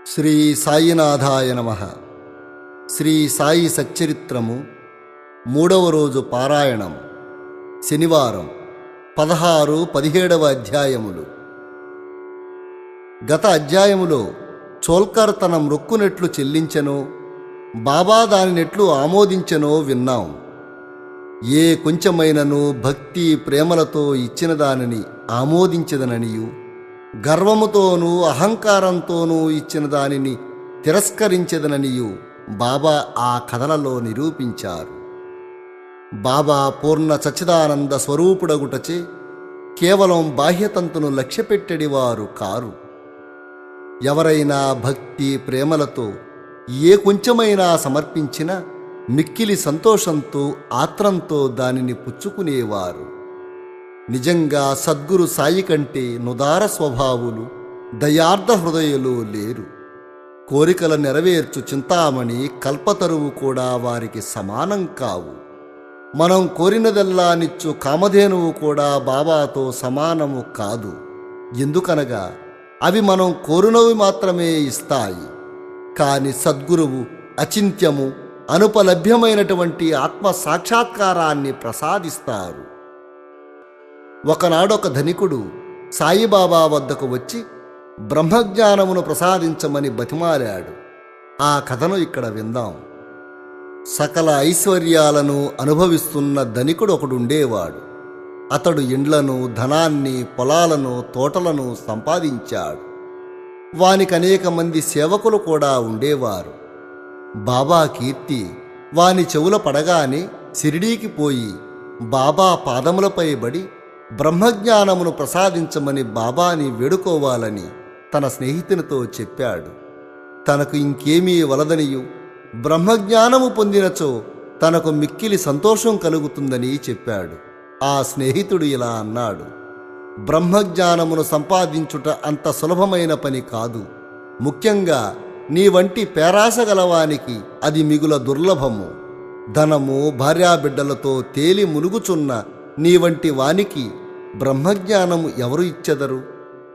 శ్రీ సాయినాథాయ నమః. శ్రీ సాయి సచ్చరిత్రము 3వ రోజు పారాయణం. శనివారం 16-17 అధ్యాయములు. గత అధ్యాయములో చోల్కర్ తన మ్రొక్కునెట్లు చెల్లించెనో, బాబా దానినెట్లు ఆమోదించెనో విన్నాం. ఏ కొంచెమైనను భక్తి ప్రేమలతో ఇచ్చిన దానిని ఆమోదించదననియు, గర్వముతోనూ అహంకారంతోనూ ఇచ్చిన దానిని తిరస్కరించదననియు బాబా ఆ కథలలో నిరూపించారు. బాబా పూర్ణ సచ్చిదానంద స్వరూపుడగుటచే కేవలం బాహ్యతంతును లక్ష్యపెట్టెడివారు కారు. ఎవరైనా భక్తి ప్రేమలతో ఏ కొంచెమైనా సమర్పించినా మిక్కిలి సంతోషంతో ఆత్రంతో దానిని పుచ్చుకునేవారు. నిజంగా సద్గురు సాయి కంటే నుదార స్వభావులు, దయార్ధ హృదయులు లేరు. కోరికల నెరవేర్చు చింతామణి, కల్పతరువు కూడా వారికి సమానం కావు. మనం కోరినదల్లా నిచ్చు కామధేనువు కూడా బాబాతో సమానము కాదు. ఎందుకనగా అవి మనం కోరినవి మాత్రమే ఇస్తాయి. కాని సద్గురువు అచింత్యము, అనుపలభ్యమైనటువంటి ఆత్మ సాక్షాత్కారాన్ని ప్రసాదిస్తారు. ఒకనాడొక ధనికుడు సాయిబాబా వద్దకు వచ్చి బ్రహ్మజ్ఞానమును ప్రసాదించమని బతిమాలాడు. ఆ కథను ఇక్కడ విందాం. సకల ఐశ్వర్యాలను అనుభవిస్తున్న ధనికుడు ఒకడుండేవాడు. అతడు ఇండ్లను, ధనాన్ని, పొలాలను, తోటలను సంపాదించాడు. వానికి అనేక మంది సేవకులు కూడా ఉండేవారు. బాబా కీర్తి వాని చెవుల పడగానే షిరిడీకి పోయి బాబా పాదములపై బడి బ్రహ్మజ్ఞానమును ప్రసాదించమని బాబాని వేడుకోవాలని తన స్నేహితునితో చెప్పాడు. తనకు ఇంకేమీ వలదనియు, బ్రహ్మజ్ఞానము పొందినచో తనకు మిక్కిలి సంతోషం కలుగుతుందని చెప్పాడు. ఆ స్నేహితుడు ఇలా అన్నాడు: బ్రహ్మజ్ఞానమును సంపాదించుట అంత సులభమైన పని కాదు. ముఖ్యంగా నీ వంటి పేరాస గలవానికి అది మిగుల దుర్లభము. ధనము, భార్యాబిడ్డలతో తేలి మునుగుచున్న నీ వంటి వానికి బ్రహ్మజ్ఞానము ఎవరు ఇచ్చెదరు?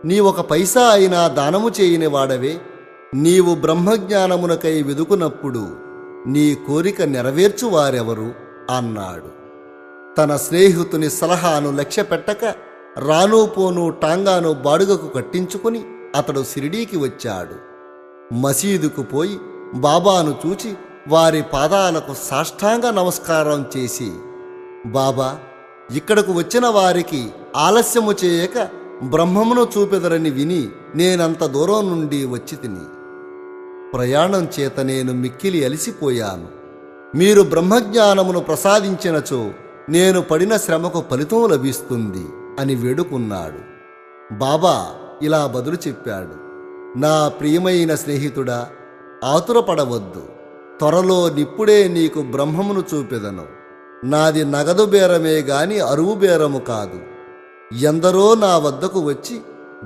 నీ ఒక పైసా అయినా దానము చేయని వాడవే. నీవు బ్రహ్మజ్ఞానమునకై వెదుకునప్పుడు నీ కోరిక నెరవేర్చువారెవరు అన్నాడు. తన స్నేహితుని సలహాను లక్ష్యపెట్టక రాను పోను టాంగాను బాడుగకు కట్టించుకుని అతడు షిరిడీకి వచ్చాడు. మసీదుకు పోయి బాబాను చూచి వారి పాదాలకు సాష్టాంగ నమస్కారం చేసి, బాబా, ఇక్కడకు వచ్చిన వారికి ఆలస్యము చేయక బ్రహ్మమును చూపెదరని విని నేనంత దూరం నుండి వచ్చి తిని. ప్రయాణం చేత నేను మిక్కిలి అలిసిపోయాను. మీరు బ్రహ్మజ్ఞానమును ప్రసాదించినచో నేను పడిన శ్రమకు ఫలితం లభిస్తుంది అని వేడుకున్నాడు. బాబా ఇలా బదులు చెప్పాడు: నా ప్రియమైన స్నేహితుడా, ఆతురపడవద్దు. త్వరలో నిప్పుడే నీకు బ్రహ్మమును చూపెదను. నాది నగదు బేరమే గాని అరువు బేరము కాదు. ఎందరో నా వద్దకు వచ్చి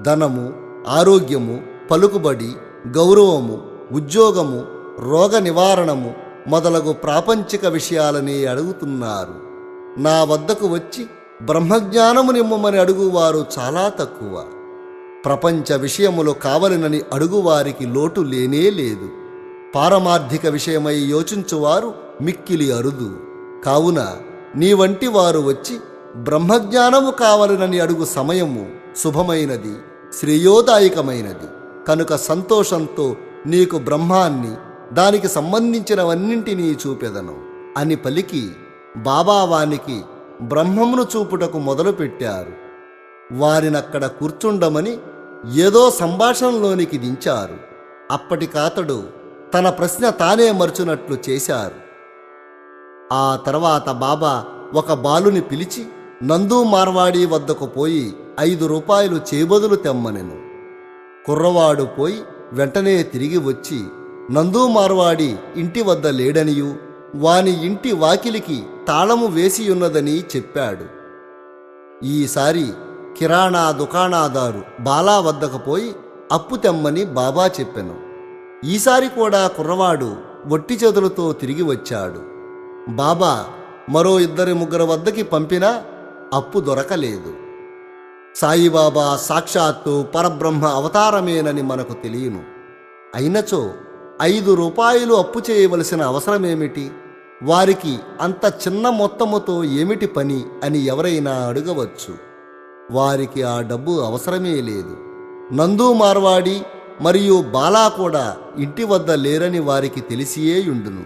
ధనము, ఆరోగ్యము, పలుకుబడి, గౌరవము, ఉద్యోగము, రోగ నివారణము మొదలగు ప్రాపంచిక విషయాలని అడుగుతున్నారు. నా వద్దకు వచ్చి బ్రహ్మజ్ఞానము నిమ్మమని అడుగువారు చాలా తక్కువ. ప్రపంచ విషయములు కావలనని అడుగువారికి లోటు లేనే లేదు. పారమార్థిక విషయమై యోచించువారు మిక్కిలి అరుదు. కావున నీ వంటి వారు వచ్చి బ్రహ్మజ్ఞానము కావలనని అడుగు సమయము శుభమైనది, శ్రేయోదాయకమైనది. కనుక సంతోషంతో నీకు బ్రహ్మాన్ని, దానికి సంబంధించినవన్నింటినీ చూపెదను అని పలికి బాబా వానికి బ్రహ్మమును చూపుటకు మొదలుపెట్టారు. వారినక్కడ కూర్చుండమని ఏదో సంభాషణలోనికి దించారు. అప్పటికాతడు తన ప్రశ్న తానే మర్చునట్లు చేశారు. ఆ తర్వాత బాబా ఒక బాలుని పిలిచి నందు మార్వాడి వద్దకు పోయి 5 రూపాయలు చేబదులు తెమ్మనెను. కుర్రవాడు పోయి వెంటనే తిరిగి వచ్చి నందు మార్వాడి ఇంటి వద్ద లేడనియు, వాని ఇంటి వాకిలికి తాళము వేసియున్నదని చెప్పాడు. ఈసారి కిరాణా దుకాణాదారు బాలా వద్దకు పోయి అప్పు తెమ్మని బాబా చెప్పెను. ఈసారి కూడా కుర్రవాడు వట్టి చేతులతో తిరిగి వచ్చాడు. బాబా మరో 2-3 వద్దకి పంపినా అప్పు దొరకలేదు. సాయిబాబా సాక్షాత్తు పరబ్రహ్మ అవతారమేనని మనకు తెలియను. అయినచో 5 రూపాయలు అప్పు చేయవలసిన అవసరమేమిటి? వారికి అంత చిన్న మొత్తముతో ఏమిటి పని అని ఎవరైనా అడగవచ్చు. వారికి ఆ డబ్బు అవసరమే లేదు. నందు మార్వాడి మరియు బాలా కూడా ఇంటి వద్ద లేరని వారికి తెలిసియేయుండును.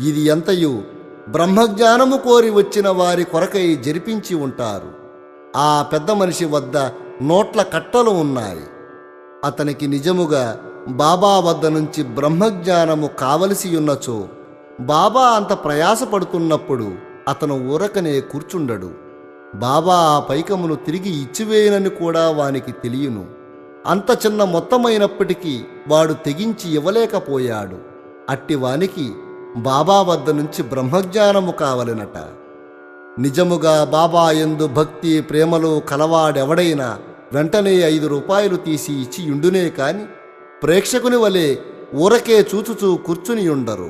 ఇది ఎంతయు బ్రహ్మజ్ఞానము కోరి వచ్చిన వారి కొరకై జరిపించి ఉంటారు. ఆ పెద్ద మనిషి వద్ద నోట్ల కట్టలు ఉన్నాయి. అతనికి నిజముగా బాబా వద్ద నుంచి బ్రహ్మజ్ఞానము కావలసి ఉన్నచో బాబా అంత ప్రయాసపడుతున్నప్పుడు అతను ఊరకనే కూర్చుండడు. బాబా ఆ పైకమును తిరిగి ఇచ్చివేయనని కూడా వానికి తెలియను. అంత చిన్న మొత్తమైనప్పటికీ వాడు తెగించి ఇవ్వలేకపోయాడు. అట్టివానికి బాబా వద్ద నుంచి బ్రహ్మజ్ఞానము కావలెనట. నిజముగా బాబా యందు భక్తి ప్రేమలో కలవాడెవడైనా వెంటనే 5 రూపాయలు తీసి ఇచ్చియుండునే కాని ప్రేక్షకుని వలె ఊరకే చూచుచూ కూర్చునియుండరు.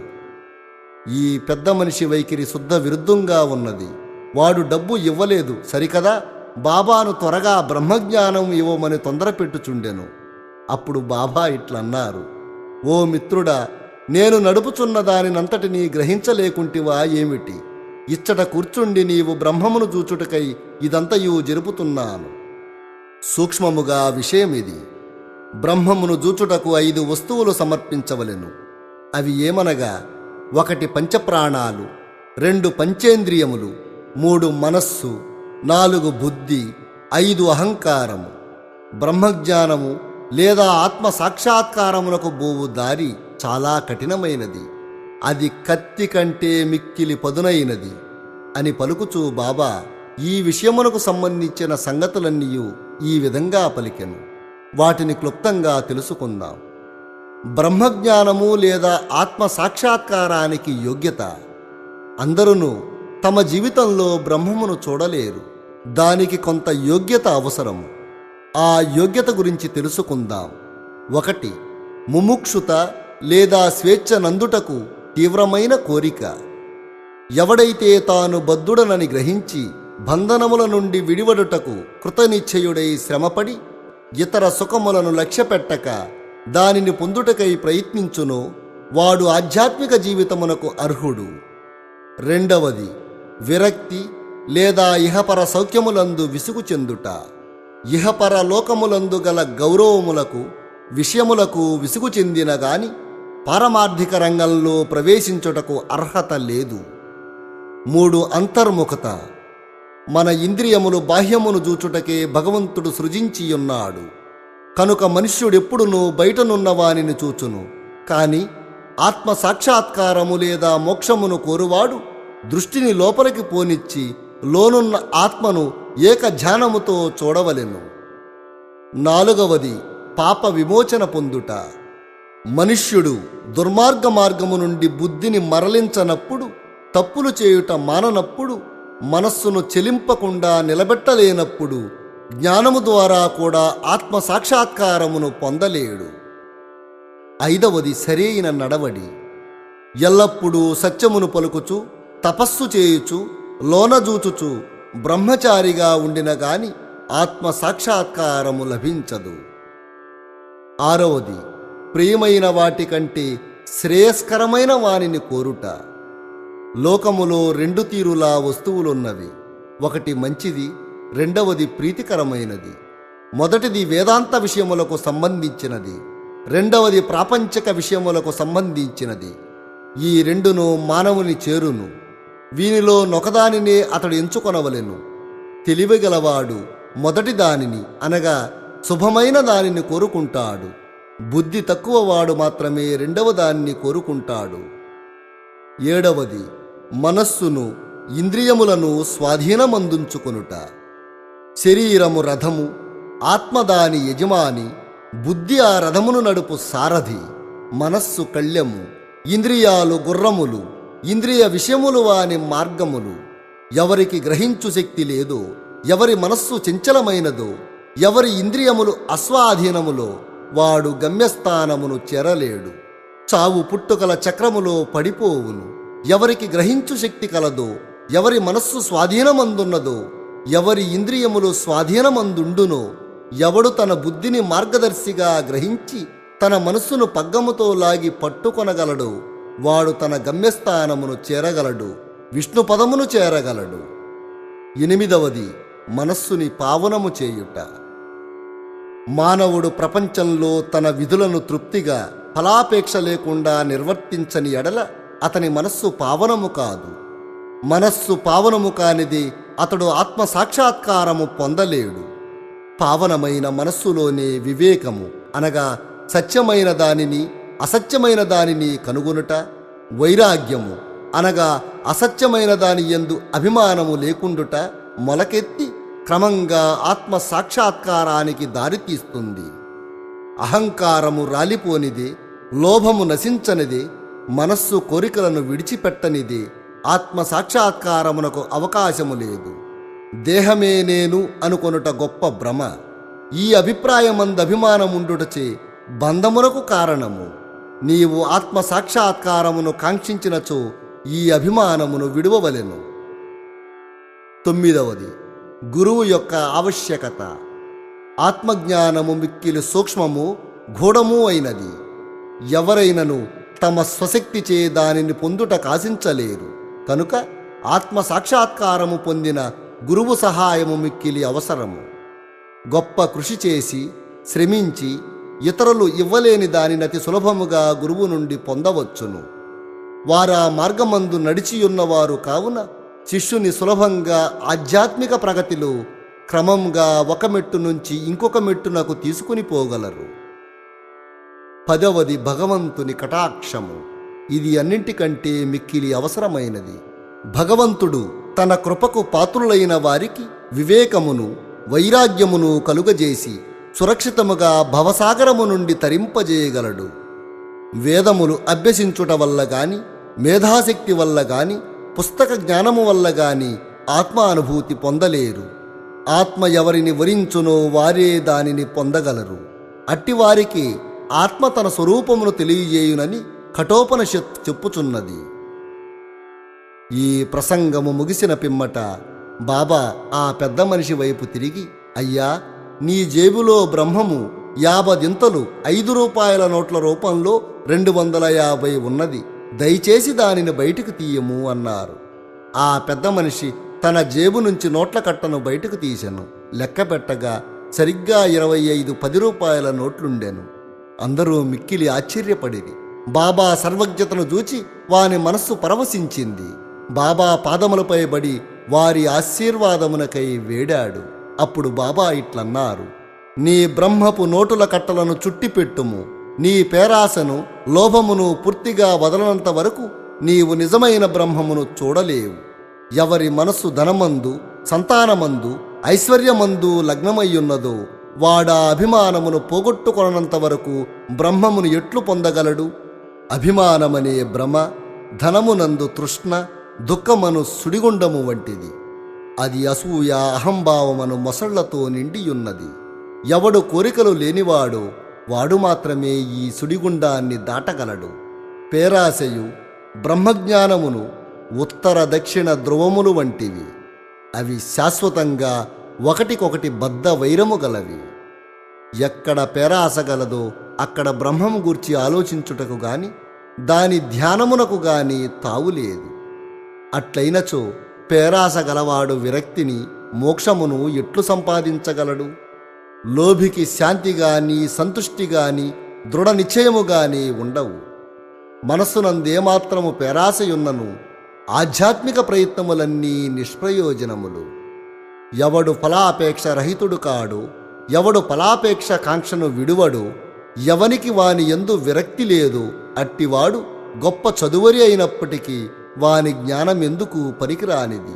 ఈ పెద్ద మనిషి వైఖరి శుద్ధ విరుద్ధంగా ఉన్నది. వాడు డబ్బు ఇవ్వలేదు సరికదా, బాబాను త్వరగా బ్రహ్మజ్ఞానం ఇవ్వమని తొందరపెట్టుచుండెను. అప్పుడు బాబా ఇట్లన్నారు: ఓ మిత్రుడా, నేను నడుపుచున్న దానినంతటినీ గ్రహించలేకుంటివా ఏమిటి? ఇచ్చట కూర్చుండి నీవు బ్రహ్మమును చూచుటకై ఇదంతయు జరుపుతున్నాను. సూక్ష్మముగా విషయమిది. బ్రహ్మమును జూచుటకు 5 వస్తువులు సమర్పించవలెను. అవి ఏమనగా: 1 పంచప్రాణాలు, 2 పంచేంద్రియములు, 3 మనస్సు, 4 బుద్ధి, 5 అహంకారము. బ్రహ్మజ్ఞానము లేదా ఆత్మ సాక్షాత్కారమునకు బోవు దారి చాలా కఠినమైనది. అది కత్తి కంటే మిక్కిలి పదునైనది అని పలుకుచూ బాబా ఈ విషయమునకు సంబంధించిన సంగతులన్నీయూ ఈ విధంగా పలికెను. వాటిని క్లుప్తంగా తెలుసుకుందాం. బ్రహ్మజ్ఞానము లేదా ఆత్మ సాక్షాత్కారానికి యోగ్యత. అందరూ తమ జీవితంలో బ్రహ్మమును చూడలేరు. దానికి కొంత యోగ్యత అవసరము. ఆ యోగ్యత గురించి తెలుసుకుందాం. 1. ముముక్షుత లేదా స్వేచ్ఛ నందుటకు తీవ్రమైన కోరిక. ఎవడైతే తాను బద్ధుడనని గ్రహించి బంధనముల నుండి విడివడుటకు కృతనిశ్చయుడై శ్రమపడి ఇతర సుఖములను లక్ష్యపెట్టక దానిని పొందుటకై ప్రయత్నించునో వాడు ఆధ్యాత్మిక జీవితమునకు అర్హుడు. 2. విరక్తి లేదా ఇహపర సౌఖ్యములందు విసుగు చెందుట. ఇహపర లోకములందు గల గౌరవములకు విషయములకు విసుగు చెందిన గాని పారమార్థిక రంగంలో ప్రవేశించుటకు అర్హత లేదు. 3. అంతర్ముఖత. మన ఇంద్రియములు బాహ్యమును చూచుటకే భగవంతుడు సృజించియున్నాడు. కనుక మనుష్యుడెప్పుడునూ బయటనున్న వానిని చూచును. కాని ఆత్మ సాక్షాత్కారము లేదా మోక్షమును కోరువాడు దృష్టిని లోపలికి పోనిచ్చి లోనున్న ఆత్మను ఏక ధ్యానముతో చూడవలెను. 4. పాప విమోచన పొందుట. మనుష్యుడు దుర్మార్గ మార్గము నుండి బుద్ధిని మరలించనప్పుడు, తప్పులు చేయుట మాననప్పుడు, మనస్సును చెలింపకుండా నిలబెట్టలేనప్పుడు జ్ఞానము ద్వారా కూడా ఆత్మ సాక్షాత్కారమును పొందలేడు. 5. సరైన నడవడి. ఎల్లప్పుడూ సత్యమును పలుకుచు, తపస్సు చేయుచు, లోనజూచుచు బ్రహ్మచారిగా ఉండిన గాని ఆత్మ సాక్షాత్కారము లభించదు. 6. ప్రియమైన వాటికంటే శ్రేయస్కరమైన వానిని కోరుట. లోకములో 2 తీరులా వస్తువులున్నవి. 1 మంచిది, 2 ప్రీతికరమైనది. మొదటిది వేదాంత విషయములకు సంబంధించినది, 2 ప్రాపంచిక విషయములకు సంబంధించినది. ఈ 2 మానవుని చేరును. వీనిలో నొకదానినే అతడు ఎంచుకొనవలెను. తెలివిగలవాడు మొదటి దానిని అనగా శుభమైన దానిని కోరుకుంటాడు. బుద్ధి తక్కువ వాడు మాత్రమే 2వ దానిని కోరుకుంటాడు. 7. మనస్సును ఇంద్రియములను స్వాధీనమందుంచుకొనుట. శరీరము రథము, ఆత్మ దాని యజమాని, బుద్ధి ఆ రథమును నడుపు సారథి, మనస్సు కళ్యము, ఇంద్రియాలు గుర్రములు, ఇంద్రియ విషయములు వాని మార్గములు. ఎవరికి గ్రహించు శక్తి లేదో, ఎవరి మనస్సు చంచలమైనదో, ఎవరి ఇంద్రియములు అస్వాధీనములో వాడు గమ్యస్థానమును చేరలేడు. చావు పుట్టుకల చక్రములో పడిపోవును. ఎవరికి గ్రహించు శక్తి కలదో, ఎవరి మనస్సు స్వాధీనమందున్నదో, ఎవరి ఇంద్రియములు స్వాధీనమందుండునో, ఎవడు తన బుద్ధిని మార్గదర్శిగా గ్రహించి తన మనస్సును పగ్గముతో లాగి పట్టుకొనగలడు వాడు తన గమ్యస్థానమును చేరగలడు, విష్ణు పదమును చేరగలడు. 8. మనస్సుని పావనము చేయుట. మానవుడు ప్రపంచంలో తన విధులను తృప్తిగా ఫలాపేక్ష లేకుండా నిర్వర్తించని ఎడల అతని మనస్సు పావనము కాదు. మనస్సు పావనము కానిది అతడు ఆత్మ సాక్షాత్కారము పొందలేడు. పావనమైన మనస్సులోనే వివేకము అనగా సత్యమైన దానిని అసత్యమైన దానిని కనుగొనుట, వైరాగ్యము అనగా అసత్యమైన దాని యందు అభిమానము లేకుండుట మొలకెత్తి క్రమంగా ఆత్మ సాక్షాత్కారానికి దారితీస్తుంది. అహంకారము రాలిపోనిది, లోభము నశించనిది, మనస్సు కోరికలను విడిచిపెట్టనిది ఆత్మ సాక్షాత్కారమునకు అవకాశము లేదు. దేహమే నేను అనుకొనుట గొప్ప భ్రమ. ఈ అభిప్రాయమందభిమానముండుటచే బంధమునకు కారణము. నీవు ఆత్మ సాక్షాత్కారమును కాంక్షించినచో ఈ అభిమానమును విడువవలెను. 9. గురువు యొక్క ఆవశ్యకత. ఆత్మజ్ఞానము మిక్కిలి సూక్ష్మము, గూఢము అయినది. ఎవరైనను తమ స్వశక్తిచే దానిని పొందుట కాశించలేరు. కనుక ఆత్మ సాక్షాత్కారము పొందిన గురువు సహాయము మిక్కిలి అవసరము. గొప్ప కృషి చేసి శ్రమించి ఇతరులు ఇవ్వలేని దానిని అతి సులభముగా గురువు నుండి పొందవచ్చును. వారా మార్గమందు నడిచియున్నవారు కావున శిష్యుని సులభంగా ఆధ్యాత్మిక ప్రగతిలో క్రమంగా ఒక మెట్టు నుంచి ఇంకొక మెట్టునకు తీసుకుని పోగలరు. 10. భగవంతుని కటాక్షము. ఇది అన్నింటికంటే మిక్కిలి అవసరమైనది. భగవంతుడు తన కృపకు పాత్రులైన వారికి వివేకమును వైరాగ్యమును కలుగజేసి సురక్షితముగా భవసాగరము నుండి తరింపజేయగలడు. వేదములు అభ్యసించుట వల్ల గాని, మేధాశక్తి వల్ల గాని, పుస్తక జ్ఞానము వల్ల గాని ఆత్మానుభూతి పొందలేరు. ఆత్మ ఎవరిని వరించునో వారే దానిని పొందగలరు. అట్టివారికి ఆత్మ తన స్వరూపమును తెలియజేయునని కఠోపనిషత్తు చెప్పుచున్నది. ఈ ప్రసంగము ముగిసిన పిమ్మట బాబా ఆ పెద్ద మనిషి వైపు తిరిగి, అయ్యా, నీ జేబులో బ్రహ్మము 50 దింతలు 5 రూపాయల నోట్ల రూపంలో 250 ఉన్నది, దయచేసి దానిని బయటకు తీయము అన్నారు. ఆ పెద్ద మనిషి తన జేబు నుంచి నోట్ల కట్టను బయటకు తీసెను. లెక్క పెట్టగా సరిగ్గా 25 10 రూపాయల నోట్లుండెను. అందరూ మిక్కిలి ఆశ్చర్యపడిరి. బాబా సర్వజ్ఞతను చూచి వాని మనస్సు పరవశించింది. బాబా పాదములపై బడి వారి ఆశీర్వాదమునకై వేడాడు. అప్పుడు బాబా ఇట్లన్నారు, నీ బ్రహ్మపు నోటుల కట్టలను చుట్టిపెట్టుము. నీ పేరాశను లోభమును పూర్తిగా వదలనంత వరకు నీవు నిజమైన బ్రహ్మమును చూడలేవు. ఎవరి మనస్సు ధనమందు, సంతానమందు, ఐశ్వర్యమందు లగ్నమయ్యున్నదో వాడా అభిమానమును పోగొట్టుకొనంత వరకు బ్రహ్మమును ఎట్లు పొందగలడు? అభిమానమనే భ్రమ ధనమునందు తృష్ణ, దుఃఖమను సుడిగుండము వంటిది. అది అసూయ అహంభావమను మొసళ్లతో నిండియున్నది. ఎవడు కోరికలు లేనివాడో వాడు మాత్రమే ఈ సుడిగుండాన్ని దాటగలడు. పేరాశయు బ్రహ్మజ్ఞానమును ఉత్తర దక్షిణ ధ్రువములు వంటివి. అవి శాశ్వతంగా ఒకటికొకటి బద్ధ వైరము గలవి. ఎక్కడ పేరాశ గలదో అక్కడ బ్రహ్మము గూర్చి ఆలోచించుటకు గాని దాని ధ్యానమునకు గాని తావులేదు. అట్లయినచో పేరాశ గలవాడు విరక్తిని, మోక్షమును ఎట్లు సంపాదించగలడు? లోభికి శాంతి గాని, సంతుష్టి గాని, దృఢ నిశ్చయము గాని ఉండవు. మనస్సునందేమాత్రము పేరాశయున్నను ఆధ్యాత్మిక ప్రయత్నములన్నీ నిష్ప్రయోజనములు. ఎవడు ఫలాపేక్ష రహితుడు కాడు, ఎవడు ఫలాపేక్ష కాంక్షను విడువడు, ఎవనికి వాని యందు విరక్తి లేదు, అట్టివాడు గొప్ప చదువరి అయినప్పటికీ వాని జ్ఞానం ఎందుకు పనికిరానిది.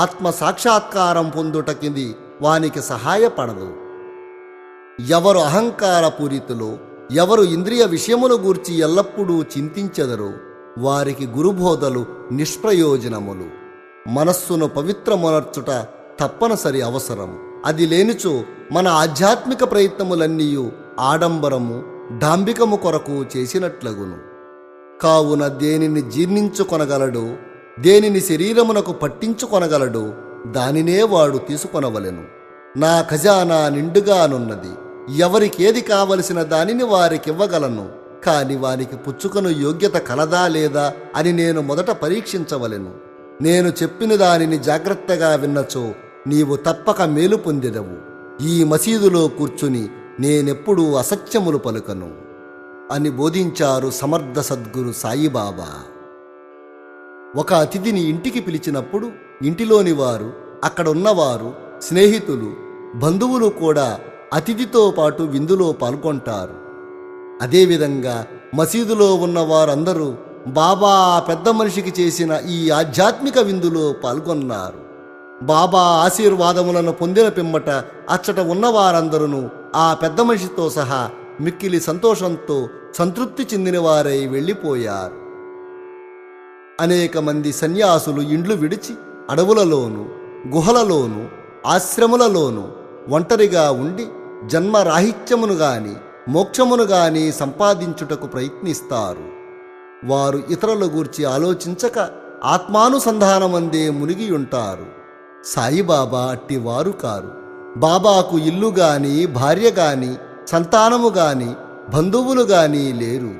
ఆత్మ సాక్షాత్కారం పొందుటకిది వానికి సహాయపడదు. ఎవరు అహంకారపూరితులో, ఎవరు ఇంద్రియ విషయముల గూర్చి ఎల్లప్పుడూ చింతించెదరో వారికి గురుబోధలు నిష్ప్రయోజనములు. మనస్సును పవిత్రమునర్చుట తప్పనిసరి అవసరం. అది లేనిచో మన ఆధ్యాత్మిక ప్రయత్నములన్నీ ఆడంబరము, డాంబికము కొరకు చేసినట్లగును. కావున దేనిని జీర్ణించుకొనగలడో, దేనిని శరీరమునకు పట్టించుకొనగలడో దానినే వాడు తీసుకొనవలెను. నా ఖజానా నిండుగానున్నది, ఎవరికేది కావలసిన దానిని వారికివ్వగలను. కాని వారికి పుచ్చుకను యోగ్యత కలదా లేదా అని నేను మొదట పరీక్షించవలెను. నేను చెప్పిన దానిని జాగ్రత్తగా విన్నచో నీవు తప్పక మేలు పొందెదవు. ఈ మసీదులో కూర్చుని నేనెప్పుడూ అసత్యములు పలుకను అని బోధించారు సమర్థ సద్గురు సాయిబాబా. ఒక అతిథిని ఇంటికి పిలిచినప్పుడు ఇంటిలోని వారు, అక్కడున్నవారు, స్నేహితులు, బంధువులు కూడా అతిథితో పాటు విందులో పాల్గొంటారు. అదేవిధంగా మసీదులో ఉన్న వారందరూ బాబా పెద్ద మనిషికి చేసిన ఈ ఆధ్యాత్మిక విందులో పాల్గొన్నారు. బాబా ఆశీర్వాదములను పొందిన పిమ్మట అచ్చట ఉన్నవారందరూ ఆ పెద్ద మనిషితో సహా మిక్కిలి సంతోషంతో సంతృప్తి చెందిన వారై వెళ్ళిపోయారు. అనేక మంది సన్యాసులు ఇండ్లు విడిచి అడవులలోనూ, గుహలలోనూ, ఆశ్రములలోనూ ఒంటరిగా ఉండి జన్మరాహిత్యమును గాని మోక్షమును గాని సంపాదించుటకు ప్రయత్నిస్తారు. వారు ఇతరుల గూర్చి ఆలోచించక ఆత్మానుసంధానమందే మునిగి ఉంటారు. సాయిబాబా అట్టివారు కారు. బాబాకు ఇల్లు గాని, భార్య గాని, సంతానము గాని, బంధువులు గాని లేరు.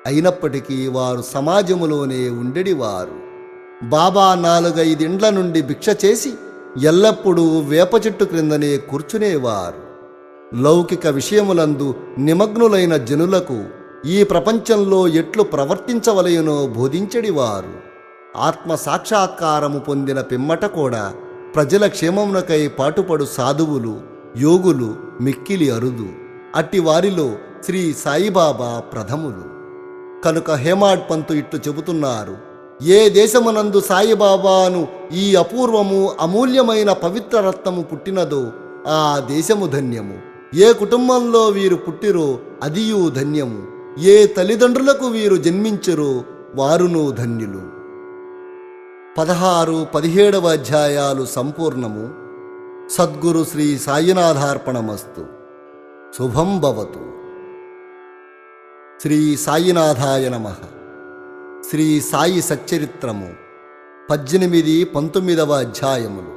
అయినప్పటికీ వారు సమాజములోనే ఉండెడివారు. బాబా 4-5 ఇండ్ల నుండి భిక్ష చేసి ఎల్లప్పుడూ వేప చెట్టు క్రిందనే కూర్చునేవారు. లౌకిక విషయములందు నిమగ్నులైన జనులకు ఈ ప్రపంచంలో ఎట్లు ప్రవర్తించవలయనో బోధించడివారు. ఆత్మ సాక్షాత్కారము పొందిన పిమ్మట కూడా ప్రజల క్షేమమునకై పాటుపడు సాధువులు, యోగులు మిక్కిలి అరుదు. అట్టి వారిలో శ్రీ సాయిబాబా ప్రథములు. కనుక హేమాడ్ పంతు ఇట్లు చెబుతున్నారు: ఏ దేశమునందు సాయిబాబాను ఈ అపూర్వము అమూల్యమైన పవిత్ర రత్నము పుట్టినదో ఆ దేశము ధన్యము. ఏ కుటుంబంలో వీరు పుట్టిరో అదియూ ధన్యము. ఏ తల్లిదండ్రులకు వీరు జన్మించరో వారును ధన్యులు. 16-17 అధ్యాయాలు సంపూర్ణము. సద్గురు శ్రీ సాయినాథార్పణమస్తు. శుభం భవతు. శ్రీ సాయినాథాయ నమః. శ్రీ సాయి సచ్చరిత్రము 18-19 అధ్యాయములు.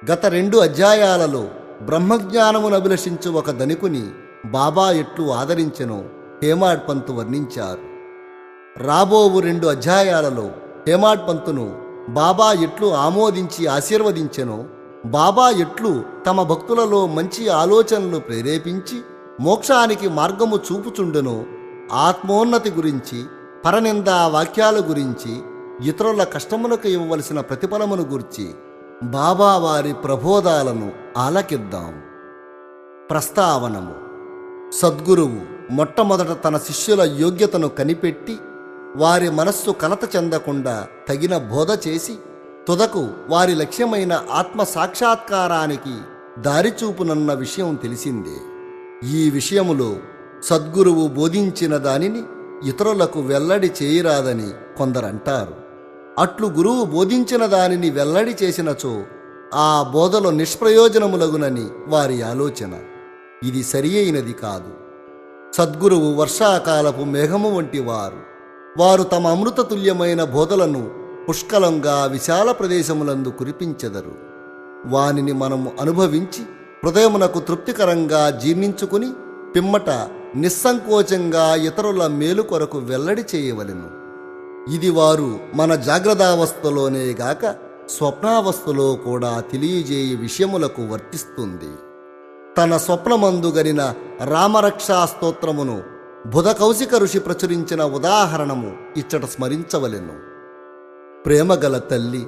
గత 2 అధ్యాయాలలో బ్రహ్మజ్ఞానమును అభిలషించు ఒక ధనికుని బాబా ఎట్లు ఆదరించెనో హేమాడ్ పంతు వర్ణించారు. రాబోవు 2 అధ్యాయాలలో హేమాడ్ పంతును బాబా ఎట్లు ఆమోదించి ఆశీర్వదించెనో, బాబా ఎట్లు తమ భక్తులలో మంచి ఆలోచనలు ప్రేరేపించి మోక్షానికి మార్గము చూపుచుండెనో, ఆత్మోన్నతి గురించి, పరనిందా వాక్యాల గురించి, ఇతరుల కష్టములకు ఇవ్వవలసిన ప్రతిఫలమును గురించి బాబా వారి ప్రబోధాలను ఆలకిద్దాం. ప్రస్తావనము. సద్గురువు మొట్టమొదట తన శిష్యుల యోగ్యతను కనిపెట్టి వారి మనస్సు కలత చెందకుండా తగిన బోధ చేసి తుదకు వారి లక్ష్యమైన ఆత్మ సాక్షాత్కారానికి దారిచూపునన్న విషయం తెలిసిందే. ఈ విషయములో సద్గురువు బోధించిన దానిని ఇతరులకు వెల్లడి చేయరాదని కొందరంటారు. అట్లు గురువు బోధించిన దానిని వెల్లడి చేసినచో ఆ బోధలో నిష్ప్రయోజనములగునని వారి ఆలోచన. ఇది సరి అయినది కాదు. సద్గురువు వర్షాకాలపు మేఘము వంటి వారు. వారు తమ అమృతతుల్యమైన బోధలను పుష్కలంగా విశాల ప్రదేశములందు కురిపించెదరు. వానిని మనము అనుభవించి హృదయమునకు తృప్తికరంగా జీర్ణించుకుని పిమ్మట నిస్సంకోచంగా ఇతరుల మేలు కొరకు వెల్లడి చేయవలెను. ఇది వారు మన జాగ్రత్తావస్థలోనే గాక స్వప్నావస్థలో కూడా తెలియజేయ విషయములకు వర్తిస్తుంది. తన స్వప్నమందు గనిన రామరక్షా స్తోత్రమును బుధకౌశిక ఋషి ప్రచురించిన ఉదాహరణము ఇచ్చట స్మరించవలెను. ప్రేమగల తల్లి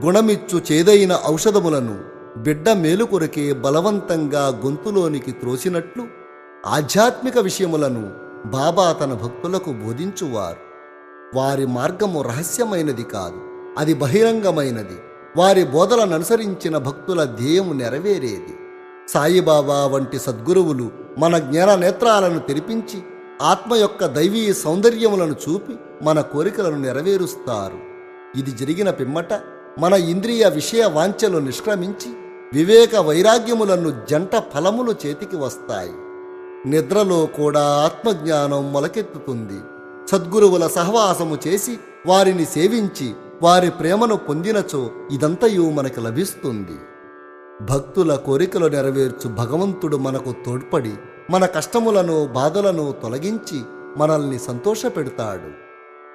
గుణమిచ్చు చేదైన ఔషధములను బిడ్డ మేలు కొరకే బలవంతంగా గొంతులోనికి త్రోసినట్లు ఆధ్యాత్మిక విషయములను బాబా తన భక్తులకు బోధించువారు. వారి మార్గము రహస్యమైనది కాదు, అది బహిరంగమైనది. వారి బోధలను అనుసరించిన భక్తుల ధ్యేయము నెరవేరేది. సాయిబాబా వంటి సద్గురువులు మన జ్ఞాన నేత్రాలను తెరిపించి ఆత్మ యొక్క దైవీ సౌందర్యములను చూపి మన కోరికలను నెరవేరుస్తారు. ఇది జరిగిన పిమ్మట మన ఇంద్రియ విషయ వాంఛలు నిష్క్రమించి వివేక వైరాగ్యములను జంట ఫలములు చేతికి వస్తాయి. నిద్రలో కూడా ఆత్మజ్ఞానం మొలకెత్తుతుంది. సద్గురువుల సహవాసము చేసి వారిని సేవించి వారి ప్రేమను పొందినచో ఇదంతయు మనకు లభిస్తుంది. భక్తుల కోరికలు నెరవేర్చు భగవంతుడు మనకు తోడ్పడి మన కష్టములను బాధలను తొలగించి మనల్ని సంతోషపెడతాడు.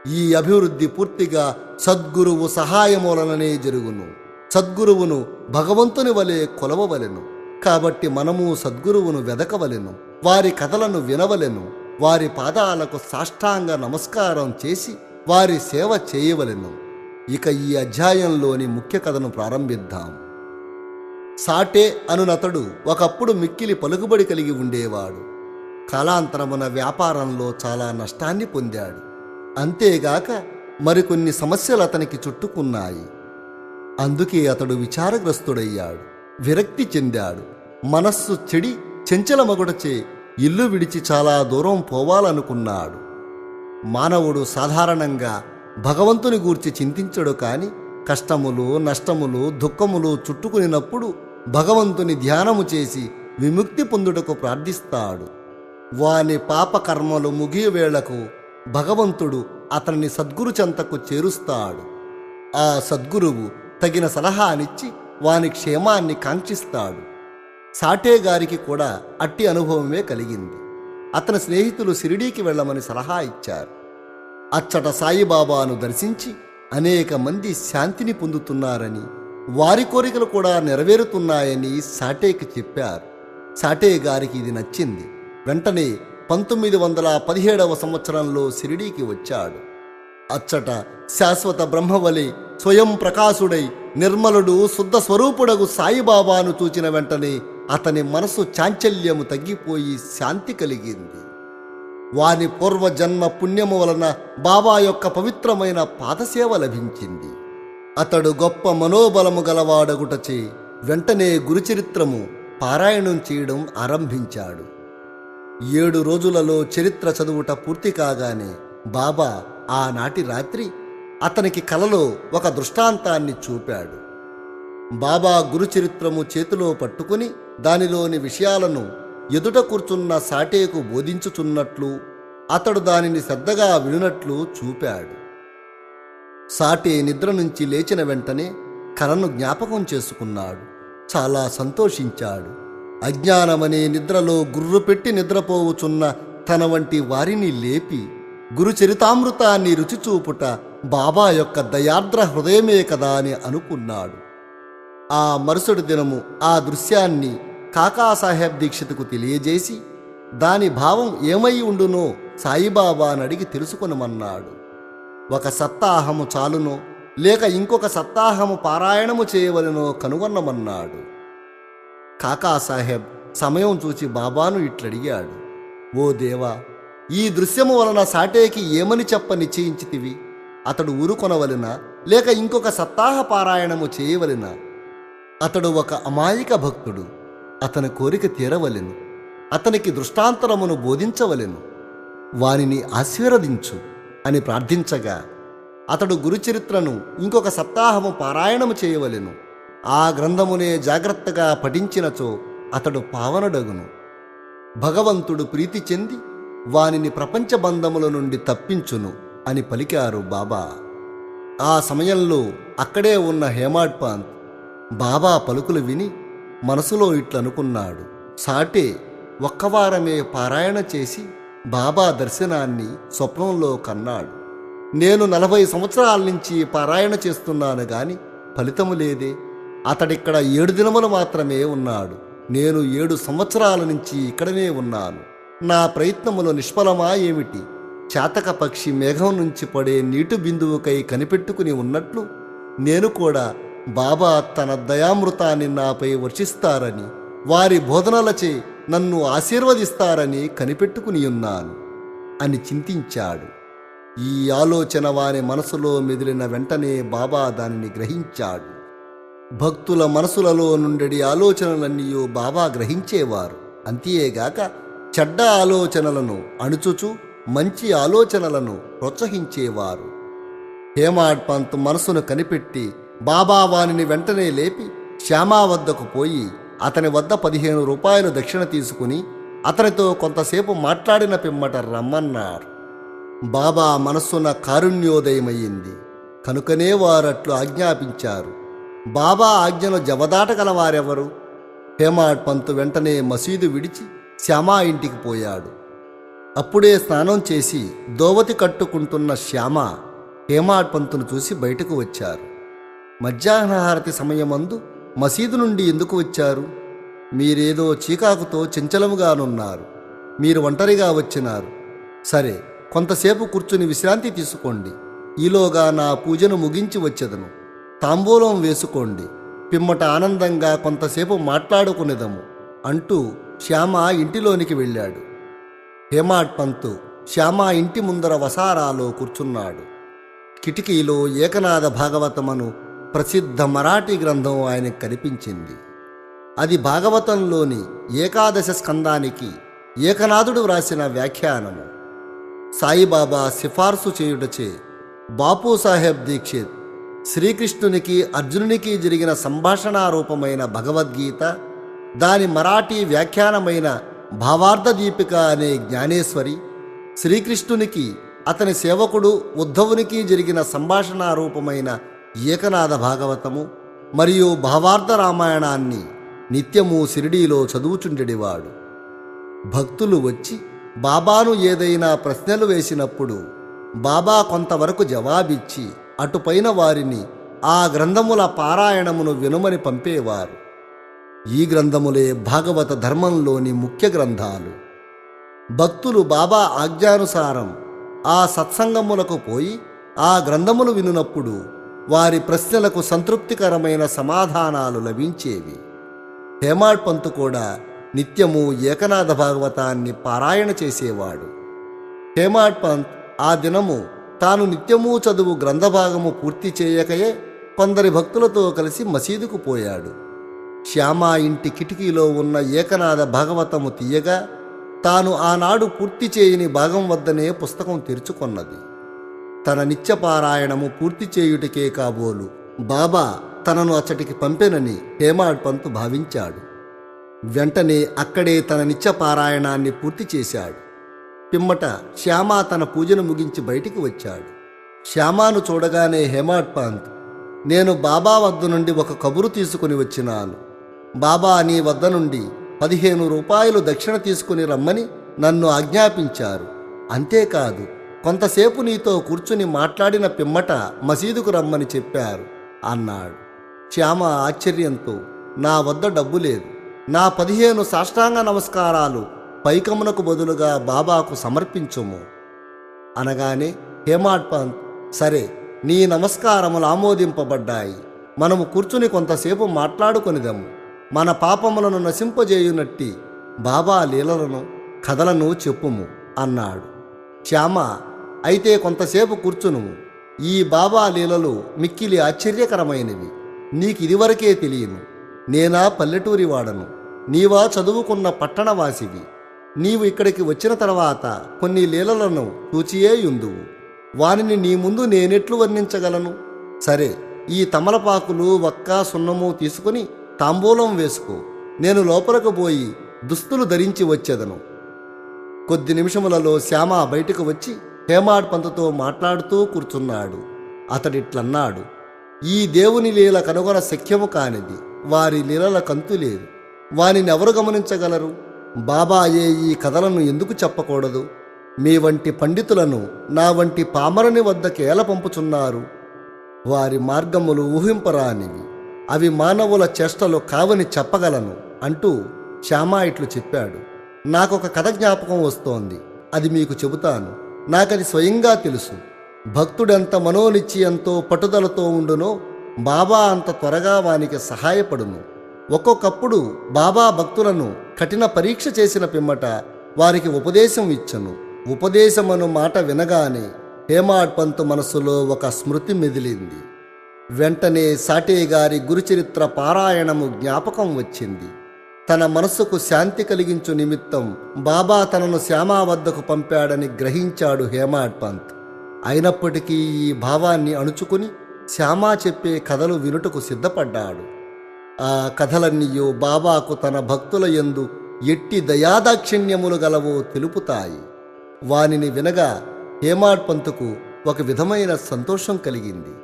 ఈ అభివృద్ధి పూర్తిగా సద్గురువు సహాయమూలననే జరుగును. సద్గురువును భగవంతుని వలె కొలవవలెను. కాబట్టి మనము సద్గురువును వెదకవలెను, వారి కథలను వినవలెను, వారి పాదాలకు సాష్టాంగ నమస్కారం చేసి వారి సేవ చేయవలెను. ఇక ఈ అధ్యాయంలోని ముఖ్య కథను ప్రారంభిద్దాం. సాటే అనునతడు ఒకప్పుడు మిక్కిలి పలుకుబడి కలిగి ఉండేవాడు. కాలాంతరమున వ్యాపారంలో చాలా నష్టాన్ని పొందాడు. అంతేగాక మరికొన్ని సమస్యలు అతనికి చుట్టుకున్నాయి. అందుకే అతడు విచారగ్రస్తుడయ్యాడు, విరక్తి చెందాడు. మనస్సు చెడి చెంచలమగుడచే ఇల్లు విడిచి చాలా దూరం పోవాలనుకున్నాడు. మానవుడు సాధారణంగా భగవంతుని గూర్చి చింతించడు, కాని కష్టములు నష్టములు దుఃఖములు చుట్టుకునినప్పుడు భగవంతుని ధ్యానము చేసి విముక్తి పొందుటకు ప్రార్థిస్తాడు. వాని పాపకర్మలు ముగియవేళకు భగవంతుడు అతన్ని సద్గురు చెంతకు చేరుస్తాడు. ఆ సద్గురువు తగిన సలహానిచ్చి వాని క్షేమాన్ని కాంక్షిస్తాడు. సాటే గారికి కూడా అట్టి అనుభవమే కలిగింది. అతని స్నేహితులు షిరిడీకి వెళ్ళమని సలహా ఇచ్చారు. అచ్చట సాయిబాబాను దర్శించి అనేక మంది శాంతిని పొందుతున్నారని, వారి కోరికలు కూడా నెరవేరుతున్నాయని సాటేకి చెప్పారు. సాటే గారికి ఇది నచ్చింది. వెంటనే 1917వ సంవత్సరంలో షిరిడీకి వచ్చాడు. అచ్చట శాశ్వత బ్రహ్మవలి స్వయం ప్రకాశుడై నిర్మలుడు శుద్ధ స్వరూపుడగు సాయిబాబాను చూచిన వెంటనే అతని మనసు చాంచల్యము తగ్గిపోయి శాంతి కలిగింది. వాని పూర్వజన్మ పుణ్యము వలన బాబా యొక్క పవిత్రమైన పాదసేవ లభించింది. అతడు గొప్ప మనోబలము గలవాడగుటచే వెంటనే గురుచరిత్రము పారాయణం చేయడం ఆరంభించాడు. 7 రోజులలో చరిత్ర చదువుట పూర్తి కాగానే బాబా ఆనాటి రాత్రి అతనికి కలలో ఒక దృష్టాంతాన్ని చూపాడు. బాబా గురుచరిత్రము చేతిలో పట్టుకుని దానిలోని విషయాలను ఎదుట కూర్చున్న సాటేకు బోధించుచున్నట్లు, అతడు దానిని శ్రద్ధగా వినునట్లు చూపాడు. సాటే నిద్ర నుంచి లేచిన వెంటనే కలను జ్ఞాపకం చేసుకున్నాడు. చాలా సంతోషించాడు. అజ్ఞానమనే నిద్రలో గుర్రు పెట్టి నిద్రపోవుచున్న తన వంటి వారిని లేపి గురుచరితామృతాన్ని రుచిచూపుట బాబా యొక్క దయార్ద్ర హృదయమే కదా అని అనుకున్నాడు. ఆ మరుసటి దినము ఆ దృశ్యాన్ని కాకాసాహెబ్ దీక్షితుకు తెలియజేసి దాని భావం ఏమై ఉండునో సాయిబాబాను అడిగి తెలుసుకొనమన్నాడు. ఒక సప్తాహము చాలునో లేక ఇంకొక సప్తాహము పారాయణము చేయవలెనో కనుగొన్నమన్నాడు. కాకాసాహెబ్ సమయం చూచి బాబాను ఇట్లడిగాడు, ఓ దేవా, ఈ దృశ్యము వలన సాటేకి ఏమని చెప్ప నిశ్చయించితివి? అతడు ఊరుకొనవలెనా లేక ఇంకొక సప్తాహ పారాయణము చేయవలెనా? అతడు ఒక అమాయక భక్తుడు. అతని కోరిక తీరవలెను. అతనికి దృష్టాంతరమును బోధించవలెను. వానిని ఆశీర్వదించు అని ప్రార్థించగా అతడు గురుచరిత్రను ఇంకొక సప్తాహము పారాయణము చేయవలెను. ఆ గ్రంథమునే జాగ్రత్తగా పఠించినచో అతడు పావనుడగును. భగవంతుడు ప్రీతి చెంది వానిని ప్రపంచ బంధముల నుండి తప్పించును అని పలికారు బాబా. ఆ సమయంలో అక్కడే ఉన్న హేమాడ్ పంత్ బాబా పలుకులు విని మనసులో ఇట్లనుకున్నాడు, సాటే ఒక్కవారమే పారాయణ చేసి బాబా దర్శనాన్ని స్వప్నంలో కన్నాడు. నేను 40 సంవత్సరాల నుంచి పారాయణ చేస్తున్నాను గాని ఫలితము లేదే. అతడిక్కడ 7 దినములు మాత్రమే ఉన్నాడు. నేను 7 సంవత్సరాల నుంచి ఇక్కడనే ఉన్నాను. నా ప్రయత్నములు నిష్ఫలమా ఏమిటి? చాతక పక్షి మేఘం నుంచి పడే నీటి బిందువుకై కనిపెట్టుకుని ఉన్నట్లు నేను కూడా బాబా తన దయామృతాన్ని నాపై వర్షిస్తారని, వారి బోధనలచే నన్ను ఆశీర్వదిస్తారని కనిపెట్టుకుని ఉన్నాను అని చింతించాడు. ఈ ఆలోచన వాని మనసులో మెదిలిన వెంటనే బాబా దానిని గ్రహించాడు. భక్తుల మనసులలో నుండి ఆలోచనలన్నీ బాబా గ్రహించేవారు. అంతేగాక చెడ్డ ఆలోచనలను అణుచుచు మంచి ఆలోచనలను ప్రోత్సహించేవారు. హేమాడ్ పంత్ మనసును కనిపెట్టి బాబా వానిని వెంటనే లేపి శ్యామా వద్దకు పోయి అతని వద్ద 15 రూపాయలు దక్షిణ తీసుకుని అతనితో కొంతసేపు మాట్లాడిన పిమ్మట రమ్మన్నారు. బాబా మనస్సున కారుణ్యోదయమయ్యింది కనుకనే వారట్లు ఆజ్ఞాపించారు. బాబా ఆజ్ఞను జవదాటగలవారెవరు? హేమాడ్ పంతు వెంటనే మసీదు విడిచి శ్యామా ఇంటికి పోయాడు. అప్పుడే స్నానం చేసి దోవతి కట్టుకుంటున్న శ్యామ హేమాడ్ పంతును చూసి బయటకు వచ్చారు. మధ్యాహ్నహారతి సమయమందు మసీదు నుండి ఎందుకు వచ్చారు? మీరేదో చీకాకుతో చంచలముగానున్నారు. మీరు ఒంటరిగా వచ్చినారు. సరే, కొంతసేపు కూర్చుని విశ్రాంతి తీసుకోండి. ఈలోగా నా పూజను ముగించి వచ్చేదను. తాంబూలం వేసుకోండి. పిమ్మట ఆనందంగా కొంతసేపు మాట్లాడుకునేదము అంటూ శ్యామ ఇంటిలోనికి వెళ్ళాడు. హేమాడ్ పంతు శ్యామ ఇంటి ముందర వసారాలో కూర్చున్నాడు. కిటికీలో ఏకనాథ భాగవతమను ప్రసిద్ధ మరాఠీ గ్రంథం ఆయనకు కనిపించింది. అది భాగవతంలోని ఏకాదశ స్కందానికి ఏకనాథుడు వ్రాసిన వ్యాఖ్యానము. సాయిబాబా సిఫార్సు చేయుటచే బాపూసాహెబ్ దీక్షిత్ శ్రీకృష్ణునికి అర్జునునికి జరిగిన సంభాషణారూపమైన భగవద్గీత, దాని మరాఠీ వ్యాఖ్యానమైన భావార్థ దీపిక అనే జ్ఞానేశ్వరి, శ్రీకృష్ణునికి అతని సేవకుడు ఉద్ధవునికి జరిగిన సంభాషణారూపమైన ఏకనాథ భాగవతము మరియు భావార్థ రామాయణాన్ని నిత్యము షిరిడీలో చదువుచుండెడివాడు. భక్తులు వచ్చి బాబాను ఏదైనా ప్రశ్నలు వేసినప్పుడు బాబా కొంతవరకు జవాబిచ్చి అటుపైన వారిని ఆ గ్రంథముల పారాయణమును వినుమని పంపేవారు. ఈ గ్రంథములే భాగవత ధర్మంలోని ముఖ్య గ్రంథాలు. భక్తులు బాబా ఆజ్ఞానుసారం ఆ సత్సంగములకు పోయి ఆ గ్రంథములు వినునప్పుడు వారి ప్రశ్నలకు సంతృప్తికరమైన సమాధానాలు లభించేవి. హేమాడ్ పంతు కూడా నిత్యము ఏకనాథ భాగవతాన్ని పారాయణ చేసేవాడు. హేమాడ్ పంత్ ఆ దినము తాను నిత్యము చదువు గ్రంథభాగము పూర్తి చేయకయే కొందరి భక్తులతో కలిసి మసీదుకు పోయాడు. శ్యామా ఇంటి కిటికీలో ఉన్న ఏకనాథ భాగవతము తీయగా తాను ఆనాడు పూర్తి చేయని భాగం వద్దనే పుస్తకం తెరుచుకొన్నది. తన నిత్యపారాయణము పూర్తి చేయుటకే కాబోలు బాబా తనను అచ్చటికి పంపెనని హేమాడ్ పంతు భావించాడు. వెంటనే అక్కడే తన నిత్యపారాయణాన్ని పూర్తి చేశాడు. పిమ్మట శ్యామా తన పూజను ముగించి బయటికి వచ్చాడు. శ్యామాను చూడగానే హేమాడ్ పంత్, నేను బాబా వద్ద నుండి ఒక కబురు తీసుకుని వచ్చినాను. బాబా నీ వద్ద నుండి 15 రూపాయలు దక్షిణ తీసుకుని రమ్మని నన్ను ఆజ్ఞాపించారు. అంతేకాదు, కొంతసేపు నీతో కూర్చుని మాట్లాడిన పిమ్మట మసీదుకు రమ్మని చెప్పారు అన్నాడు. శ్యామ ఆశ్చర్యంతో, నా వద్ద డబ్బు లేదు. నా 15 సాష్టాంగ నమస్కారాలు పైకమునకు బదులుగా బాబాకు సమర్పించుము అనగానే హేమాడ్ పంత్, సరే, నీ నమస్కారములు ఆమోదింపబడ్డాయి. మనము కూర్చుని కొంతసేపు మాట్లాడుకొనిదము. మన పాపములను నశింపజేయునట్టి బాబా లీలలను కథలను చెప్పుము అన్నాడు. శ్యామ, అయితే కొంతసేపు కూర్చునుము. ఈ బాబా లీలలు మిక్కిలి ఆశ్చర్యకరమైనవి. నీకిదివరకే తెలియను. నేనా పల్లెటూరి వాడను, నీవా చదువుకున్న పట్టణవాసివి. నీవు ఇక్కడికి వచ్చిన తర్వాత కొన్ని లీలలను చూచియేయుందువు. వానిని నీ ముందు నేనెట్లు వర్ణించగలను? సరే, ఈ తమలపాకులు వక్క సున్నము తీసుకుని తాంబూలం వేసుకో. నేను లోపలకు పోయి దుస్తులు ధరించి వచ్చేదను. కొద్ది నిమిషములలో శ్యామ బయటకు వచ్చి హేమాడ్ పంతుతో మాట్లాడుతూ కూర్చున్నాడు. అతడిట్లన్నాడు, ఈ దేవుని లీల కనుగొన శక్యము కానిది. వారి లీలల కంతు లేదు. వానిని ఎవరు గమనించగలరు? బాబాయే ఈ కథలను ఎందుకు చెప్పకూడదు? మీ వంటి పండితులను నా వంటి పామరుని వద్దకేల పంపుచున్నారు? వారి మార్గములు ఊహింపరానివి. అవి మానవుల చేష్టలు కావని చెప్పగలను అంటూ శ్యామా ఇట్లు చెప్పాడు. నాకొక కథ జ్ఞాపకం వస్తోంది. అది మీకు చెబుతాను. నాకది స్వయంగా తెలుసు. భక్తుడెంత మనోనిశ్చయంతో పట్టుదలతో ఉండునో బాబా అంత త్వరగా వానికి సహాయపడును. ఒక్కొక్కప్పుడు బాబా భక్తులను కఠిన పరీక్ష చేసిన పిమ్మట వారికి ఉపదేశం ఇచ్చను. ఉపదేశమను మాట వినగానే హేమాడ్ పంతు మనసులో ఒక స్మృతి మెదిలింది. వెంటనే సాటే గారి గురుచరిత్ర పారాయణము జ్ఞాపకం వచ్చింది. తన మనస్సుకు శాంతి కలిగించు నిమిత్తం బాబా తనను శ్యామా వద్దకు పంపాడని గ్రహించాడు హేమాడ్ పంత్. అయినప్పటికీ ఈ భావాన్ని అణుచుకుని శ్యామా చెప్పే కథలు వినుటకు సిద్ధపడ్డాడు. ఆ కథలన్నీయో బాబాకు తన భక్తుల యందు ఎట్టి దయాదాక్షిణ్యములు గలవో తెలుపుతాయి. వానిని వినగా హేమాడ్ పంతుకు ఒక విధమైన సంతోషం కలిగింది.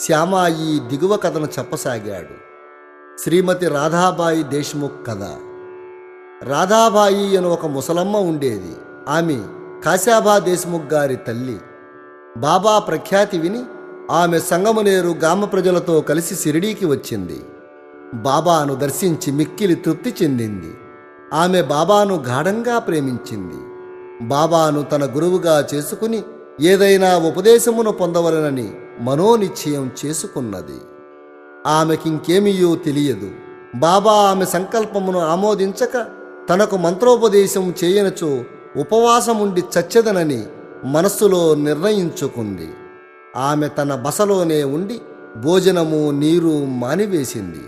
శ్యామ ఈ దిగువ కథను చెప్పసాగాడు. శ్రీమతి రాధాబాయి దేశ్ముఖ్ కథ. రాధాబాయి అని ఒక ముసలమ్మ ఉండేది. ఆమె కాశాబా దేశ్ముఖ్ గారి తల్లి. బాబా ప్రఖ్యాతి విని ఆమె సంగమునేరు గ్రామ ప్రజలతో కలిసి షిరిడీకి వచ్చింది. బాబాను దర్శించి మిక్కిలి తృప్తి చెందింది. ఆమె బాబాను గాఢంగా ప్రేమించింది. బాబాను తన గురువుగా చేసుకుని ఏదైనా ఉపదేశమును పొందవలనని మనోనిశ్చయం చేసుకున్నది. ఆమెకింకేమీయో తెలియదు. బాబా ఆమె సంకల్పమును ఆమోదించక తనకు మంత్రోపదేశం చేయనచో ఉపవాసముండి చచ్చెదనని మనస్సులో నిర్ణయించుకుంది. ఆమె తన బసలోనే ఉండి భోజనము నీరు మానివేసింది.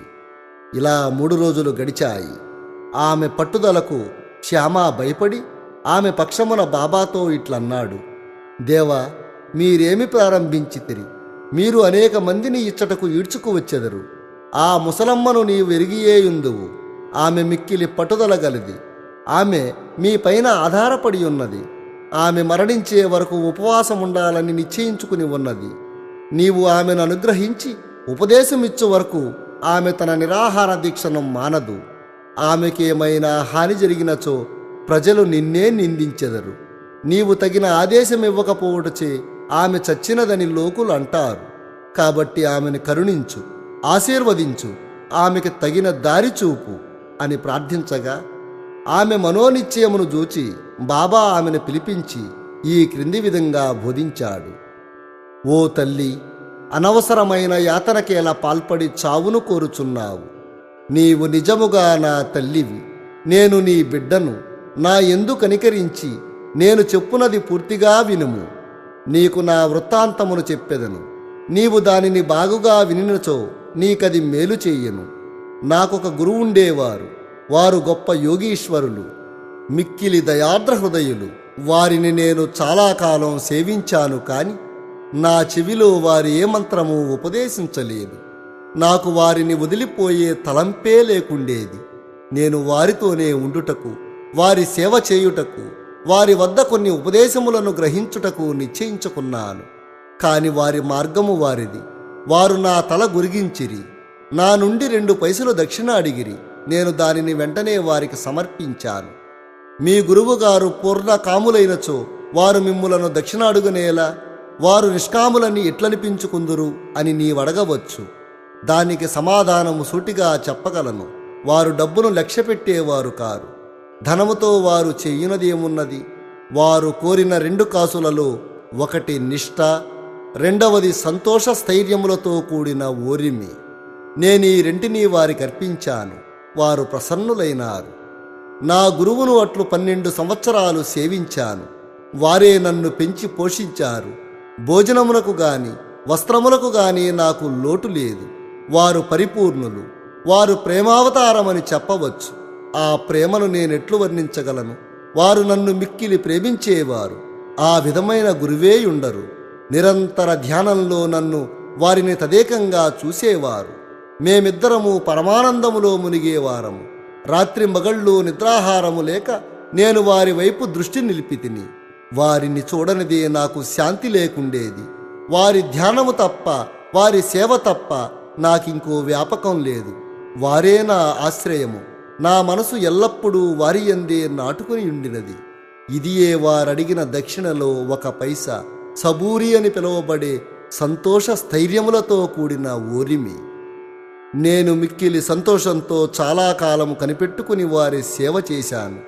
ఇలా 3 రోజులు గడిచాయి. ఆమె పట్టుదలకు శ్యామ భయపడి ఆమె పక్షమున బాబాతో ఇట్లన్నాడు: దేవా, మీరేమి ప్రారంభించితిరి? మీరు అనేక మందిని ఇచ్చటకు ఈడ్చుకువచ్చెదరు. ఆ ముసలమ్మను నీవు ఎరిగియేయుందువు. ఆమె మిక్కిలి పట్టుదల గలది. ఆమె మీ పైన ఆధారపడి ఉన్నది. ఆమె మరణించే వరకు ఉపవాసముండాలని నిశ్చయించుకుని ఉన్నది. నీవు ఆమెను అనుగ్రహించి ఉపదేశమిచ్చు వరకు ఆమె తన నిరాహార దీక్షను మానదు. ఆమెకేమైనా హాని జరిగినచో ప్రజలు నిన్నే నిందించెదరు. నీవు తగిన ఆదేశమివ్వకపోవటచే ఆమె చచ్చినదని లోకులు అంటారు. కాబట్టి ఆమెను కరుణించు, ఆశీర్వదించు, ఆమెకి తగిన దారి చూపు అని ప్రార్థించగా ఆమె మనోనిశ్చయమును చూచి బాబా ఆమెను పిలిపించి ఈ క్రింది విధంగా బోధించాడు: ఓ తల్లి, అనవసరమైన యాతనకేలా పాల్పడి చావును కోరుచున్నావు. నీవు నిజముగా నా తల్లివి. నేను నీ బిడ్డను. నా యందు కనికరించి నేను చెప్పునది పూర్తిగా వినుము. నీకు నా వృత్తాంతమును చెప్పెదను. నీవు దానిని బాగుగా వినినచో నీకది మేలు చెయ్యను. నాకొక గురువుండేవారు. వారు గొప్ప యోగీశ్వరులు, మిక్కిలి దయార్ద్ర హృదయులు. వారిని నేను చాలా కాలం సేవించాను. కాని నా చెవిలో వారి ఏ మంత్రము ఉపదేశించలేదు. నాకు వారిని వదిలిపోయే తలంపే లేకుండేది. నేను వారితోనే ఉండుటకు, వారి సేవ చేయుటకు, వారి వద్ద కొన్ని ఉపదేశములను గ్రహించుటకు నిశ్చయించుకున్నాను. కాని వారి మార్గము వారిది. వారు నా తల గురిగించిరి. నా నుండి 2 పైసలు దక్షిణ అడిగిరి. నేను దానిని వెంటనే వారికి సమర్పించాను. మీ గురువుగారు పూర్ణ కాములైనచో వారు మిమ్ములను దక్షిణ అడుగునేలా? వారు నిష్కాములని ఎట్లనిపించుకుందురు అని నీవడగవచ్చు. దానికి సమాధానము సూటిగా చెప్పగలను. వారు డబ్బును లక్ష్యపెట్టేవారు కారు. ధనముతో వారు చెయ్యునదేమున్నది? వారు కోరిన 2 కాసులలో ఒకటి నిష్ఠ, రెండవది సంతోష స్థైర్యములతో కూడిన ఓరిమి. నేను ఈ 2 వారికి అర్పించాను. వారు ప్రసన్నులైనారు. నా గురువును అట్లు 12 సంవత్సరాలు సేవించాను. వారే నన్ను పెంచి పోషించారు. భోజనమునకు గాని వస్త్రములకు గాని నాకు లోటు లేదు. వారు పరిపూర్ణులు. వారు ప్రేమావతారమని చెప్పవచ్చు. ఆ ప్రేమను నేనెట్లు వర్ణించగలను? వారు నన్ను మిక్కిలి ప్రేమించేవారు. ఆ విధమైన గురువేయుండరు. నిరంతర ధ్యానంలో నన్ను వారిని తదేకంగా చూసేవారు. మేమిద్దరము పరమానందములో మునిగేవారము. రాత్రి మగళ్ళు నిద్రాహారము లేక నేను వారి వైపు దృష్టి నిలిపితిని. వారిని చూడనిదే నాకు శాంతి లేకుండేది. వారి ధ్యానము తప్ప, వారి సేవ తప్ప నాకింకో వ్యాపకం లేదు. వారే నా ఆశ్రయము. నా మనసు ఎల్లప్పుడూ వారి యందే నాటుకుని ఉండినది. ఇదియే వారడిగిన దక్షిణలో 1 పైసా సబూరి అని పిలువబడే సంతోష స్థైర్యములతో కూడిన ఓరిమి. నేను మిక్కిలి సంతోషంతో చాలా కాలము కనిపెట్టుకుని వారి సేవ చేశాను.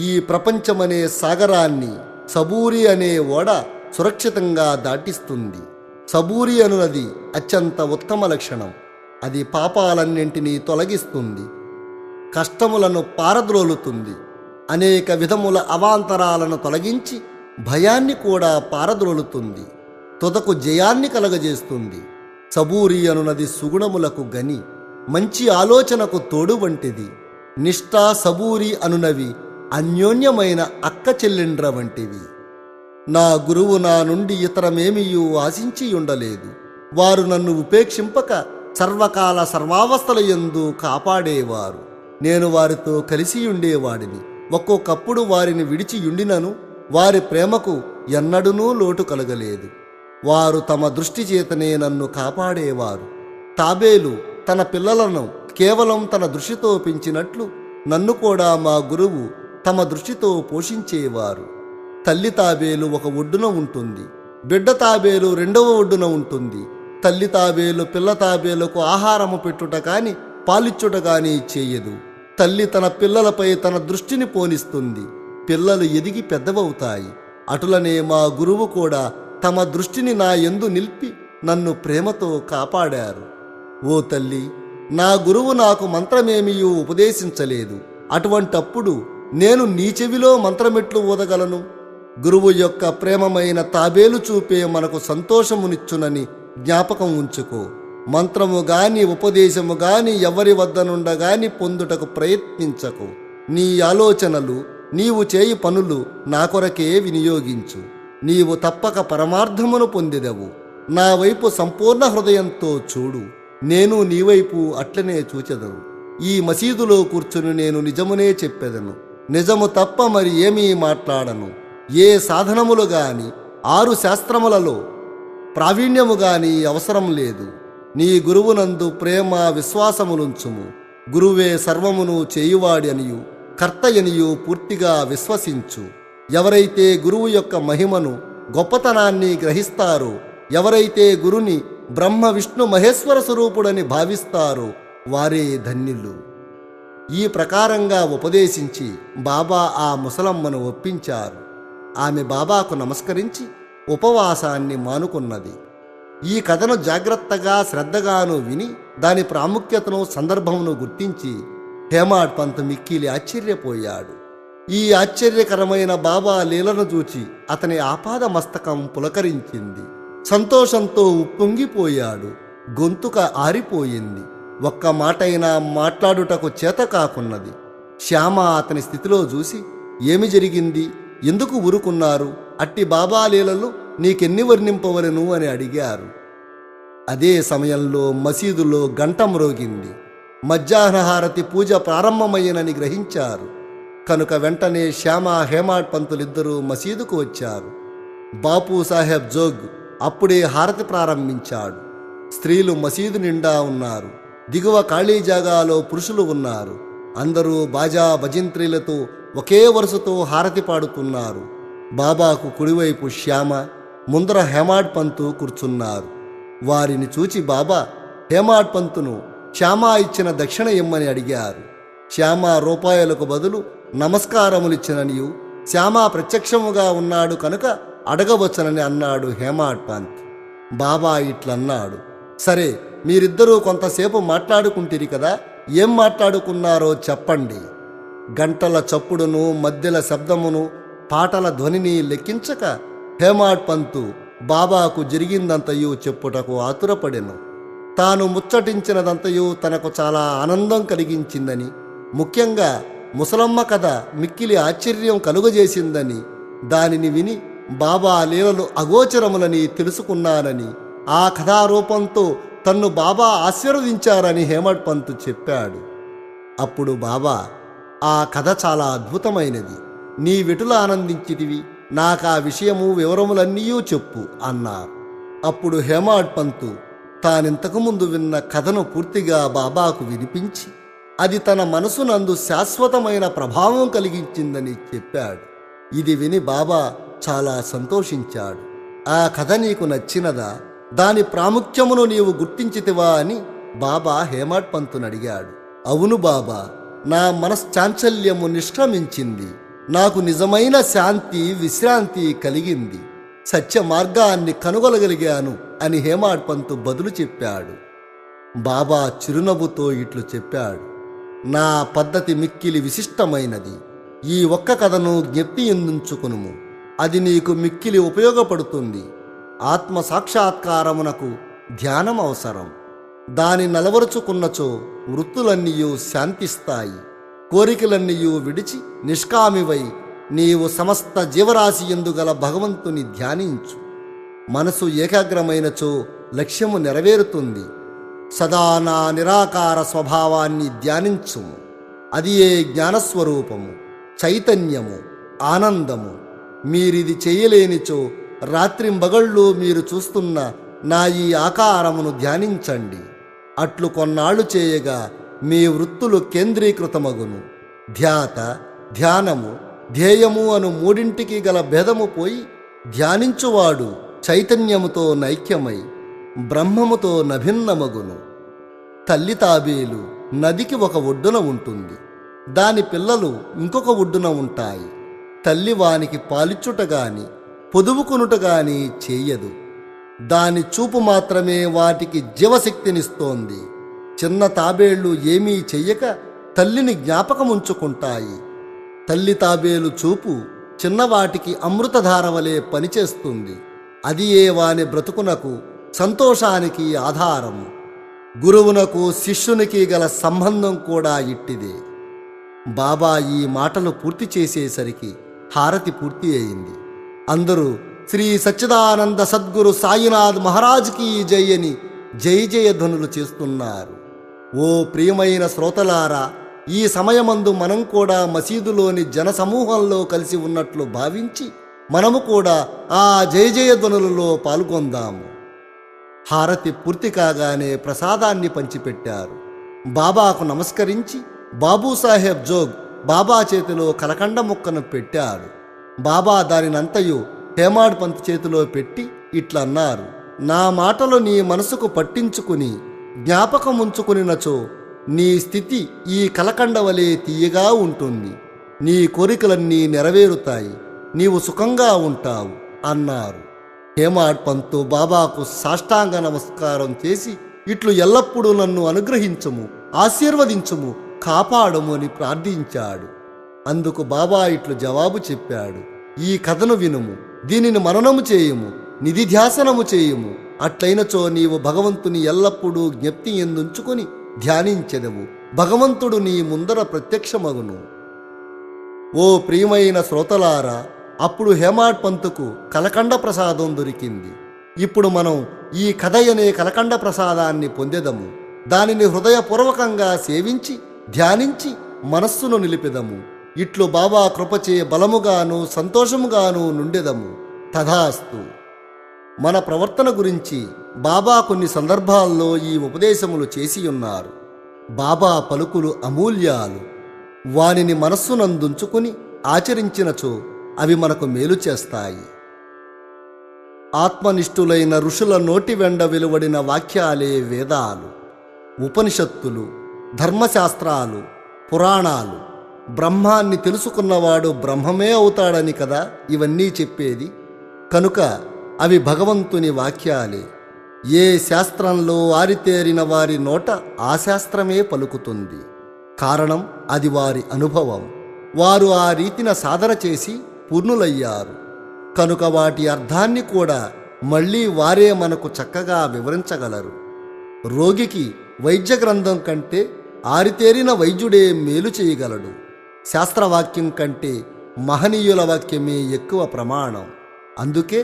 ఈ ప్రపంచమనే సాగరాన్ని సబూరి అనే ఓడ సురక్షితంగా దాటిస్తుంది. సబూరి అనునది అత్యంత ఉత్తమ లక్షణం. అది పాపాలన్నింటినీ తొలగిస్తుంది, కష్టములను పారద్రోలుతుంది, అనేక విధముల అవాంతరాలను తొలగించి భయాన్ని కూడా పారద్రోలుతుంది, తుదకు జయాన్ని కలగజేస్తుంది. సబూరి అనునది సుగుణములకు గని, మంచి ఆలోచనకు తోడు వంటిది. నిష్ఠ, సబూరి అనునవి అన్యోన్యమైన అక్క చెల్లెండ్ర వంటివి. నా గురువు నా నుండి ఇతరమేమియూ ఆశించి ఉండలేదు. వారు నన్ను ఉపేక్షింపక సర్వకాల సర్వావస్థల యందు కాపాడేవారు. నేను వారితో కలిసి ఉండేవాడిని. ఒక్కొక్కప్పుడు వారిని విడిచియుండినను వారి ప్రేమకు ఎన్నడూనూ లోటు కలగలేదు. వారు తమ దృష్టి చేతనే నన్ను కాపాడేవారు. తాబేలు తన పిల్లలను కేవలం తన దృష్టితో పెంచినట్లు నన్ను కూడా మా గురువు తమ దృష్టితో పోషించేవారు. తల్లి తాబేలు ఒక ఒడ్డున ఉంటుంది, బిడ్డ తాబేలు రెండవ ఒడ్డున ఉంటుంది. తల్లి తాబేలు పిల్ల తాబేలుకు ఆహారము పెట్టుట కాని పాలిచ్చుట కాని చేయదు. తల్లి తన పిల్లలపై తన దృష్టిని పోనిస్తుంది, పిల్లలు ఎదిగి పెద్దవవుతాయి. అటులనే మా గురువు కూడా తమ దృష్టిని నా యందు నిలిపి నన్ను ప్రేమతో కాపాడారు. ఓ తల్లి, నా గురువు నాకు మంత్రమేమియూ ఉపదేశించలేదు. అటువంటప్పుడు నేను నీ చెవిలో మంత్రమెట్లు ఊదగలను? గురువు యొక్క ప్రేమమైన తాబేలు చూపే మనకు సంతోషమునిచ్చునని జ్ఞాపకం ఉంచుకో. మంత్రము గాని ఉపదేశము గాని ఎవరి వద్ద నుండగాని పొందుటకు ప్రయత్నించకు. నీ ఆలోచనలు, నీవు చేయి పనులు నా కొరకే వినియోగించు. నీవు తప్పక పరమార్థమును పొందెదవు. నా వైపు సంపూర్ణ హృదయంతో చూడు, నేను నీ వైపు అట్లనే చూచెదను. ఈ మసీదులో కూర్చుని నేను నిజమునే చెప్పెదను, నిజము తప్ప మరి ఏమీ మాట్లాడను. ఏ సాధనములు గాని 6 శాస్త్రములలో ప్రావీణ్యము గాని అవసరం లేదు. నీ గురువునందు ప్రేమ విశ్వాసములుంచుము. గురువే సర్వమును చేయువాడి అనియు కర్తయనియు పూర్తిగా విశ్వసించు. ఎవరైతే గురువు యొక్క మహిమను గొప్పతనాన్ని గ్రహిస్తారో, ఎవరైతే గురుని బ్రహ్మ విష్ణు మహేశ్వర స్వరూపుడని భావిస్తారో వారే ధన్యులు. ఈ ప్రకారంగా ఉపదేశించి బాబా ఆ ముసలమ్మను ఒప్పించారు. ఆమె బాబాకు నమస్కరించి ఉపవాసాన్ని మానుకున్నది. ఈ కథను జాగ్రత్తగా శ్రద్ధగాను విని దాని ప్రాముఖ్యతను సందర్భమును గుర్తించి హేమాడ్ పంత్ మిక్కిలి ఆశ్చర్యపోయాడు. ఈ ఆశ్చర్యకరమైన బాబా లీలను చూచి అతని ఆపాద మస్తకం పులకరించింది. సంతోషంతో ఉప్పొంగిపోయాడు. గొంతుక ఆరిపోయింది. ఒక్క మాటైనా మాట్లాడుటకు చేత కాకున్నది. శ్యామ అతని స్థితిలో చూసి, ఏమి జరిగింది, ఎందుకు ఊరుకున్నారు, అట్టి బాబా లీలలు నీకెన్ని వర్ణింపవలను అని అడిగారు. అదే సమయంలో మసీదులో గంట మ్రోగింది. మధ్యాహ్నహారతి పూజ ప్రారంభమయ్యనని గ్రహించారు. కనుక వెంటనే శ్యామ హేమాడ్ పంతులిద్దరూ మసీదుకు వచ్చారు. బాపు సాహెబ్ జోగ్ అప్పుడే హారతి ప్రారంభించాడు. స్త్రీలు మసీదు నిండా ఉన్నారు. దిగువ ఖాళీ జాగాలో పురుషులు ఉన్నారు. అందరూ బాజా భజంత్రీలతో ఒకే వరుసతో హారతి పాడుతున్నారు. బాబాకు కుడివైపు శ్యామ, ముందర హేమాడ్ పంతు కూర్చున్నారు. వారిని చూచి బాబా హేమాడ్ పంతును శ్యామ ఇచ్చిన దక్షిణ ఇమ్మని అడిగారు. శ్యామ రూపాయలకు బదులు నమస్కారములిచ్చిననియు శ్యామ ప్రత్యక్షముగా ఉన్నాడు కనుక అడగవచ్చునని అన్నాడు హేమాడ్ పంత్. బాబా ఇట్లన్నాడు, సరే, మీరిద్దరూ కొంతసేపు మాట్లాడుకుంటిరి కదా, ఏం మాట్లాడుకున్నారో చెప్పండి. గంటల చప్పుడును మధ్యల శబ్దమును పాటల ధ్వనిని లెక్కించక హేమాడ్ పంతు బాబాకు జరిగిందంతయు చెప్పుటకు ఆతురపడెను. తాను ముచ్చటించినదంతయు తనకు చాలా ఆనందం కలిగించిందని, ముఖ్యంగా ముసలమ్మ కథ మిక్కిలి ఆశ్చర్యం కలుగజేసిందని, దానిని విని బాబా లీలలు అగోచరములని తెలుసుకున్నానని, ఆ కథారూపంతో తన్ను బాబా ఆశీర్వదించారని హేమాడ్ పంతు చెప్పాడు. అప్పుడు బాబా, ఆ కథ చాలా అద్భుతమైనది, నీ వెటుల ఆనందించితివి, నాకా విషయము వివరములన్నీ చెప్పు అన్నారు. అప్పుడు హేమాడ్ పంతు తానింతకు ముందు విన్న కథను పూర్తిగా బాబాకు వినిపించి అది తన మనసునందు శాశ్వతమైన ప్రభావం కలిగించిందని చెప్పాడు. ఇది విని బాబా చాలా సంతోషించాడు. ఆ కథ నీకు నచ్చినదా, దాని ప్రాముఖ్యమును నీవు గుర్తించితివా అని బాబా హేమాడ్ పంతును అడిగాడు. అవును బాబా, నా మనశ్చాంచల్యము నిష్క్రమించింది, నాకు నిజమైన శాంతి విశ్రాంతి కలిగింది, సత్య మార్గాన్ని కనుగొనగలిగాను అని హేమాడ్ పంతు బదులు చెప్పాడు. బాబా చిరునవ్వుతో ఇట్లు చెప్పాడు, నా పద్ధతి మిక్కిలి విశిష్టమైనది. ఈ ఒక్క కథను జ్ఞప్తి ఎందుంచుకునుము, అది నీకు మిక్కిలి ఉపయోగపడుతుంది. ఆత్మ సాక్షాత్కారమునకు ధ్యానం అవసరం. దాని నలవరుచుకున్నచో వృత్తులన్నీయూ శాంతిస్తాయి. కోరికలన్నీయూ విడిచి నిష్కామివై నీవు సమస్త జీవరాశి ఎందుగల భగవంతుని ధ్యానించు. మనసు ఏకాగ్రమైనచో లక్ష్యము నెరవేరుతుంది. సదా నా నిరాకార స్వభావాన్ని ధ్యానించుము. అది ఏ జ్ఞానస్వరూపము, చైతన్యము, ఆనందము. మీరిది చేయలేనిచో రాత్రింబగళ్ళు మీరు చూస్తున్న నా ఈ ఆకారమును ధ్యానించండి. అట్లు కొన్నాళ్ళు చేయగా మీ వృత్తులు కేంద్రీకృతమగును. ధ్యాత, ధ్యానము, ధ్యేయము అను మూడింటికి గల భేదము పోయి ధ్యానించువాడు చైతన్యముతో నైక్యమై బ్రహ్మముతో నభిన్నమగును. తల్లి తాబేలు నదికి ఒక ఒడ్డున ఉంటుంది, దాని పిల్లలు ఇంకొక ఒడ్డున ఉంటాయి. తల్లి వానికి పాలిచ్చుట గాని పొదువుకునుట గాని చేయదు. దాని చూపు మాత్రమే వాటికి జీవశక్తినిస్తోంది. చిన్న తాబేళ్లు ఏమీ చెయ్యక తల్లిని జ్ఞాపకముంచుకుంటాయి. తల్లి తాబేలు చూపు చిన్నవాటికి అమృతధార వలె పనిచేస్తుంది. అది ఏ వాని బ్రతుకునకు సంతోషానికి ఆధారము. గురువునకు శిష్యునికి గల సంబంధం కూడా ఇట్టిదే. బాబా ఈ మాటలు పూర్తి చేసేసరికి హారతి పూర్తి అయింది. అందరూ శ్రీ సచ్చిదానంద సద్గురు సాయినాథ్ మహారాజ్కి జై అని జై జయ ధ్వనులు చేస్తున్నారు. ఓ ప్రియమైన శ్రోతలారా, ఈ సమయమందు మనం కూడా మసీదులోని జనసమూహంలో కలిసి ఉన్నట్లు భావించి మనము కూడా ఆ జయ జయ ధ్వనులలో పాల్గొందాము. హారతి పూర్తి కాగానే ప్రసాదాన్ని పంచిపెట్టారు. బాబాకు నమస్కరించి బాబూసాహెబ్ జోగ్ బాబా చేతిలో కలకండ ముక్కను పెట్టాడు. బాబా దానినంతయు హేమాడ్ పంత్ చేతిలో పెట్టి ఇట్లన్నారు: నా మాటలు నీ మనసుకు పట్టించుకుని జ్ఞాపకముంచుకునినచో నీ స్థితి ఈ కలకండ వలె తీయగా ఉంటుంది. నీ కోరికలన్నీ నెరవేరుతాయి, నీవు సుఖంగా ఉంటావు అన్నారు. హేమాడ్ పంతు బాబాకు సాష్టాంగ నమస్కారం చేసి ఇట్లు ఎల్లప్పుడూ నన్ను అనుగ్రహించుము, ఆశీర్వదించుము, కాపాడుము అని ప్రార్థించాడు. అందుకు బాబా ఇట్లు జవాబు చెప్పాడు: ఈ కథను వినుము, దీనిని మననము చేయుము, నిధిధ్యాసనము చేయుము. అట్లయినచో నీవు భగవంతుని ఎల్లప్పుడూ జ్ఞప్తి ఎందుంచుకొని ధ్యానించెదవు. భగవంతుడు నీ ముందర ప్రత్యక్షమగును. ఓ ప్రియమైన శ్రోతలారా, అప్పుడు హేమాడ్ పంతుకు కలకండ ప్రసాదం దొరికింది. ఇప్పుడు మనం ఈ కథ అనే కలకండ ప్రసాదాన్ని పొందెదము. దానిని హృదయపూర్వకంగా సేవించి ధ్యానించి మనస్సును నిలిపెదము. ఇట్లు బాబా కృపచే బలముగాను సంతోషముగాను నుండెదము. తథాస్తు. మన ప్రవర్తన గురించి బాబా కొన్ని సందర్భాల్లో ఈ ఉపదేశములు చేసి ఉన్నారు. బాబా పలుకులు అమూల్యాలు. వానిని మనస్సునందుంచుకుని ఆచరించినచో అవి మనకు మేలు చేస్తాయి. ఆత్మనిష్ఠులైన ఋషుల నోటి వెండ వెలువడిన వాక్యాలే వేదాలు, ఉపనిషత్తులు, ధర్మశాస్త్రాలు, పురాణాలు. బ్రహ్మాన్ని తెలుసుకున్నవాడు బ్రహ్మమే అవుతాడని కదా ఇవన్నీ చెప్పేది. కనుక అవి భగవంతుని వాక్యాలే. ఏ శాస్త్రంలో ఆరితేరిన వారి నోట ఆ శాస్త్రమే పలుకుతుంది. కారణం అది వారి అనుభవం. వారు ఆ రీతిన సాధన చేసి పూర్ణులయ్యారు. కనుక వాటి అర్థాన్ని కూడా మళ్ళీ వారే మనకు చక్కగా వివరించగలరు. రోగికి వైద్య గ్రంథం కంటే ఆరితేరిన వైద్యుడే మేలు చేయగలడు. శాస్త్రవాక్యం కంటే మహనీయుల వాక్యమే ఎక్కువ ప్రమాణం. అందుకే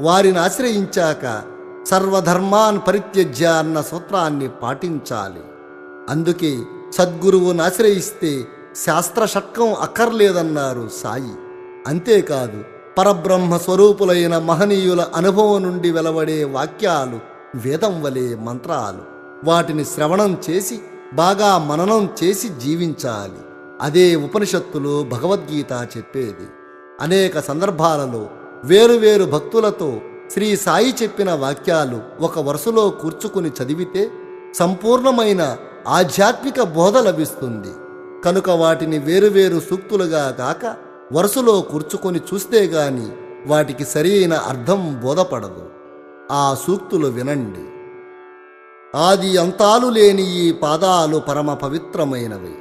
వారిని ఆశ్రయించాక సర్వధర్మాన్ పరిత్యజ్య అన్న సూత్రాన్ని పాటించాలి. అందుకే సద్గురువును ఆశ్రయిస్తే శాస్త్ర షట్కం అక్కర్లేదన్నారు సాయి. అంతేకాదు, పరబ్రహ్మ స్వరూపులైన మహనీయుల అనుభవం నుండి వెలువడే వాక్యాలు వేదం వలె మంత్రాలు. వాటిని శ్రవణం చేసి బాగా మననం చేసి జీవించాలి. అదే ఉపనిషత్తులు, భగవద్గీత చెప్పేది. అనేక సందర్భాలలో వేరువేరు భక్తులతో శ్రీ సాయి చెప్పిన వాక్యాలు ఒక వరుసలో కూర్చుకుని చదివితే సంపూర్ణమైన ఆధ్యాత్మిక బోధ లభిస్తుంది. కనుక వాటిని వేరువేరు సూక్తులుగా కాక వరుసలో కూర్చుకొని చూస్తే గాని వాటికి సరైన అర్థం బోధపడదు. ఆ సూక్తులు వినండి. ఆది అంతాలు లేని ఈ పాదాలు పరమ పవిత్రమైనవి.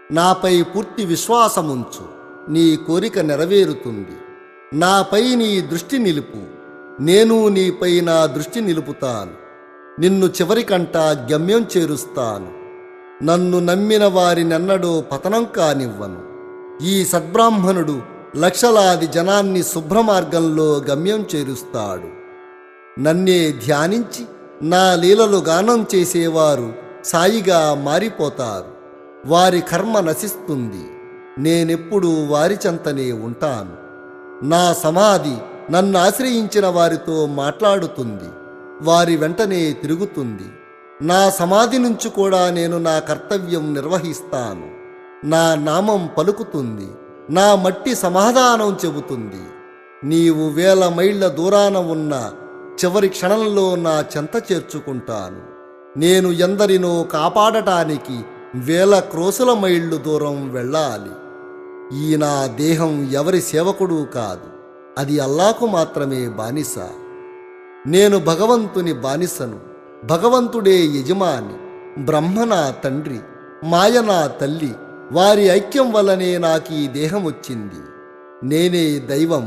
నాపై పూర్తి విశ్వాసముంచు, నీ కోరిక నెరవేరుతుంది. నాపై నీ దృష్టి నిలుపు, నేను నీపై నా దృష్టి నిలుపుతాను. నిన్ను చివరికంటా గమ్యం చేరుస్తాను. నన్ను నమ్మిన వారినెన్నడూ పతనం కానివ్వను. ఈ సద్బ్రాహ్మణుడు లక్షలాది జనాన్ని శుభ్రమార్గంలో గమ్యం చేరుస్తాడు. నన్నే ధ్యానించి నా లీలలు గానం చేసేవారు సాయిగా మారిపోతారు. వారి కర్మ నశిస్తుంది. నేనెప్పుడూ వారి చెంతనే ఉంటాను. నా సమాధి నన్ను ఆశ్రయించిన వారితో మాట్లాడుతుంది, వారి వెంటనే తిరుగుతుంది. నా సమాధి నుంచి కూడా నేను నా కర్తవ్యం నిర్వహిస్తాను. నా నామం పలుకుతుంది, నా మట్టి సమాధానం చెబుతుంది. నీవు 1000 మైళ్ళ దూరాన ఉన్న చివరి క్షణంలో నా చెంత చేర్చుకుంటాను. నేను ఎందరినో కాపాడటానికి 1000 క్రోసుల మైళ్ళు దూరం వెళ్ళాలి. ఈ నా దేహం ఎవరి సేవకుడు కాదు, అది అల్లాకు మాత్రమే బానిస. నేను భగవంతుని బానిసను, భగవంతుడే యజమాని. బ్రహ్మ నా తండ్రి, మాయ నా తల్లి. వారి ఐక్యం వల్లనే నాకు ఈ దేహం వచ్చింది. నేనే దైవం,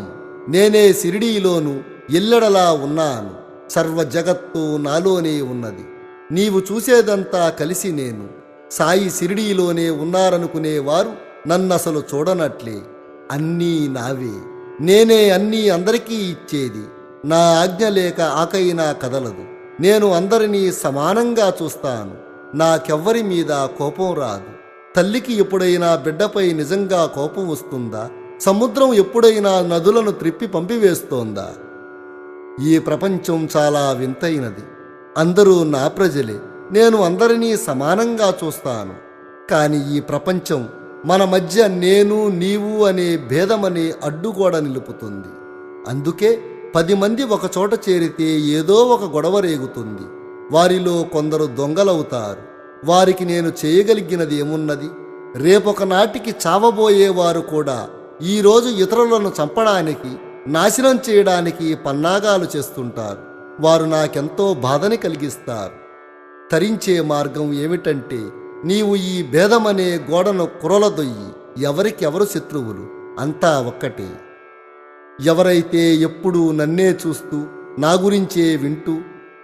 నేనే షిరిడీలోను ఎల్లెడలా ఉన్నాను. సర్వ జగత్తు నాలోనే ఉన్నది. నీవు చూసేదంతా కలిసి నేను. సాయి షిరిడీలోనే ఉన్నారనుకునేవారు నన్నసలు చూడనట్లే. అన్నీ నావే, నేనే అన్నీ అందరికీ ఇచ్చేది. నా ఆజ్ఞ లేక ఆకైనా కదలదు. నేను అందరినీ సమానంగా చూస్తాను. నాకెవ్వరి మీద కోపం రాదు. తల్లికి ఎప్పుడైనా బిడ్డపై నిజంగా కోపం వస్తుందా? సముద్రం ఎప్పుడైనా నదులను త్రిప్పి పంపివేస్తోందా? ఈ ప్రపంచం చాలా వింతైనది. అందరూ నా ప్రజలే. నేను అందరినీ సమానంగా చూస్తాను. కానీ ఈ ప్రపంచం మన మధ్య నేను నీవు అనే భేదమనే అడ్డుగోడ నిలుపుతుంది. అందుకే 10 మంది ఒక చోట చేరితే ఏదో ఒక గొడవ రేగుతుంది. వారిలో కొందరు దొంగలవుతారు. వారికి నేను చేయగలిగినది ఏమున్నది? రేపొక నాటికి చావబోయేవారు కూడా ఈరోజు ఇతరులను చంపడానికి, నాశనం చేయడానికి పన్నాగాలు చేస్తుంటారు. వారు నాకెంతో బాధని కలిగిస్తారు. తరించే మార్గం ఏమిటంటే, నీవు ఈ భేదమనే గోడను కురలదొయ్యి. ఎవరికెవరు శత్రువులు? అంతా ఒక్కటే. ఎవరైతే ఎప్పుడూ నన్నే చూస్తూ, నా గురించే వింటూ,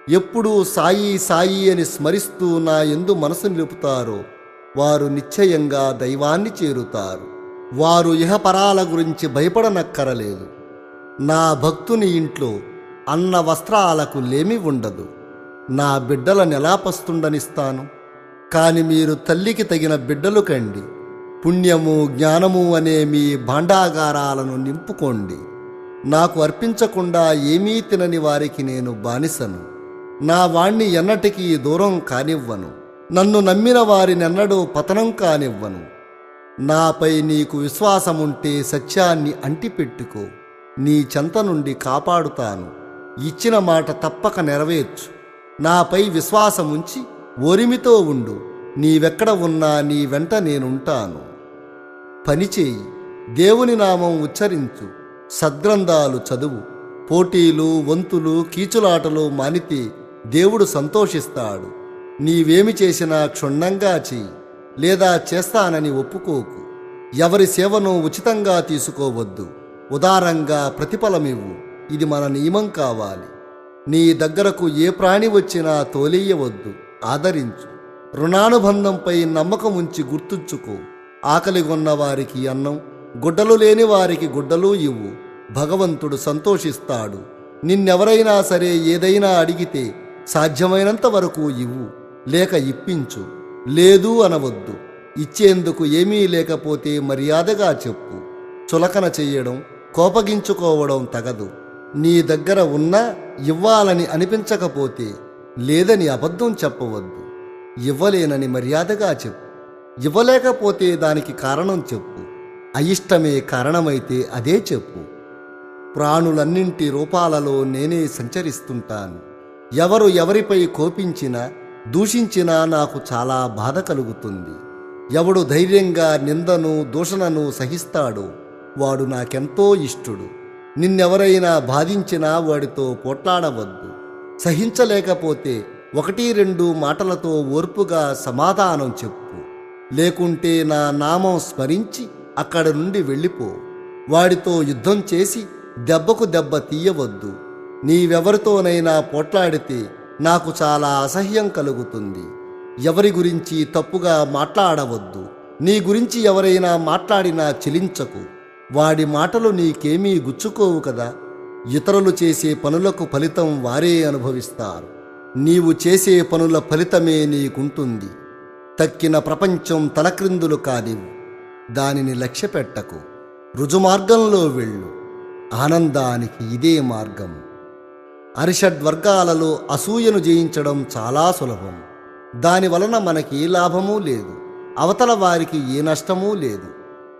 ఎప్పుడూ సాయి సాయి అని స్మరిస్తూ నా యందు మనసు నిలుపుతారో వారు నిశ్చయంగా దైవాన్ని చేరుతారు. వారు ఇహపరాల గురించి భయపడనక్కరలేదు. నా భక్తుని ఇంట్లో అన్న వస్త్రాలకు లేమి ఉండదు. నా బిడ్డలనెలా పస్తుండనిస్తాను? కాని మీరు తల్లికి తగిన బిడ్డలు కండి. పుణ్యము జ్ఞానము అనే మీ భాండాగారాలను నింపుకోండి. నాకు అర్పించకుండా ఏమీ తినని వారికి నేను బానిసను. నా వాణ్ణి ఎన్నటికీ దూరం కానివ్వను. నన్ను నమ్మిన వారినెన్నడూ పతనం కానివ్వను. నాపై నీకు విశ్వాసముంటే సత్యాన్ని అంటిపెట్టుకో. నీ చెంత నుండి కాపాడుతాను. ఇచ్చిన మాట తప్పక నెరవేర్చు. నాపై విశ్వాసముంచి ఓరిమితో ఉండు. నీవెక్కడ ఉన్నా నీ వెంట నేనుంటాను. పనిచేయి, దేవుని నామం ఉచ్చరించు, సద్గ్రంథాలు చదువు. పోటీలు, వంతులు, కీచులాటలు మానితే దేవుడు సంతోషిస్తాడు. నీవేమి చేసినా క్షుణ్ణంగా చెయ్యి, లేదా చేస్తానని ఒప్పుకోకు. ఎవరి సేవను ఉచితంగా తీసుకోవద్దు. ఉదారంగా ప్రతిఫలమివ్వు. ఇది మన నియమం కావాలి. నీ దగ్గరకు ఏ ప్రాణి వచ్చినా తోలేయవద్దు, ఆదరించు. రుణానుబంధంపై నమ్మకం ఉంచి గుర్తుంచుకో. ఆకలిగొన్న వారికి అన్నం, గుడ్డలు లేని వారికి గుడ్డలు ఇవ్వు. భగవంతుడు సంతోషిస్తాడు. నిన్నెవరైనా సరే ఏదైనా అడిగితే సాధ్యమైనంత వరకు ఇవ్వు, లేక ఇప్పించు. లేదు అనవద్దు. ఇచ్చేందుకు ఏమీ లేకపోతే మర్యాదగా చెప్పు. చులకన చెయ్యడం, కోపగించుకోవడం తగదు. నీ దగ్గర ఉన్నా ఇవ్వాలని అనిపించకపోతే లేదని అబద్ధం చెప్పవద్దు. ఇవ్వలేనని మర్యాదగా చెప్పు. ఇవ్వలేకపోతే దానికి కారణం చెప్పు. అయిష్టమే కారణమైతే అదే చెప్పు. ప్రాణులన్నింటి రూపాలలో నేనే సంచరిస్తుంటాను. ఎవరు ఎవరిపై కోపించినా, దూషించినా నాకు చాలా బాధ కలుగుతుంది. ఎవడు ధైర్యంగా నిందను, దూషణను సహిస్తాడో వాడు నాకెంతో ఇష్టుడు. నిన్నెవరైనా బాధించినా వాడితో పోట్లాడవద్దు. సహించలేకపోతే 1-2 మాటలతో ఓర్పుగా సమాధానం చెప్పు. లేకుంటే నా నామం స్మరించి అక్కడి నుండి వెళ్ళిపో. వాడితో యుద్ధం చేసి దెబ్బకు దెబ్బ తీయవద్దు. నీవెవరితోనైనా పోట్లాడితే నాకు చాలా అసహ్యం కలుగుతుంది. ఎవరి గురించి తప్పుగా మాట్లాడవద్దు. నీ గురించి ఎవరైనా మాట్లాడినా చెలించకు. వాడి మాటలు నీకేమీ గుచ్చుకోవు కదా. ఇతరులు చేసే పనులకు ఫలితం వారే అనుభవిస్తారు. నీవు చేసే పనుల ఫలితమే నీకుంటుంది. తక్కిన ప్రపంచం తలక్రిందులు కానివ్వు. దానిని లక్ష్యపెట్టకు. రుజుమార్గంలో వెళ్ళు. ఆనందానికి ఇదే మార్గం. అరిషడ్వర్గాలలో అసూయను జయించడం చాలా సులభం. దానివలన మనకి ఏ లాభమూ లేదు, అవతల వారికి ఏ నష్టమూ లేదు.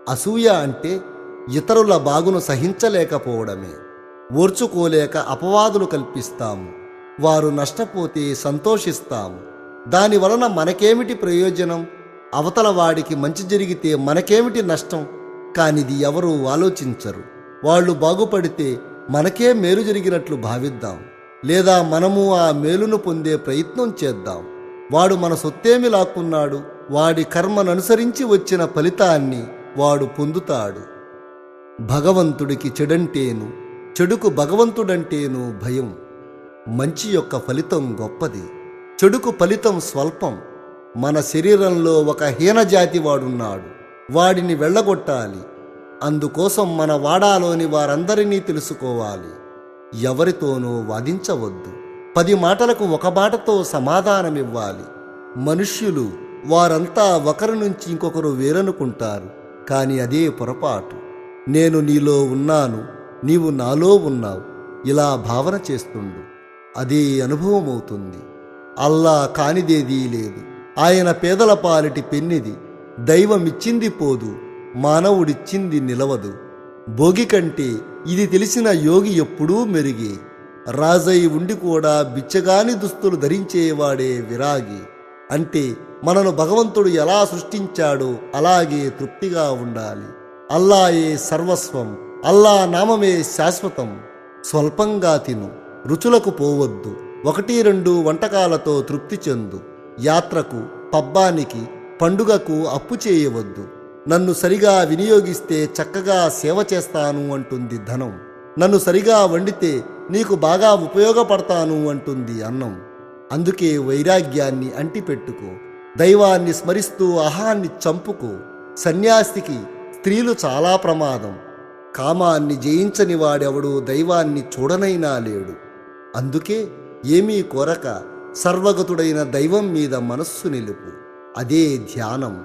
అసూయ అంటే ఇతరుల బాగును సహించలేకపోవడమే. ఓర్చుకోలేక అపవాదులు కల్పిస్తాము. వారు నష్టపోతే సంతోషిస్తాము. దానివలన మనకేమిటి ప్రయోజనం? అవతల వాడికి మంచి జరిగితే మనకేమిటి నష్టం? కానిది ఎవరూ ఆలోచించరు. వాళ్ళు బాగుపడితే మనకే మేలు జరిగినట్లు భావిద్దాం, లేదా మనము ఆ మేలును పొందే ప్రయత్నం చేద్దాం. వాడు మన సొత్తేమి లాక్కున్నాడు? వాడి కర్మననుసరించి వచ్చిన ఫలితాన్ని వాడు పొందుతాడు. భగవంతుడికి చెడంటేను, చెడుకు భగవంతుడంటేను భయం. మంచి యొక్క ఫలితం గొప్పది, చెడుకు ఫలితం స్వల్పం. మన శరీరంలో ఒక హీనజాతి వాడున్నాడు, వాడిని వెళ్ళగొట్టాలి. అందుకోసం మన వాడాలోని వారందరినీ తెలుసుకోవాలి. ఎవరితోనూ వాదించవద్దు. 10 మాటలకు ఒక మాటతో సమాధానమివ్వాలి. మనుష్యులు వారంతా ఒకరి నుంచి ఇంకొకరు వేరనుకుంటారు, కానీ అదే పొరపాటు. నేను నీలో ఉన్నాను, నీవు నాలో ఉన్నావు, ఇలా భావన చేస్తుండు. అదే అనుభవం అవుతుంది. అల్లా కానిదేదీ లేదు. ఆయన పేదల పాలిటి పెన్నిది. దైవమిచ్చింది పోదు, మానవుడిచ్చింది నిలవదు. భోగి కంటే ఇది తెలిసిన యోగి ఎప్పుడూ మెరుగే. రాజై ఉండి కూడా బిచ్చగాని దుస్తులు ధరించేవాడే విరాగి. అంటే మనను భగవంతుడు ఎలా సృష్టించాడో అలాగే తృప్తిగా ఉండాలి. అల్లాయే సర్వస్వం, అల్లా నామమే శాశ్వతం. స్వల్పంగా తిను, రుచులకు పోవద్దు. 1-2 వంటకాలతో తృప్తి చెందు. యాత్రకు, పబ్బానికి, పండుగకు అప్పు చేయవద్దు. నన్ను సరిగా వినియోగిస్తే చక్కగా సేవ చేస్తాను అంటుంది ధనం. నన్ను సరిగా వండితే నీకు బాగా ఉపయోగపడతాను అంటుంది అన్నం. అందుకే వైరాగ్యాన్ని అంటిపెట్టుకో. దైవాన్ని స్మరిస్తూ అహాన్ని చంపుకో. సన్యాసికి స్త్రీలు చాలా ప్రమాదం. కామాన్ని జయించని వాడెవడు దైవాన్ని చూడనైనా లేడు. అందుకే ఏమీ కోరక సర్వగతుడైన దైవం మీద మనస్సు నిలుపు. అదే ధ్యానం.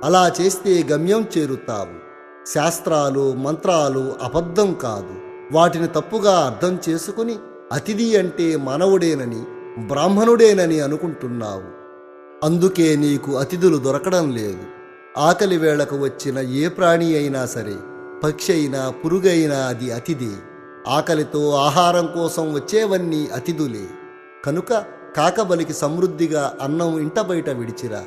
అలా చేస్తే గమ్యం చేరుతావు. శాస్త్రాలు, మంత్రాలు అబద్ధం కాదు. వాటిని తప్పుగా అర్థం చేసుకుని అతిథి అంటే మానవుడేనని, బ్రాహ్మణుడేనని అనుకుంటున్నావు. అందుకే నీకు అతిథులు దొరకడం లేదు. ఆకలి వేళకు వచ్చిన ఏ ప్రాణి అయినా సరే, పక్షి అయినా పురుగైనా అది అతిథే. ఆకలితో ఆహారం కోసం వచ్చేవన్నీ అతిథులే. కనుక కాకబలికి సమృద్ధిగా అన్నం ఇంట బయట విడిచిరా.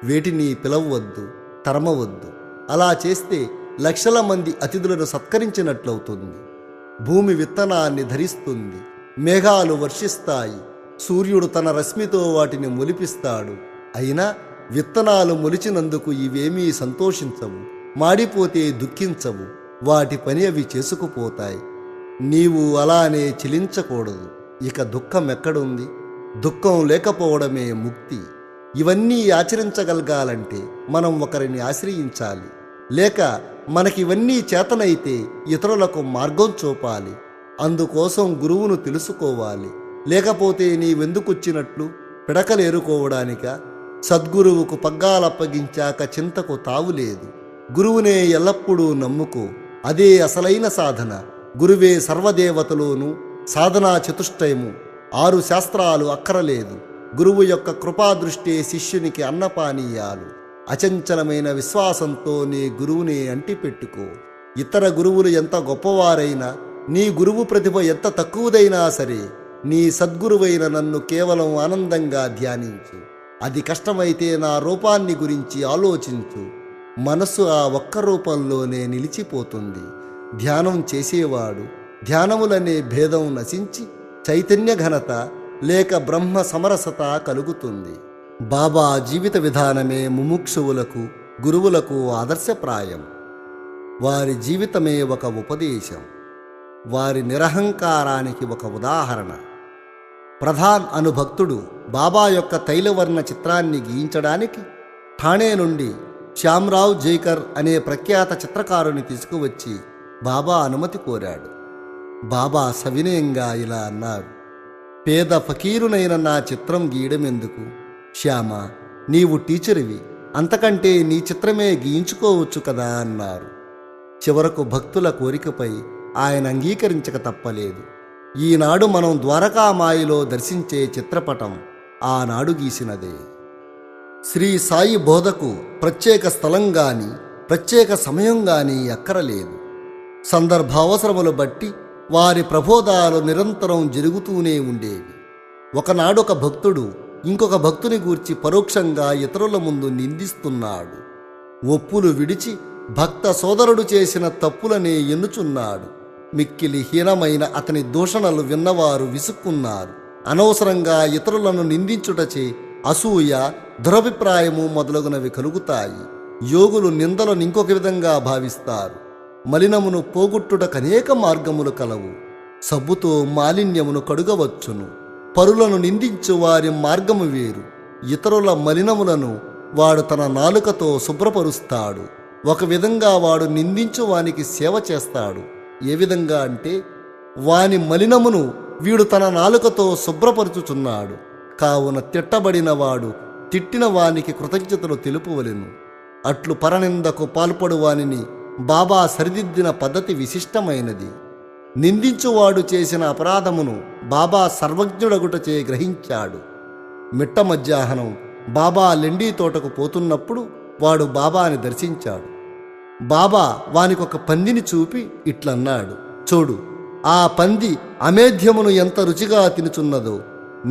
వేటిని పిలవవద్దు, తరమవద్దు. అలా చేస్తే లక్షల మంది అతిథులను సత్కరించినట్లవుతుంది. భూమి విత్తనాన్ని ధరిస్తుంది, మేఘాలు వర్షిస్తాయి, సూర్యుడు తన రశ్మితో వాటిని మొలిపిస్తాడు. అయినా విత్తనాలు మొలిచినందుకు ఇవేమీ సంతోషించవు, మాడిపోతే దుఃఖించవు. వాటి పని అవి చేసుకుపోతాయి. నీవు అలానే చెలించకూడదు. ఇక దుఃఖం ఎక్కడుంది? దుఃఖం లేకపోవడమే ముక్తి. ఇవన్నీ ఆచరించగలగాలంటే మనం ఒకరిని ఆశ్రయించాలి. లేక మనకివన్నీ చేతనైతే ఇతరులకు మార్గం చూపాలి. అందుకోసం గురువును తెలుసుకోవాలి. లేకపోతే నీవెందుకొచ్చినట్లు? పిడకలేరుకోవడానిక? సద్గురువుకు పగ్గాలప్పగించాక చింతకు తావులేదు. గురువునే ఎల్లప్పుడూ నమ్ముకో. అదే అసలైన సాధన. గురువే సర్వదేవతలోనూ సాధనా చతుష్టయము. 6 శాస్త్రాలు అక్కరలేదు. గురువు యొక్క కృపాదృష్టే శిష్యునికి అన్నపానీయాలు. అచంచలమైన విశ్వాసంతో నీ గురువుని అంటిపెట్టుకో. ఇతర గురువులు ఎంత గొప్పవారైనా, నీ గురువు ప్రతిభ ఎంత తక్కువదైనా సరే, నీ సద్గురువైన నన్ను కేవలం ఆనందంగా ధ్యానించు. అది కష్టమైతే నా రూపాన్ని గురించి ఆలోచించు. మనస్సు ఆ ఒక్క రూపంలోనే నిలిచిపోతుంది. ధ్యానం చేసేవాడు ధ్యానములనే భేదం నశించి చైతన్య ఘనత లేక బ్రహ్మ సమరసత కలుగుతుంది. బాబా జీవిత విధానమే ముముక్షువులకు, గురువులకు ఆదర్శప్రాయం. వారి జీవితమే ఒక ఉపదేశం, వారి నిరహంకారానికి ఒక ఉదాహరణ. ప్రధాన్ అను భక్తుడు బాబా యొక్క తైలవర్ణ చిత్రాన్ని గీయించడానికి ఠాణే నుండి శ్యామ్రావ్ జైకర్ అనే ప్రఖ్యాత చిత్రకారుని తీసుకువచ్చి బాబా అనుమతి కోరాడు. బాబా సవినయంగా ఇలా అన్నారు: పేద ఫకీరునైన నా చిత్రం గీయడం ఎందుకు? శ్యామ, నీవు టీచరువి, అంతకంటే నీ చిత్రమే గీయించుకోవచ్చు కదా అన్నారు. చివరకు భక్తుల కోరికపై ఆయన అంగీకరించక తప్పలేదు. ఈనాడు మనం ద్వారకామాయిలో దర్శించే చిత్రపటం ఆనాడు గీసినదే. శ్రీ సాయి బోధకు ప్రత్యేక స్థలం గాని ప్రత్యేక సమయం గాని అక్కరలేదు. సందర్భావసరములు బట్టి వారి ప్రబోధాలు నిరంతరం జరుగుతూనే ఉండేవి. ఒకనాడొక భక్తుడు ఇంకొక భక్తుని గూర్చి పరోక్షంగా ఇతరుల ముందు నిందిస్తున్నాడు. ఒప్పులు విడిచి భక్త సోదరుడు చేసిన తప్పులనే ఎన్నుచున్నాడు. మిక్కిలి హీనమైన అతని దూషణలు విన్నవారు విసుక్కున్నారు. అనవసరంగా ఇతరులను నిందించుటచే అసూయ, దురభిప్రాయము మొదలగునవి కలుగుతాయి. యోగులు నిందలను ఇంకొక విధంగా భావిస్తారు. మలినమును పోగొట్టుటకు అనేక మార్గములు కలవు. సబ్బుతో మాలిన్యమును కడుగవచ్చును. పరులను నిందించు వారి మార్గము వేరు. ఇతరుల మలినములను వాడు తన నాలుకతో శుభ్రపరుస్తాడు. ఒక విధంగా వాడు నిందించు వానికి సేవ చేస్తాడు. ఏ విధంగా అంటే వాని మలినమును వీడు తన నాలుకతో శుభ్రపరుచుచున్నాడు. కావున తిట్టబడిన వాడు తిట్టిన వానికి కృతజ్ఞతలు తెలుపవలెను. అట్లు పరనిందకు పాల్పడు వానిని బాబా సరిదిద్దిన పద్ధతి విశిష్టమైనది. నిందించువాడు చేసిన అపరాధమును బాబా సర్వజ్ఞుడగుటచే గ్రహించాడు. మిట్ట మధ్యాహ్నం బాబా లెండీ తోటకు పోతున్నప్పుడు వాడు బాబాని దర్శించాడు. బాబా వానికొక పందిని చూపి ఇట్లన్నాడు, చూడు, ఆ పంది అమేధ్యమును ఎంత రుచిగా తినుచున్నదో,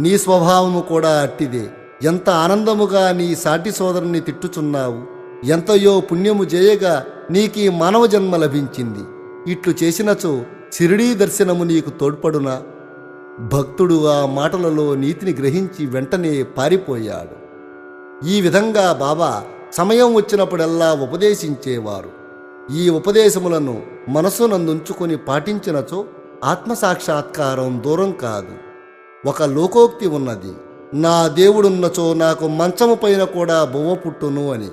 నీ స్వభావము కూడా అట్టిదే. ఎంత ఆనందముగా నీ సాటి సోదరుని తిట్టుచున్నావు. ఎంతయో పుణ్యము చేయగా నీకీ మానవ జన్మ లభించింది. ఇట్లు చేసినచో షిరిడీ దర్శనము నీకు తోడ్పడునా? భక్తుడు ఆ మాటలలో నీతిని గ్రహించి వెంటనే పారిపోయాడు. ఈ విధంగా బాబా సమయం వచ్చినప్పుడల్లా ఉపదేశించేవారు. ఈ ఉపదేశములను మనసునందుంచుకొని పాటించినచో ఆత్మసాక్షాత్కారం దూరం కాదు. ఒక లోకోక్తి ఉన్నది, నా దేవుడున్నచో నాకు మంచము పైన కూడా బొవ్వ పుట్టును అని.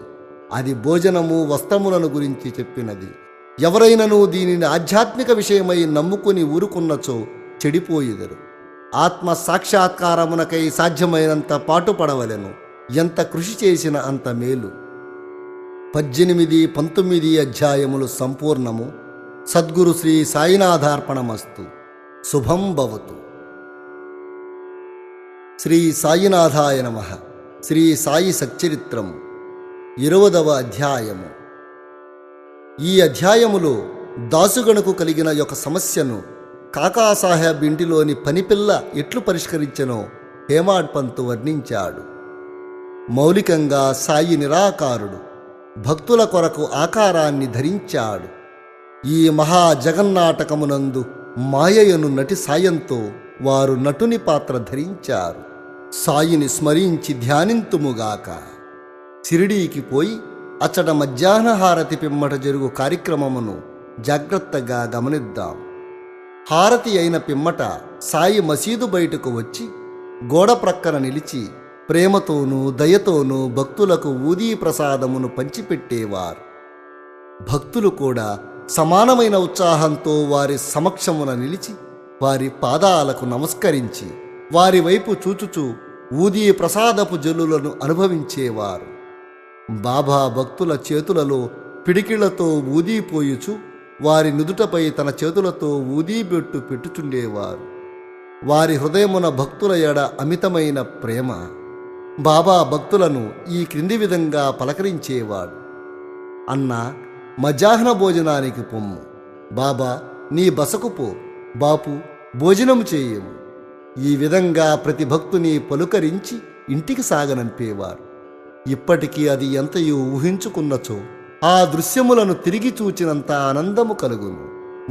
అది భోజనము, వస్త్రములను గురించి చెప్పినది. ఎవరైనను దీనిని ఆధ్యాత్మిక విషయమై నమ్ముకుని ఊరుకున్నచో చెడిపోయిదరు. ఆత్మ సాక్షాత్కారమునకై సాధ్యమైనంత పాటుపడవలెను. ఎంత కృషి చేసిన అంత మేలు. 18, 19 అధ్యాయములు సంపూర్ణము. సద్గురు శ్రీ సాయినాథార్పణమస్తు. శుభం భవతు. శ్రీ సాయినాథాయ నమః. శ్రీ సాయి సచ్చరిత్రము 20వ అధ్యాయము. ఈ అధ్యాయములో దాసుగణకు కలిగిన ఒక సమస్యను కాకాసాహెబ్ ఇంటిలోని పనిపిల్ల ఎట్లు పరిష్కరించెనో హేమాడ్ పంతు వర్ణించాడు. మౌలికంగా సాయి నిరాకారుడు. భక్తుల కొరకు ఆకారాన్ని ధరించాడు. ఈ మహా జగన్నాటకమునందు మాయయను నటి సాయంతో వారు నటుని పాత్ర ధరించారు. సాయిని స్మరించి ధ్యానింతుముగాక. షిరిడీకి పోయి అచ్చట మధ్యాహ్న హారతి పిమ్మట జరుగు కార్యక్రమమును జాగ్రత్తగా గమనిద్దాం. హారతి అయిన పిమ్మట సాయి మసీదు బయటకు వచ్చి గోడ ప్రక్కన నిలిచి ప్రేమతోనూ దయతోనూ భక్తులకు ఊదీ ప్రసాదమును పంచిపెట్టేవారు. భక్తులు కూడా సమానమైన ఉత్సాహంతో వారి సమక్షమున నిలిచి వారి పాదాలకు నమస్కరించి వారి వైపు చూచుచూ ఊదీ ప్రసాదపు జల్లులను అనుభవించేవారు. బాబా భక్తుల చేతులలో పిడికిళ్లతో ఊదీపోయుచు వారి నుదుటపై తన చేతులతో ఊదీబెట్టు పెట్టుచుండేవారు. వారి హృదయమున భక్తుల ఎడ అమితమైన ప్రేమ. బాబా భక్తులను ఈ క్రింది విధంగా పలకరించేవాడు. అన్నా, మధ్యాహ్న భోజనానికి పొమ్ము. బాబా, నీ బసకు పో. బాపు, భోజనము చేయము. ఈ విధంగా ప్రతి భక్తుని పలుకరించి ఇంటికి సాగనంపేవారు. ఇప్పటికీ అది ఎంతయో ఊహించుకున్నచో ఆ దృశ్యములను తిరిగి చూచినంత ఆనందము కలుగును.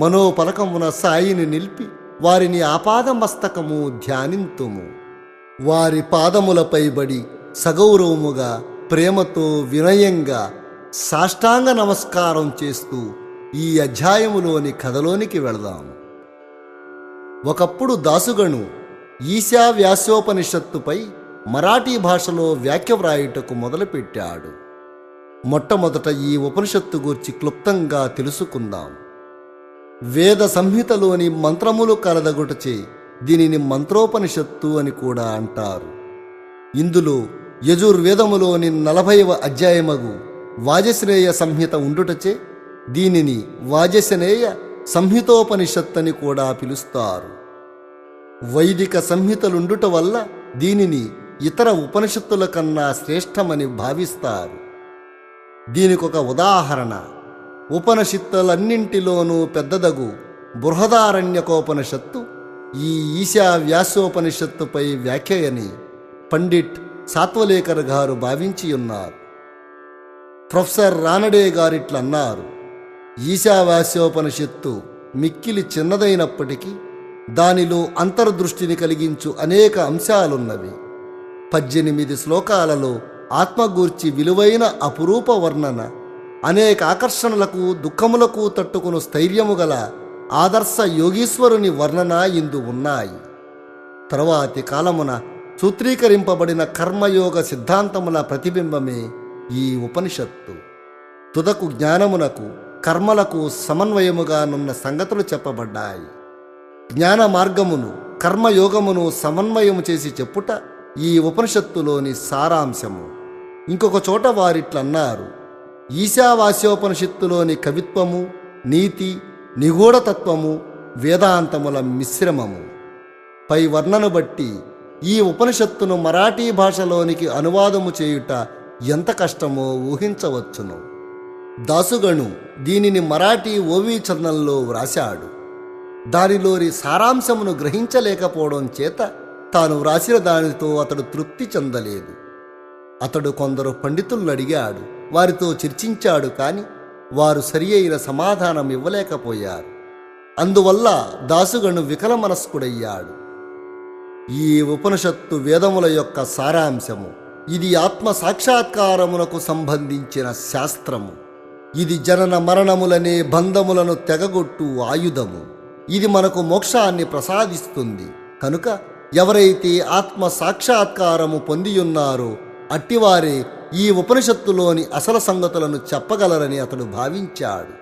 మనోపలకమున సాయిని నిలిపి వారిని ఆపాదమస్తకము ధ్యానింతుము. వారి పాదములపై బడి సగౌరవముగా ప్రేమతో వినయంగా సాష్టాంగ నమస్కారం చేస్తూ ఈ అధ్యాయములోని కథలోనికి వెళదాం. ఒకప్పుడు దాసుగణు ఈశావ్యాసోపనిషత్తుపై మరాఠీ భాషలో వ్యాఖ్య వ్రాయుటకు మొదలుపెట్టాడు. మొట్టమొదట ఈ ఉపనిషత్తు గూర్చి క్లుప్తంగా తెలుసుకుందాం. వేద సంహితలోని మంత్రములు కలదగుటచే దీనిని మంత్రోపనిషత్తు అని కూడా అంటారు. ఇందులో యజుర్వేదములోని 40వ అధ్యాయమగు వాజశ్రేయ సంహిత ఉండుటచే దీనిని వాజశ్నేయ సంహితోపనిషత్తని కూడా పిలుస్తారు. వైదిక సంహితలుండుట వల్ల దీనిని ఇతర ఉపనిషత్తుల కన్నా శ్రేష్టమని భావిస్తారు. దీనికొక ఉదాహరణ ఉపనిషత్తులన్నింటిలోనూ పెద్దదగు బృహదారణ్యకోపనిషత్తు ఈ ఈశావ్యాసోపనిషత్తుపై వ్యాఖ్యయని పండిట్ సాత్వలేకర్ గారు భావించియున్నారు. ప్రొఫెసర్ రానడే గారిట్లన్నారు, ఈశావాస్యోపనిషత్తు మిక్కిలి చిన్నదైనప్పటికీ దానిలో అంతర్దృష్టిని కలిగించు అనేక అంశాలున్నవి. 18 శ్లోకాలలో ఆత్మగూర్చి విలువైన అపురూప వర్ణన, అనేక ఆకర్షణలకు దుఃఖములకు తట్టుకుని స్థైర్యము గల ఆదర్శ యోగీశ్వరుని వర్ణన ఇందు ఉన్నాయి. తరువాతి కాలమున సూత్రీకరింపబడిన కర్మయోగ సిద్ధాంతముల ప్రతిబింబమే ఈ ఉపనిషత్తు. తుదకు జ్ఞానమునకు కర్మలకు సమన్వయముగానున్న సంగతులు చెప్పబడ్డాయి. జ్ఞాన మార్గమును కర్మయోగమును సమన్వయము చేసి చెప్పుట ఈ ఉపనిషత్తులోని సారాంశము. ఇంకొక చోట వారిట్లన్నారు, ఈశావాస్యోపనిషత్తులోని కవిత్వము, నీతి, నిగూఢతత్వము వేదాంతముల మిశ్రమము. పై వర్ణను బట్టి ఈ ఉపనిషత్తును మరాఠీ భాషలోనికి అనువాదము చేయుట ఎంత కష్టమో ఊహించవచ్చును. దాసుగణు దీనిని మరాఠీ ఓవీ చందంలో వ్రాశాడు. దానిలోని సారాంశమును గ్రహించలేకపోవడం చేత తాను వ్రాసిన దానితో అతడు తృప్తి చెందలేదు. అతడు కొందరు పండితులను అడిగాడు, వారితో చర్చించాడు, కాని వారు సరి అయిన సమాధానం ఇవ్వలేకపోయారు. అందువల్ల దాసుగణు వికల మనస్కుడయ్యాడు. ఈ ఉపనిషత్తు వేదముల యొక్క సారాంశము. ఇది ఆత్మ సాక్షాత్కారమునకు సంబంధించిన శాస్త్రము. ఇది జనన మరణములనే బంధములను తెగగొట్టు ఆయుధము. ఇది మనకు మోక్షాన్ని ప్రసాదిస్తుంది. కనుక ఎవరైతే ఆత్మ సాక్షాత్కారము పొందియున్నారో అట్టివారే ఈ ఉపనిషత్తులోని అసలు సంగతులను చెప్పగలరని అతడు భావించాడు.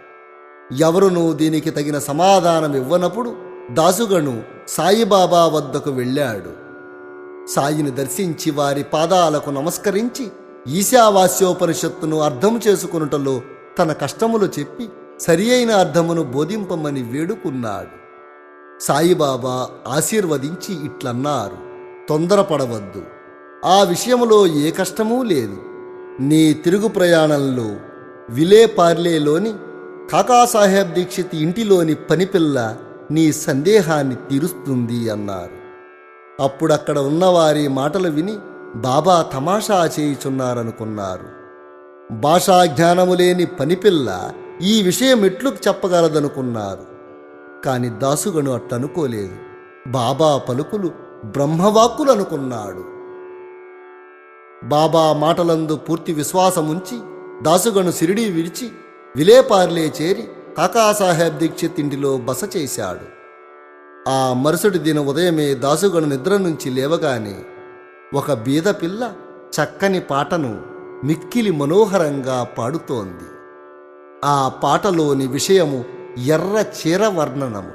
ఎవరునూ దీనికి తగిన సమాధానం ఇవ్వనప్పుడు దాసుగణు సాయిబాబా వద్దకు వెళ్ళాడు. సాయిని దర్శించి వారి పాదాలకు నమస్కరించి ఈశావాస్యోపనిషత్తును అర్థం చేసుకొనుటలో తన కష్టములు చెప్పి సరి అయిన అర్థమును బోధింపమని వేడుకున్నాడు. సాయిబాబా ఆశీర్వదించి ఇట్లన్నారు, తొందరపడవద్దు. ఆ విషయములో ఏ కష్టమూ లేదు. నీ తిరుగు ప్రయాణంలో విలేపార్లేలోని కాకాసాహెబ్ దీక్షిత్ ఇంటిలోని పనిపిల్ల నీ సందేహాన్ని తీరుస్తుంది అన్నారు. అప్పుడక్కడ ఉన్నవారి మాటలు విని బాబా తమాషా చేయుచున్నారనుకున్నారు. భాషా జ్ఞానము లేని పనిపిల్ల ఈ విషయం ఎట్లు చెప్పగలదనుకున్నారు. కాని దాసుగను అట్టనుకోలేదు. బాబా పలుకులు బ్రహ్మవాక్కులనుకున్నాడు. బాబా మాటలందు పూర్తి విశ్వాసముంచి దాసుగను సిరిడీ విడిచి విలేపార్లే చేరి కాకాసాహెబ్ దీక్షిత్ ఇంటిలో బస చేశాడు. ఆ మరుసటి దిన ఉదయమే దాసుగను నిద్ర నుంచి లేవగానే ఒక బీద పిల్ల చక్కని పాటను మిక్కిలి మనోహరంగా పాడుతోంది. ఆ పాటలోని విషయము ఎర్ర చీర వర్ణనము.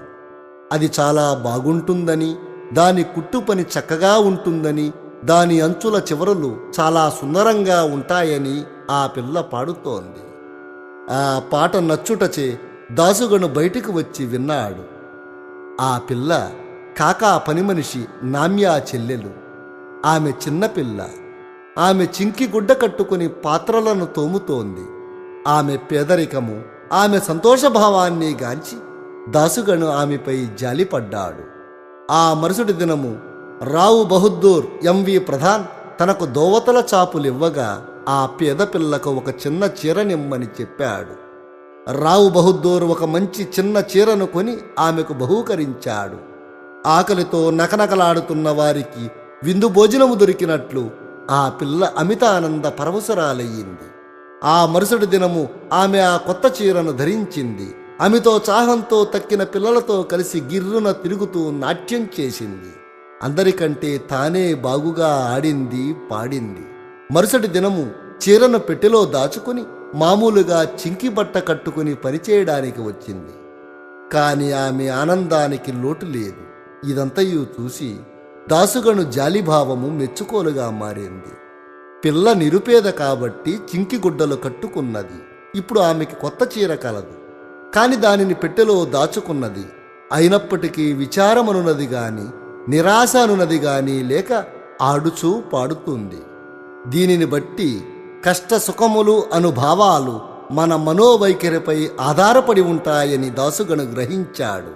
అది చాలా బాగుంటుందని, దాని కుట్టుపని చక్కగా ఉంటుందని, దాని అంచుల చివరలు చాలా సుందరంగా ఉంటాయని ఆ పిల్ల పాడుతోంది. ఆ పాట నచ్చుటచే దాసుగను బయటికి వచ్చి విన్నాడు. ఆ పిల్ల కాకా పనిమనిషి నామ్యా చెల్లెలు. ఆమె చిన్నపిల్ల. ఆమె చింకి గుడ్డ కట్టుకుని పాత్రలను తోముతోంది. ఆమె పేదరికము, ఆమె సంతోషభావాన్ని గాంచి దాసుగను ఆమెపై జాలిపడ్డాడు. ఆ మరుసటి దినము రావు బహద్దూర్ ఎంవి ప్రధాన్ తనకు దోవతల చాపులివ్వగా ఆ పేద పిల్లకు ఒక చిన్న చీరనిమ్మని చెప్పాడు. రావు బహద్దూర్ ఒక మంచి చిన్న చీరను కొని ఆమెకు బహూకరించాడు. ఆకలితో నకనకలాడుతున్న వారికి విందు భోజనము దొరికినట్లు ఆ పిల్ల అమిత ఆనంద పరవశురాలయ్యింది. ఆ మరుసటి దినము ఆమె ఆ కొత్త చీరను ధరించింది. ఆమెతో చాహంతో తక్కిన పిల్లలతో కలిసి గిర్రున తిరుగుతూ నాట్యం చేసింది. అందరికంటే తానే బాగుగా ఆడింది, పాడింది. మరుసటి దినము చీరను పెట్టెలో దాచుకుని మామూలుగా చింకి బట్ట కట్టుకుని పనిచేయడానికి వచ్చింది. కాని ఆమె ఆనందానికి లోటు లేదు. ఇదంతయు చూసి దాసుగను జాలిభావము మెచ్చుకోలుగా మారింది. పిల్ల నిరుపేద కాబట్టి చింకి గుడ్డలు కట్టుకున్నది. ఇప్పుడు ఆమెకి కొత్త చీర కలదు. కాని దానిని పెట్టెలో దాచుకున్నది. అయినప్పటికీ విచారమనున్నది గాని నిరాశ అనున్నది గాని లేక ఆడుచూ పాడుతుంది. దీనిని బట్టి కష్ట సుఖములు అనుభావాలు మన మనోవైఖరిపై ఆధారపడి ఉంటాయని దాసుగను గ్రహించాడు.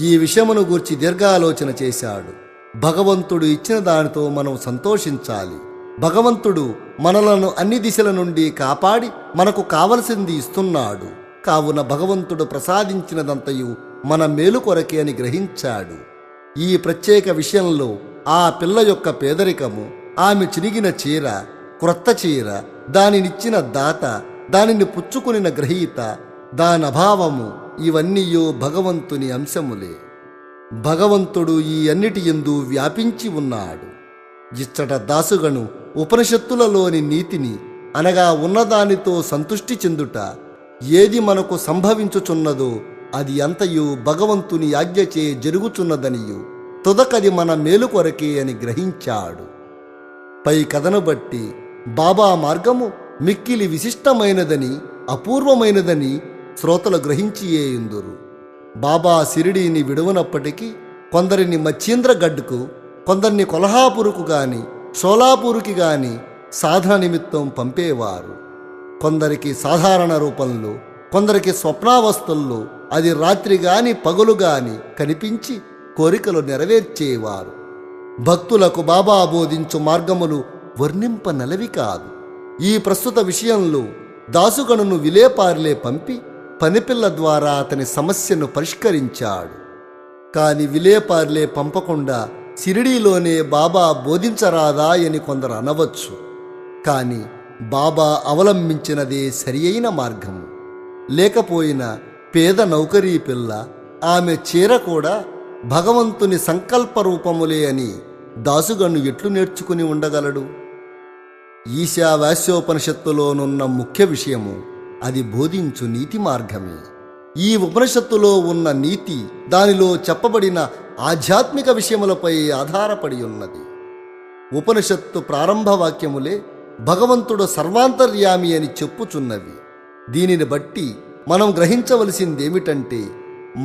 ఈ విషయమును గూర్చి దీర్ఘాలోచన చేశాడు. భగవంతుడు ఇచ్చిన దానితో మనం సంతోషించాలి. భగవంతుడు మనలను అన్ని దిశల నుండి కాపాడి మనకు కావలసింది ఇస్తున్నాడు. కావున భగవంతుడు ప్రసాదించినదంతయు మన మేలు కొరకే అని గ్రహించాడు. ఈ ప్రత్యేక విషయంలో ఆ పిల్ల యొక్క పేదరికము, ఆమె చిరిగిన చీర, క్రొత్త చీర, దానినిచ్చిన దాత, దానిని పుచ్చుకునిన గ్రహీత, దాని అభావము ఇవన్నీయో భగవంతుని అంశములే. భగవంతుడు ఈ అన్నిటి యందు వ్యాపించి ఉన్నాడు. ఇచ్చట దాసుగను ఉపనిషత్తులలోని నీతిని అనగా ఉన్నదానితో సంతుష్టి చెందుట, ఏది మనకు సంభవించుచున్నదో అది అంతయు భగవంతుని ఆజ్ఞచే జరుగుచున్నదనియు తుదకది మన మేలు కొరకే అని గ్రహించాడు. పై కథను బట్టి బాబా మార్గము మిక్కిలి విశిష్టమైనదని, అపూర్వమైనదని శ్రోతలు గ్రహించియేయుందురు. బాబా షిరిడీని విడువనప్పటికీ కొందరిని మచ్చింద్రగఢ్కు, కొందరిని కొల్హాపూరుకు గాని షోలాపూరుకి గాని సాధన నిమిత్తం పంపేవారు. కొందరికి సాధారణ రూపంలో, కొందరికి స్వప్నావస్థల్లో, అది రాత్రి గాని పగలు గాని కనిపించి కోరికలు నెరవేర్చేవారు. భక్తులకు బాబా బోధించు మార్గములు వర్ణింపనలవి కాదు. ఈ ప్రస్తుత విషయంలో దాసుగణును విలేపార్లే పంపి పనిపిల్ల ద్వారా అతని సమస్యను పరిష్కరించాడు. కాని విలేపార్లే పంపకుండా షిరిడీలోనే బాబా బోధించరాదా అని కొందరు అనవచ్చు. కాని బాబా అవలంబించినదే సరియైన మార్గము. లేకపోయినా పేద నౌకరీ పిల్ల, ఆమె చీర కూడా భగవంతుని సంకల్ప రూపములే అని దాసుగను ఎట్లు నేర్చుకుని ఉండగలడు? ఈశావాస్యోపనిషత్తులోనున్న ముఖ్య విషయము అది బోధించు నీతి మార్గమే. ఈ ఉపనిషత్తులో ఉన్న నీతి దానిలో చెప్పబడిన ఆధ్యాత్మిక విషయములపై ఆధారపడి ఉన్నది. ఉపనిషత్తు ప్రారంభ వాక్యములే భగవంతుడు సర్వాంతర్యామి అని చెప్పుచున్నవి. దీనిని బట్టి మనం గ్రహించవలసిందేమిటంటే,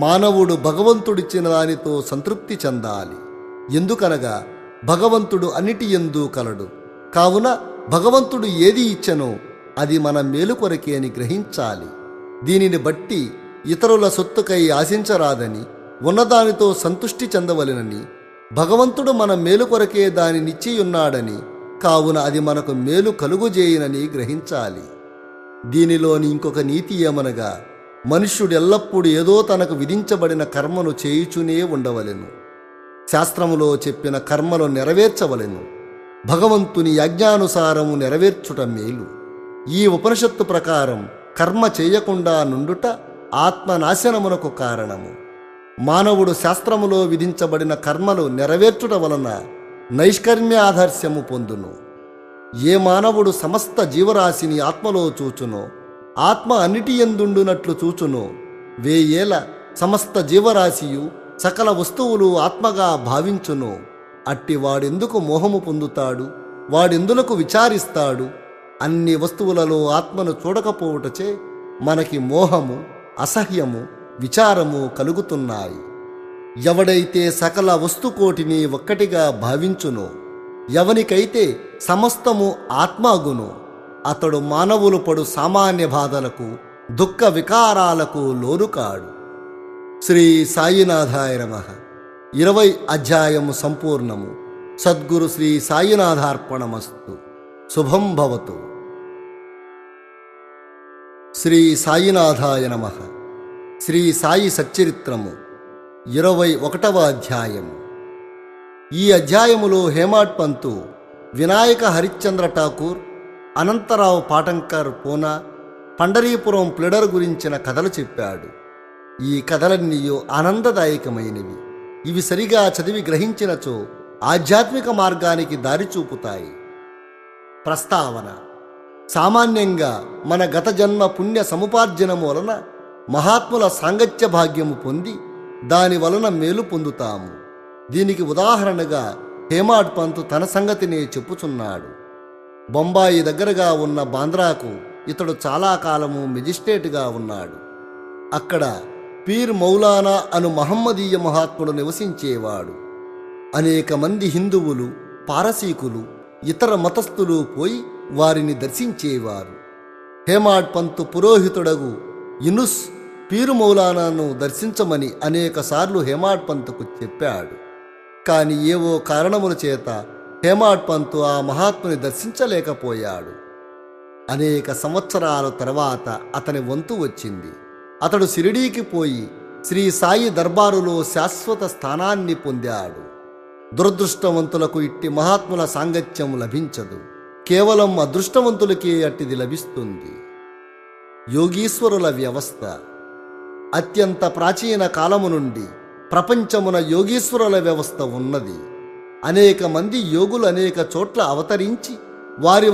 మానవుడు భగవంతుడిచ్చిన దానితో సంతృప్తి చెందాలి. ఎందుకనగా భగవంతుడు అన్నిటి యందు కలడు. కావున భగవంతుడు ఏది ఇచ్చనో అది మన మేలు కొరకే అని గ్రహించాలి. దీనిని బట్టి ఇతరుల సొత్తుకై ఆశించరాదని, ఉన్నదానితో సంతుష్టి చెందవలెనని, భగవంతుడు మన మేలు కొరకే దానినిచ్చియున్నాడని, కావున అది మనకు మేలు కలుగుజేయనని గ్రహించాలి. దీనిలోని ఇంకొక నీతి ఏమనగా, మనుష్యుడు ఎల్లప్పుడూ ఏదో తనకు విధించబడిన కర్మను చేయుచునే ఉండవలెను. శాస్త్రములో చెప్పిన కర్మలు నెరవేర్చవలెను. భగవంతుని యాజ్ఞానుసారము నెరవేర్చుట మేలు. ఈ ఉపనిషత్తు ప్రకారం కర్మ చేయకుండా నుండుట ఆత్మనాశనమునకు కారణము. మానవుడు శాస్త్రములో విధించబడిన కర్మలు నెరవేర్చుట వలన నైష్కర్మ్యాదర్శ్యము పొందును. ఏ మానవుడు సమస్త జీవరాశిని ఆత్మలో చూచునో, ఆత్మ అన్నిటి యందుండునట్లు చూచునో, వేయేల సమస్త జీవరాశియు సకల వస్తువులు ఆత్మగా భావించునో, అట్టి వాడెందుకు మోహము పొందుతాడు? వాడెందులకు విచారిస్తాడు? అన్ని వస్తువులలో ఆత్మను చూడకపోవుటచే మనకి మోహము, అసహ్యము, విచారము కలుగుతున్నాయి. ఎవడైతే సకల వస్తుకోటిని ఒక్కటిగా భావించునో, ఎవనికైతే సమస్తము ఆత్మాగును, అతడు మానవులు పడు సామాన్య బాధలకు, దుఃఖ వికారాలకు లోనుకాడు. శ్రీ సాయినాథాయ నమః. 20 అధ్యాయము సంపూర్ణము. సద్గురు శ్రీ సాయినాథార్పణమస్తు. శుభం భవతు. శ్రీ సాయినాథాయ నమః. శ్రీ సాయి సచ్చరిత్రము 21వ అధ్యాయం. ఈ అధ్యాయములో హేమాడ్ పంతు వినాయక హరిశ్చంద్ర ఠాకూర్, అనంతరావు పాటంకర్ పూనా, పండరీపురం ప్లిడర్ గురించిన కథలు చెప్పాడు. ఈ కథలన్నీయో ఆనందదాయకమైనవి. ఇవి సరిగా చదివి గ్రహించినచో ఆధ్యాత్మిక మార్గానికి దారి చూపుతాయి. ప్రస్తావన: సామాన్యంగా మన గత జన్మ పుణ్య సముపార్జనము వలన మహాత్ముల సాంగత్య భాగ్యము పొంది దాని వలన మేలు పొందుతాము. దీనికి ఉదాహరణగా హేమాడ్ పంతు తన సంగతినే చెప్పుచున్నాడు. బొంబాయి దగ్గరగా ఉన్న బాంద్రాకు ఇతడు చాలా కాలము మెజిస్ట్రేటుగా ఉన్నాడు. అక్కడ పీర్ మౌలానా అను మహమ్మదీయ మహాత్ముడు నివసించేవాడు. అనేక మంది హిందువులు, పారసీకులు, ఇతర మతస్థులు పోయి వారిని దర్శించేవారు. హేమాడ్ పంతు పురోహితుడగు యునుస్ పీరు మౌలానాను దర్శించమని అనేకసార్లు హేమాడ్ పంతుకు చెప్పాడు. కాని ఏవో కారణముల చేత హేమాడ్ పంతు ఆ మహాత్ముని దర్శించలేకపోయాడు. అనేక సంవత్సరాల తర్వాత అతని వంతు వచ్చింది. అతడు షిరిడీకి పోయి శ్రీ సాయి దర్బారులో శాశ్వత స్థానాన్ని పొందాడు. దురదృష్టవంతులకు ఇట్టి మహాత్ముల సాంగత్యం లభించదు. కేవలం అదృష్టవంతులకే అట్టిది లభిస్తుంది. యోగీశ్వరుల వ్యవస్థ. అత్యంత ప్రాచీన కాలము నుండి ప్రపంచమున యోగీశ్వరుల వ్యవస్థ ఉన్నది. అనేక మంది యోగులు అనేక చోట్ల అవతరించి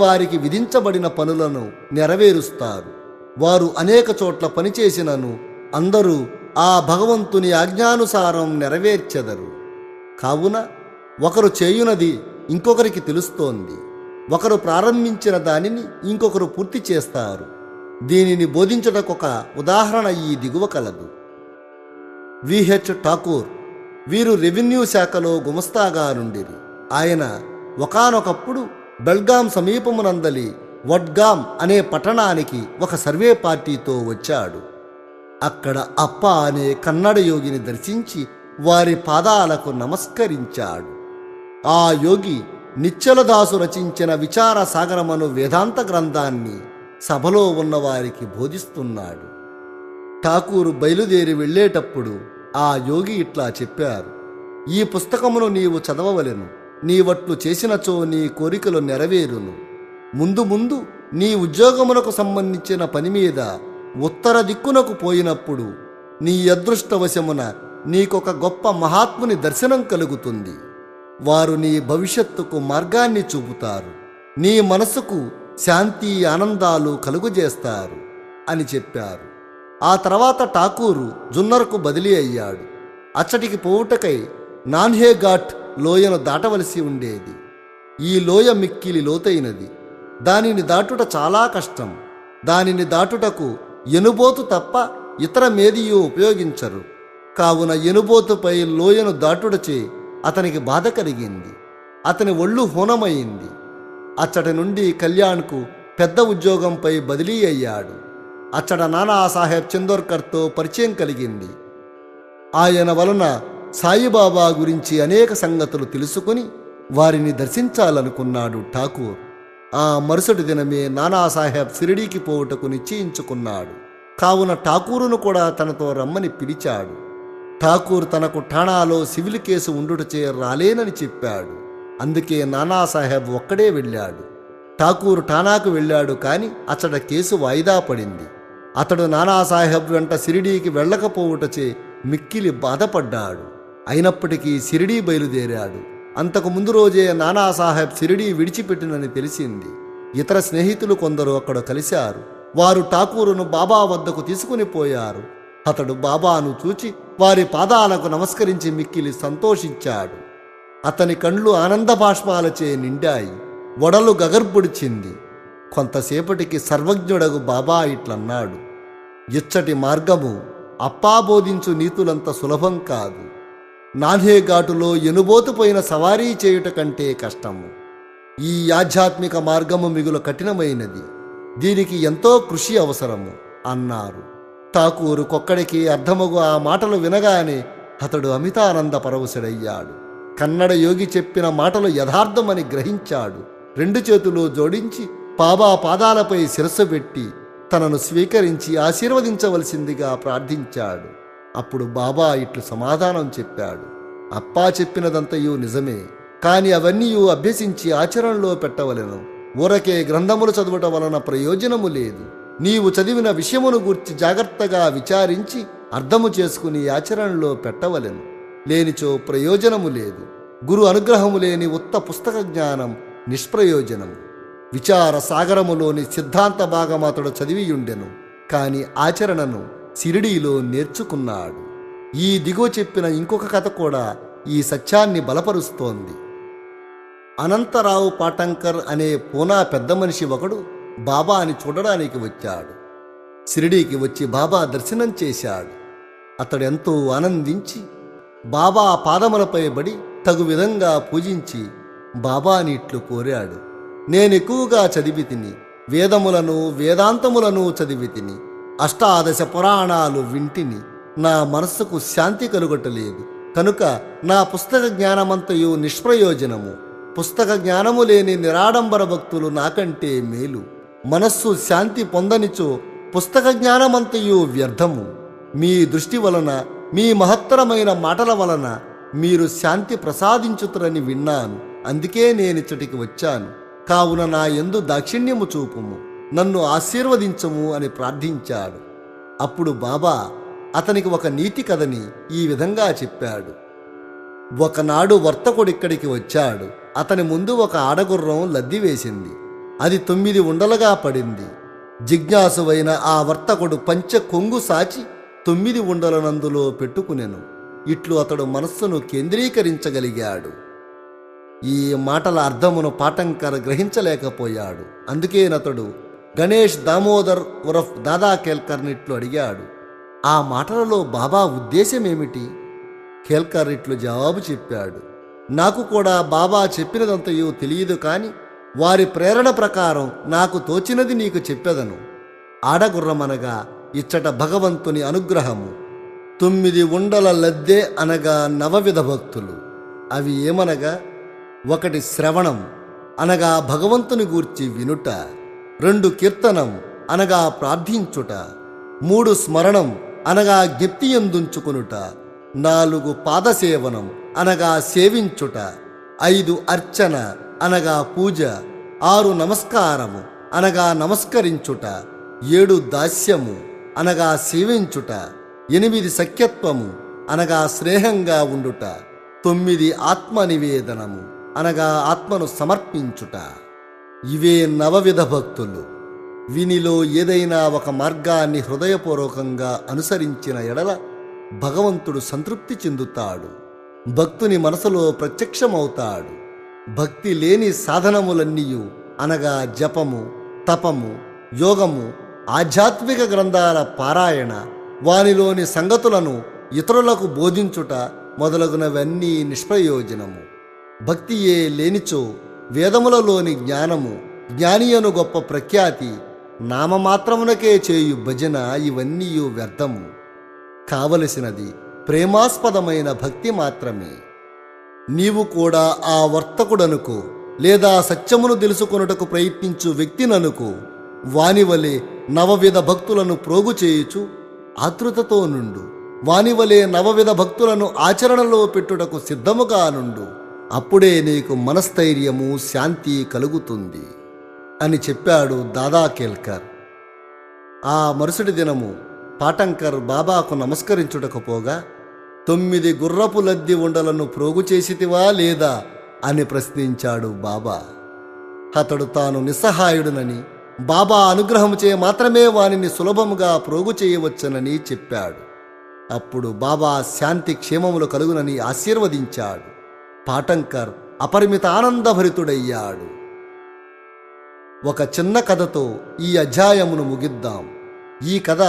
వారికి విధించబడిన పనులను నెరవేరుస్తారు. వారు అనేక చోట్ల పనిచేసినను అందరూ ఆ భగవంతుని ఆజ్ఞానుసారం నెరవేర్చెదరు. కావున ఒకరు చేయునది ఇంకొకరికి తెలుస్తోంది. ఒకరు ప్రారంభించిన దానిని ఇంకొకరు పూర్తి చేస్తారు. దీనిని బోధించుటకొక ఉదాహరణ ఈ దిగువ కలదు. విహెచ్ ఠాకూర్ వీరు రెవెన్యూ శాఖలో గుమస్తాగా నుండిరి. ఆయన ఒకానొకప్పుడు బెల్గాం సమీపమునందలి వడ్గాం అనే పట్టణానికి ఒక సర్వే పార్టీతో వచ్చాడు. అక్కడ అప్ప అనే కన్నడ యోగిని దర్శించి వారి పాదాలకు నమస్కరించాడు. ఆ యోగి నిశ్చలదాసు రచించిన విచార సాగరమను వేదాంత గ్రంథాన్ని సభలో ఉన్నవారికి బోధిస్తున్నాడు. ఠాకూరు బయలుదేరి వెళ్ళేటప్పుడు ఆ యోగి ఇట్లా చెప్పారు: ఈ పుస్తకమును నీవు చదవవలెను. నీవట్లు చేసినచో నీ కోరికలు నెరవేరును. ముందు ముందు నీ ఉద్యోగమునకు సంబంధించిన పని మీద ఉత్తర దిక్కునకు పోయినప్పుడు నీ అదృష్టవశమున నీకొక గొప్ప మహాత్ముని దర్శనం కలుగుతుంది. వారు నీ భవిష్యత్తుకు మార్గాన్ని చూపుతారు. నీ మనసుకు శాంతి ఆనందాలు కలుగజేస్తారు అని చెప్పారు. ఆ తర్వాత ఠాకూరు జున్నర్కు బదిలీ అయ్యాడు. అచ్చటికి పోవుటకై నాన్హేఘాట్ లోయను దాటవలసి ఉండేది. ఈ లోయ మిక్కిలి లోతైనది. దానిని దాటుట చాలా కష్టం. దానిని దాటుటకు ఎనుబోతు తప్ప ఇతర మేదియు ఉపయోగించరు. కావున ఎనుబోతుపై లోయను దాటుటచే అతనికి బాధ కలిగింది. అతని ఒళ్ళు హూనమైంది. అచ్చటి నుండి కళ్యాణ్కు పెద్ద ఉద్యోగంపై బదిలీ అయ్యాడు. అచ్చట నానాసాహెబ్ చందోర్కర్తో పరిచయం కలిగింది. ఆయన వలన సాయిబాబా గురించి అనేక సంగతులు తెలుసుకుని వారిని దర్శించాలనుకున్నాడు ఠాకూర్. ఆ మరుసటి దినమే నానాసాహెబ్ షిరిడీకి పోవుటకు నిశ్చయించుకున్నాడు. కావున ఠాకూరును కూడా తనతో రమ్మని పిలిచాడు. ఠాకూర్ తనకు ఠాణాలో సివిల్ కేసు ఉండుటచే రాలేనని చెప్పాడు. అందుకే నానాసాహెబ్ ఒక్కడే వెళ్ళాడు. ఠాకూర్ ఠాణాకు వెళ్ళాడు. కాని అచ్చట కేసు వాయిదా పడింది. అతడు నానాసాహెబ్ వెంట షిరిడీకి వెళ్ళకపోవుటచే మిక్కిలి బాధపడ్డాడు. అయినప్పటికీ షిరిడీ బయలుదేరాడు. అంతకు ముందు రోజే నానాసాహెబ్ షిరిడీ విడిచిపెట్టినని తెలిసింది. ఇతర స్నేహితులు కొందరు అక్కడ కలిశారు. వారు ఠాకూరును బాబా వద్దకు తీసుకుని పోయారు. అతడు బాబాను చూచి వారి పాదాలకు నమస్కరించి మిక్కిలి సంతోషించాడు. అతని కండ్లు ఆనంద బాష్పాలచే నిండాయి. వడలు గగర్బుడిచింది. కొంతసేపటికి సర్వజ్ఞుడగు బాబా ఇట్లన్నాడు: ఇచ్చటి మార్గము అప్పా బోధించు నీతులంత సులభం కాదు. నాన్హేఘాటులో ఎనుబోతుపోయిన సవారీ చేయుట కంటే కష్టము. ఈ ఆధ్యాత్మిక మార్గము మిగులు కఠినమైనది. దీనికి ఎంతో కృషి అవసరము అన్నారు. ఠాకూరు కొక్కడికి అర్థమగు ఆ మాటలు వినగానే అతడు అమితానంద పరవశుడయ్యాడు. కన్నడ యోగి చెప్పిన మాటలు యథార్థమని గ్రహించాడు. రెండు చేతులు జోడించి బాబా పాదాలపై శిరస్సు పెట్టి తనను స్వీకరించి ఆశీర్వదించవలసిందిగా ప్రార్థించాడు. అప్పుడు బాబా ఇట్లు సమాధానం చెప్పాడు: అప్పా చెప్పినదంతయు నిజమే, కాని అవన్నీ అభ్యసించి ఆచరణలో పెట్టవలెను. ఊరకే గ్రంథములు చదువుట వలన ప్రయోజనము లేదు. నీవు చదివిన విషయమును గూర్చి జాగ్రత్తగా విచారించి అర్థము చేసుకుని ఆచరణలో పెట్టవలెను. లేనిచో ప్రయోజనము లేదు. గురు అనుగ్రహము లేని ఉత్త పుస్తక జ్ఞానం నిష్ప్రయోజనము. విచార సాగరములోని సిద్ధాంత భాగం అతడు చదివియుండెను, కాని ఆచరణను షిరిడీలో నేర్చుకున్నాడు. ఈ దిగువ చెప్పిన ఇంకొక కథ కూడా ఈ సత్యాన్ని బలపరుస్తోంది. అనంతరావు పాటంకర్ అనే పూనా పెద్ద మనిషి ఒకడు బాబాని చూడడానికి వచ్చాడు. షిరిడీకి వచ్చి బాబా దర్శనం చేశాడు. అతడెంతో ఆనందించి బాబా పాదములపై పడి తగు విధంగా పూజించి బాబాని ఇట్లు కోరాడు. నేనెక్కువగా చదివి తిని, వేదములను వేదాంతములను చదివి తిని, అష్టాదశ పురాణాలు వింటిని, నా మనస్సుకు శాంతి కలుగటలేదు. కనుక నా పుస్తక జ్ఞానమంతయు నిష్ప్రయోజనము. పుస్తక జ్ఞానము లేని నిరాడంబర భక్తులు నాకంటే మేలు. మనస్సు శాంతి పొందనిచో పుస్తక జ్ఞానమంతయు వ్యర్థము. మీ దృష్టి వలన, మీ మహత్తరమైన మాటల వలన మీరు శాంతి ప్రసాదించుతురని విన్నాను. అందుకే నేనిచ్చటికి వచ్చాను. కావున నా యందు దాక్షిణ్యము చూపుము, నన్ను ఆశీర్వదించము అని ప్రార్థించాడు. అప్పుడు బాబా అతనికి ఒక నీతి కథని ఈ విధంగా చెప్పాడు. ఒకనాడు వర్తకుడిక్కడికి వచ్చాడు. అతని ముందు ఒక ఆడగుర్రం లద్ది వేసింది. అది 9 ఉండలుగా పడింది. జిజ్ఞాసువైన ఆ వర్తకుడు పంచె కొంగు సాచి 9 ఉండలనందులో పెట్టుకునెను. ఇట్లు అతడు మనస్సును కేంద్రీకరించగలిగాడు. ఈ మాటల అర్థమును పాటంకర్ గ్రహించలేకపోయాడు. అందుకేనతడు గణేష్ దామోదర్ ఉరఫ్ దాదా కేల్కర్నిట్లు అడిగాడు, ఆ మాటలలో బాబా ఉద్దేశమేమిటి? కేల్కర్ ఇట్లు జవాబు చెప్పాడు, నాకు కూడా బాబా చెప్పినదంతయు తెలియదు, కాని వారి ప్రేరణ ప్రకారం నాకు తోచినది నీకు చెప్పెదను. ఆడగుర్రమనగా ఇచ్చట భగవంతుని అనుగ్రహము. 9 ఉండల లద్దె అనగా 9 విధ భక్తులు. అవి ఏమనగా, 1 శ్రవణం అనగా భగవంతుని గూర్చి వినుట, 2 కీర్తనం అనగా ప్రార్థించుట, 3 స్మరణం అనగా జ్ఞప్తియందుంచుకొనుట, 4 పాదసేవనం అనగా సేవించుట, 5 అర్చన అనగా పూజ, 6 నమస్కారము అనగా నమస్కరించుట, 7 దాస్యము అనగా సేవించుట, 8 సఖ్యత్వము అనగా స్నేహంగా ఉండుట, 9 ఆత్మ నివేదనము అనగా ఆత్మను సమర్పించుట. ఇవే 9 విధ భక్తులు. వీనిలో ఏదైనా ఒక మార్గాన్ని హృదయపూర్వకంగా అనుసరించిన ఎడల భగవంతుడు సంతృప్తి చెందుతాడు, భక్తుని మనసులో ప్రత్యక్షమవుతాడు. భక్తి లేని సాధనములన్నీయు అనగా జపము, తపము, యోగము, ఆధ్యాత్మిక గ్రంథాల పారాయణ, వానిలోని సంగతులను ఇతరులకు బోధించుట మొదలగునవన్నీ నిష్ప్రయోజనము. భక్తియే లేనిచో వేదములలోని జ్ఞానము, జ్ఞానియను గొప్ప ప్రఖ్యాతి, నామమాత్రమునకే చేయు భజన ఇవన్నీ వ్యర్థము. కావలసినది ప్రేమాస్పదమైన భక్తి మాత్రమే. నీవు కూడా ఆ వర్తకుడనుకో, లేదా సత్యమును తెలుసుకొనుటకు ప్రయత్నించు వ్యక్తిననుకో. వానివలే 9 విధ భక్తులను ప్రోగు చేయుచు ఆతృతతో నుండు. వానివలే 9 విధ భక్తులను ఆచరణలో పెట్టుటకు సిద్ధముగా నుండు. అప్పుడే నీకు మనస్థైర్యము, శాంతి కలుగుతుంది అని చెప్పాడు దాదా కేల్కర్. ఆ మరుసటి దినము పాటంకర్ బాబాకు నమస్కరించుటకు పోగా, 9 గుర్రపు లద్ది ఉండలను ప్రోగు చేసితివా లేదా అని ప్రశ్నించాడు బాబా. అతడు తాను నిస్సహాయుడునని, బాబా అనుగ్రహముచే మాత్రమే వానిని సులభముగా ప్రోగు చేయవచ్చునని చెప్పాడు. అప్పుడు బాబా శాంతి క్షేమములు కలుగునని ఆశీర్వదించాడు. పాటంకర్ అపరిమిత ఆనందభరితుడయ్యాడు. ఒక చిన్న కథతో ఈ అధ్యాయమును ముగిద్దాం. ఈ కథ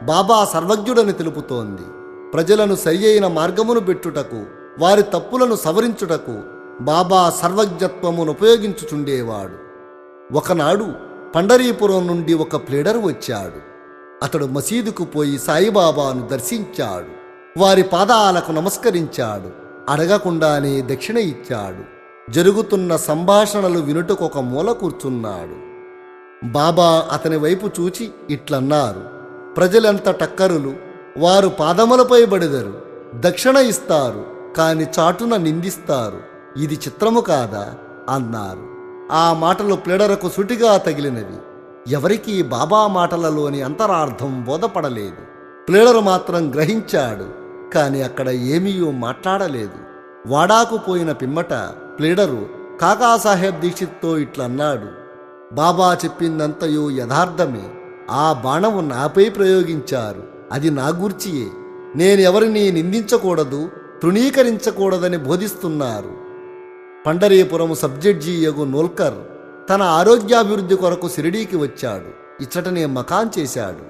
బాబా సర్వజ్ఞుడని తెలుపుతోంది. ప్రజలను సరియైన మార్గమును పెట్టుటకు, వారి తప్పులను సవరించుటకు బాబా సర్వజ్ఞత్వమును ఉపయోగించుచుండేవాడు. ఒకనాడు పండరీపురం నుండి ఒక ప్లేడర్ వచ్చాడు. అతడు మసీదుకు పోయి సాయిబాబాను దర్శించాడు. వారి పాదాలకు నమస్కరించాడు. అడగకుండానే దక్షిణ ఇచ్చాడు. జరుగుతున్న సంభాషణలు వినుటకు ఒక మూల కూర్చున్నాడు. బాబా అతని వైపు చూచి ఇట్లన్నారు, ప్రజలెంత టక్కరులు, వారు పాదములపై బడిదరు, దక్షిణ ఇస్తారు, కాని చాటున నిందిస్తారు. ఇది చిత్రము కాదా అన్నారు. ఆ మాటలు ప్లేడరకు సుటిగా తగిలినవి. ఎవరికీ బాబా మాటలలోని అంతరార్థం బోధపడలేదు. ప్లేడరు మాత్రం గ్రహించాడు, కాని అక్కడ ఏమీ మాట్లాడలేదు. వాడాకు పోయిన పిమ్మట ప్లేడరు కాకాసాహెబ్ దీక్షిత్తో ఇట్లన్నాడు, బాబా చెప్పిందంతయు యథార్థమే. ఆ బాణము నాపై ప్రయోగించారు, అది నా గూర్చియే. నేనెవరిని నిందించకూడదు, తృణీకరించకూడదని బోధిస్తున్నారు. పండరీపురం సబ్జడ్జి యగు నోల్కర్ తన ఆరోగ్యాభివృద్ధి కొరకు షిరిడీకి వచ్చాడు. ఇచ్చటనే మకాన్ చేశాడు.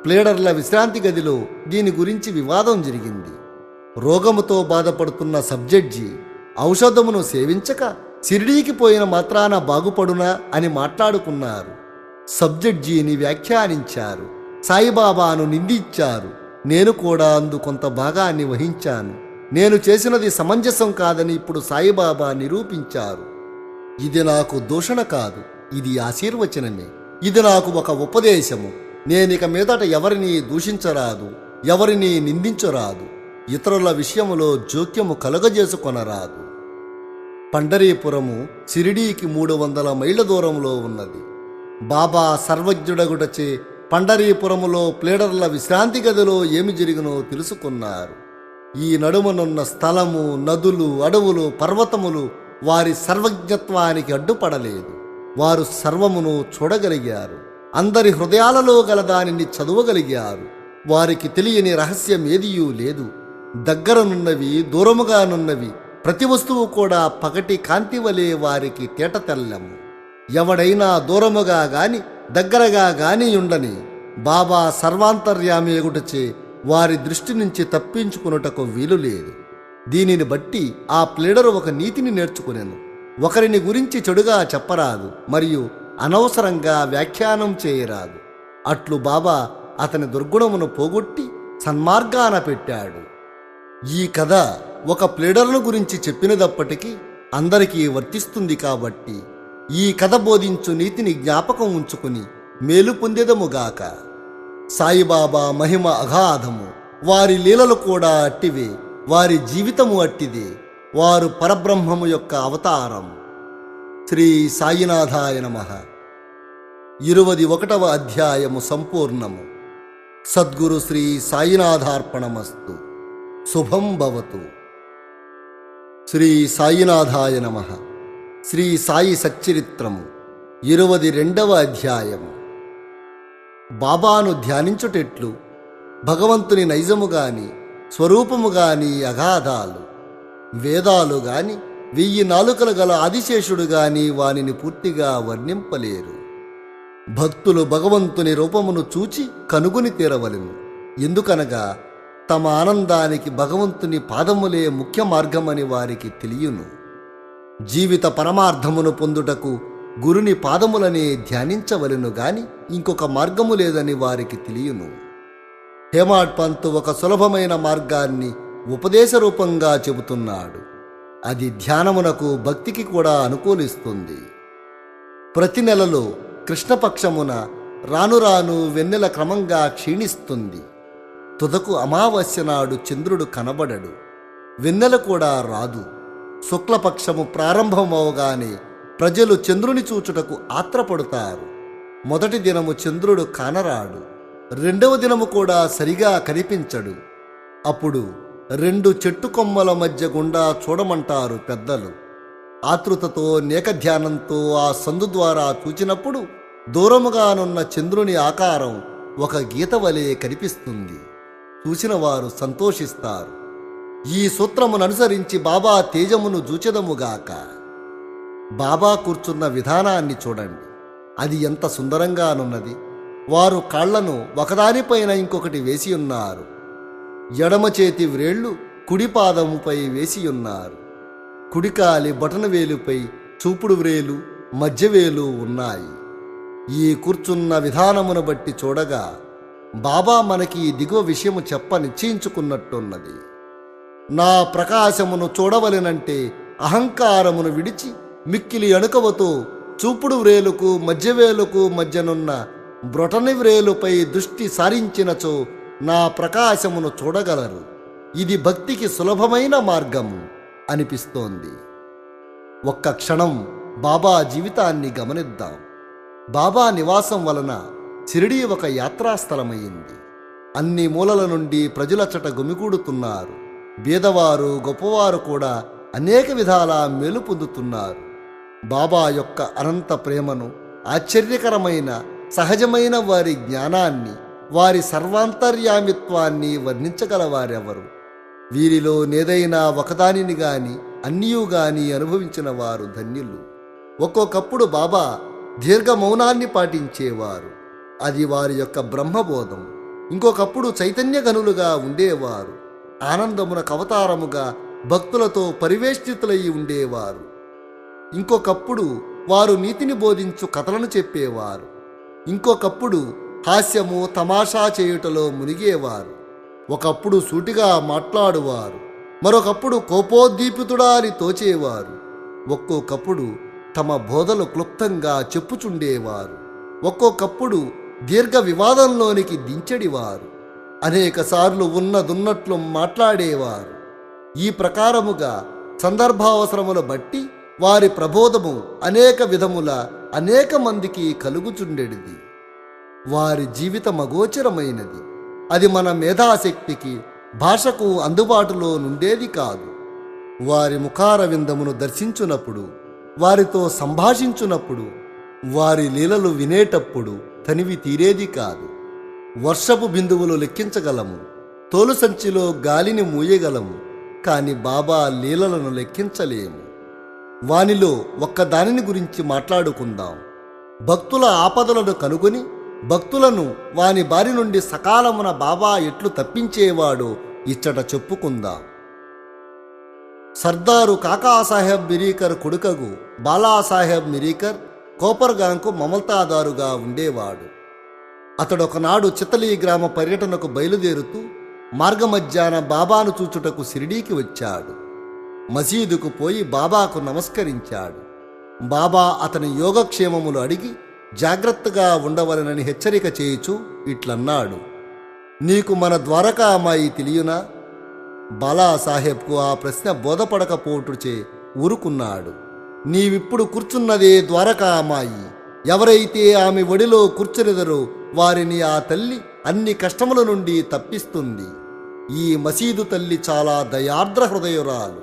ప్లేడర్ల విశ్రాంతి గదిలో దీని గురించి వివాదం జరిగింది. రోగముతో బాధపడుతున్న సబ్జడ్జి ఔషధమును సేవించక షిరిడీకి పోయిన మాత్రాన బాగుపడునా అని మాట్లాడుకున్నారు. సబ్జడ్జిని వ్యాఖ్యానించారు, సాయిబాబాను నిందించారు. నేను కూడా అందు కొంత భాగాన్ని వహించాను. నేను చేసినది సమంజసం కాదని ఇప్పుడు సాయిబాబా నిరూపించారు. ఇది నాకు దూషణ కాదు, ఇది ఆశీర్వచనమే. ఇది నాకు ఒక ఉపదేశము. నేనిక మీదట ఎవరిని దూషించరాదు, ఎవరిని నిందించరాదు, ఇతరుల విషయములో జోక్యము కలుగజేసుకొనరాదు. పండరీపురము షిరిడీకి 300 మైళ్ళ దూరంలో ఉన్నది. బాబా సర్వజ్ఞుడగుటచే పండరీపురములో ప్లేడర్ల విశ్రాంతి గదిలో ఏమి జరిగినో తెలుసుకున్నారు. ఈ నడుమనున్న స్థలము, నదులు, అడవులు, పర్వతములు వారి సర్వజ్ఞత్వానికి అడ్డుపడలేదు. వారు సర్వమును చూడగలిగారు. అందరి హృదయాలలో గల దానిని చదవగలిగారు. వారికి తెలియని రహస్యం ఏదియూ లేదు. దగ్గరనున్నవి, దూరముగానున్నవి ప్రతి వస్తువు కూడా పగటి కాంతి వలె వారికి తేటతెల్లము. ఎవడైనా దూరముగా గాని దగ్గరగా గాని ఉండని బాబా సర్వాంతర్యామి ఎగుటచే వారి దృష్టి నుంచి తప్పించుకున్నటకు వీలు లేదు. దీనిని బట్టి ఆ ప్లేడరు ఒక నీతిని నేర్చుకునేను. ఒకరిని గురించి చెడుగా చెప్పరాదు, మరియు అనవసరంగా వ్యాఖ్యానం చేయరాదు. అట్లు బాబా అతని దుర్గుణమును పోగొట్టి సన్మార్గాన పెట్టాడు. ఈ కథ ఒక ప్లేడర్ను గురించి చెప్పినదప్పటికీ అందరికీ వర్తిస్తుంది కాబట్టి ఈ కథ బోధించు నీతిని జ్ఞాపకం ఉంచుకుని మేలు పొందెదముగాక. సాయిబాబా మహిమ అగాధము, వారి లీలలు కూడా అట్టివే, వారి జీవితము అట్టిదే. వారు పరబ్రహ్మము యొక్క అవతారం. శ్రీ సాయినాథాయ నమః. 21వ అధ్యాయము సంపూర్ణము. సద్గురు శ్రీ సాయినాథార్పణమస్తు. శుభం భవతు. శ్రీ సాయినాథాయ నమః. శ్రీ సాయి సచ్చరిత్రము 22వ అధ్యాయము. బాబాను ధ్యానించుటెట్లు, భగవంతుని నైజము గాని స్వరూపము గాని అగాధాలు. వేదాలు గాని 1000 నాలుకలు గల ఆదిశేషుడు గాని వానిని పూర్తిగా వర్ణింపలేరు. భక్తులు భగవంతుని రూపమును చూచి కనుగొని తీరవలెను. ఎందుకనగా తమ ఆనందానికి భగవంతుని పాదములే ముఖ్య మార్గమని వారికి తెలియను. జీవిత పరమార్థమును పొందుటకు గురుని పాదములనే ధ్యానించవలెను గాని ఇంకొక మార్గము లేదని వారికి తెలియను. హేమాడ్ పంతు ఒక సులభమైన మార్గాన్ని ఉపదేశ రూపంగా చెబుతున్నాడు. అది ధ్యానమునకు భక్తికి కూడా అనుకూలిస్తుంది. ప్రతి నెలలో కృష్ణపక్షమున రాను రాను వెన్నెల క్రమంగా క్షీణిస్తుంది. తుదకు అమావాస్య నాడు చంద్రుడు కనబడడు, వెన్నెల కూడా రాదు. శుక్లపక్షము ప్రారంభమవగానే ప్రజలు చంద్రుని చూచుటకు ఆత్రపడుతారు. మొదటి దినము చంద్రుడు కానరాడు, రెండవ దినము కూడా సరిగా కనిపించడు. అప్పుడు 2 చెట్టు కొమ్మల మధ్య గుండా చూడమంటారు పెద్దలు. ఆతృతతో నేకధ్యానంతో ఆ సందు ద్వారా చూచినప్పుడు దూరముగానున్న చంద్రుని ఆకారం ఒక గీత వలె కనిపిస్తుంది. చూసిన వారు సంతోషిస్తారు. ఈ సూత్రమును అనుసరించి బాబా తేజమును జూచెదముగాక. బాబా కూర్చున్న విధానాన్ని చూడండి, అది ఎంత సుందరంగానున్నది. వారు కాళ్లను ఒకదానిపైన ఇంకొకటి వేసియున్నారు. ఎడమ చేతి వ్రేళ్లు కుడి పాదముపై వేసియున్నారు. కుడికాలి బటనవేలుపై చూపుడు వ్రేలు, మధ్యవేలు ఉన్నాయి. ఈ కూర్చున్న విధానమును బట్టి చూడగా బాబా మనకి ఈ దిగువ విషయము చెప్ప నిశ్చయించుకున్నట్టున్నది. నా ప్రకాశమును చూడవలెనంటే అహంకారమును విడిచి మిక్కిలి అణుకవతో చూపుడు వ్రేలుకు మధ్యవేలుకు మధ్యనున్న బ్రొటని వ్రేలుపై దృష్టి సారించినచో నా ప్రకాశమును చూడగలరు. ఇది భక్తికి సులభమైన మార్గము అనిపిస్తోంది. ఒక్క క్షణం బాబా జీవితాన్ని గమనిద్దాం. బాబా నివాసం వలన షిరిడీ ఒక యాత్రాస్థలమైంది. అన్ని మూలల నుండి ప్రజలచట గుమిగూడుతున్నారు. బీదవారు గొప్పవారు కూడా అనేక విధాల మేలు పొందుతున్నారు. బాబా యొక్క అనంత ప్రేమను, ఆశ్చర్యకరమైన సహజమైన వారి జ్ఞానాన్ని, వారి సర్వాంతర్యామిత్వాన్ని వర్ణించగలవారెవరు? వీరిలో నేదైనా ఒకదానిని గాని అన్నియు గాని అనుభవించిన వారు ధన్యులు. ఒక్కొక్కప్పుడు బాబా దీర్ఘ మౌనాన్ని పాటించేవారు. అది వారి యొక్క బ్రహ్మబోధం. ఇంకొకప్పుడు చైతన్య గనులుగా ఉండేవారు. ఆనందమున కవతారముగా భక్తులతో పరివేష్టితులై ఉండేవారు. ఇంకొకప్పుడు వారు నీతిని బోధించు కథలను చెప్పేవారు. ఇంకొకప్పుడు హాస్యము తమాషా చేయుటలో మునిగేవారు. ఒకప్పుడు సూటిగా మాట్లాడువారు, మరొకప్పుడు కోపోద్దీపితుడా అని తోచేవారు. ఒక్కొక్కప్పుడు తమ బోధలు క్లుప్తంగా చెప్పుచుండేవారు. ఒక్కొక్కప్పుడు దీర్ఘ వివాదంలోనికి దించెడివారు. అనేకసార్లు ఉన్నదున్నట్లు మాట్లాడేవారు. ఈ ప్రకారముగా సందర్భావసరములు బట్టి వారి ప్రబోధము అనేక విధముల అనేక మందికి కలుగుచుండెడిది. వారి జీవితం అగోచరమైనది. అది మన మేధాశక్తికి భాషకు అందుబాటులో నుండేది కాదు. వారి ముఖార విందమును దర్శించునప్పుడు, వారితో సంభాషించునప్పుడు, వారి లీలలు వినేటప్పుడు తనివి తీరేది కాదు. వర్షపు బిందువులు లెక్కించగలము, తోలు సంచిలో గాలిని మూయగలము, కాని బాబా లీలలను లెక్కించలేము. వానిలో ఒక్కదానిని గురించి మాట్లాడుకుందాం. భక్తుల ఆపదలను కనుగొని భక్తులను వాని బారి నుండి సకాలమున బాబా ఎట్లు తప్పించేవాడో ఇచ్చట చెప్పుకుందాం. సర్దారు కాకాసాహెబ్ మిరీకర్ కొడుకగు బాలాసాహెబ్ మిరీకర్ కోపర్గాంకు మమల్తాదారుగా ఉండేవాడు. అతడొకనాడు చితలీ గ్రామ పర్యటనకు బయలుదేరుతూ మార్గమధ్యాన బాబాను చూచుటకు షిరిడీకి వచ్చాడు. మసీదుకు పోయి బాబాకు నమస్కరించాడు. బాబా అతని యోగక్షేమములు అడిగి జాగ్రత్తగా ఉండవలనని హెచ్చరిక చేయుచు ఇట్లన్నాడు: నీకు మన ద్వారకా అమ్మాయి తెలియనా? బాలాసాహెబ్కు ఆ ప్రశ్న బోధపడకపోటుచే ఊరుకున్నాడు. నీవిప్పుడు కూర్చున్నదే ద్వారకా అమ్మాయి. ఎవరైతే ఆమె ఒడిలో కూర్చునిదరో వారిని ఆ తల్లి అన్ని కష్టముల నుండి తప్పిస్తుంది. ఈ మసీదు తల్లి చాలా దయార్ద్ర హృదయురాలు.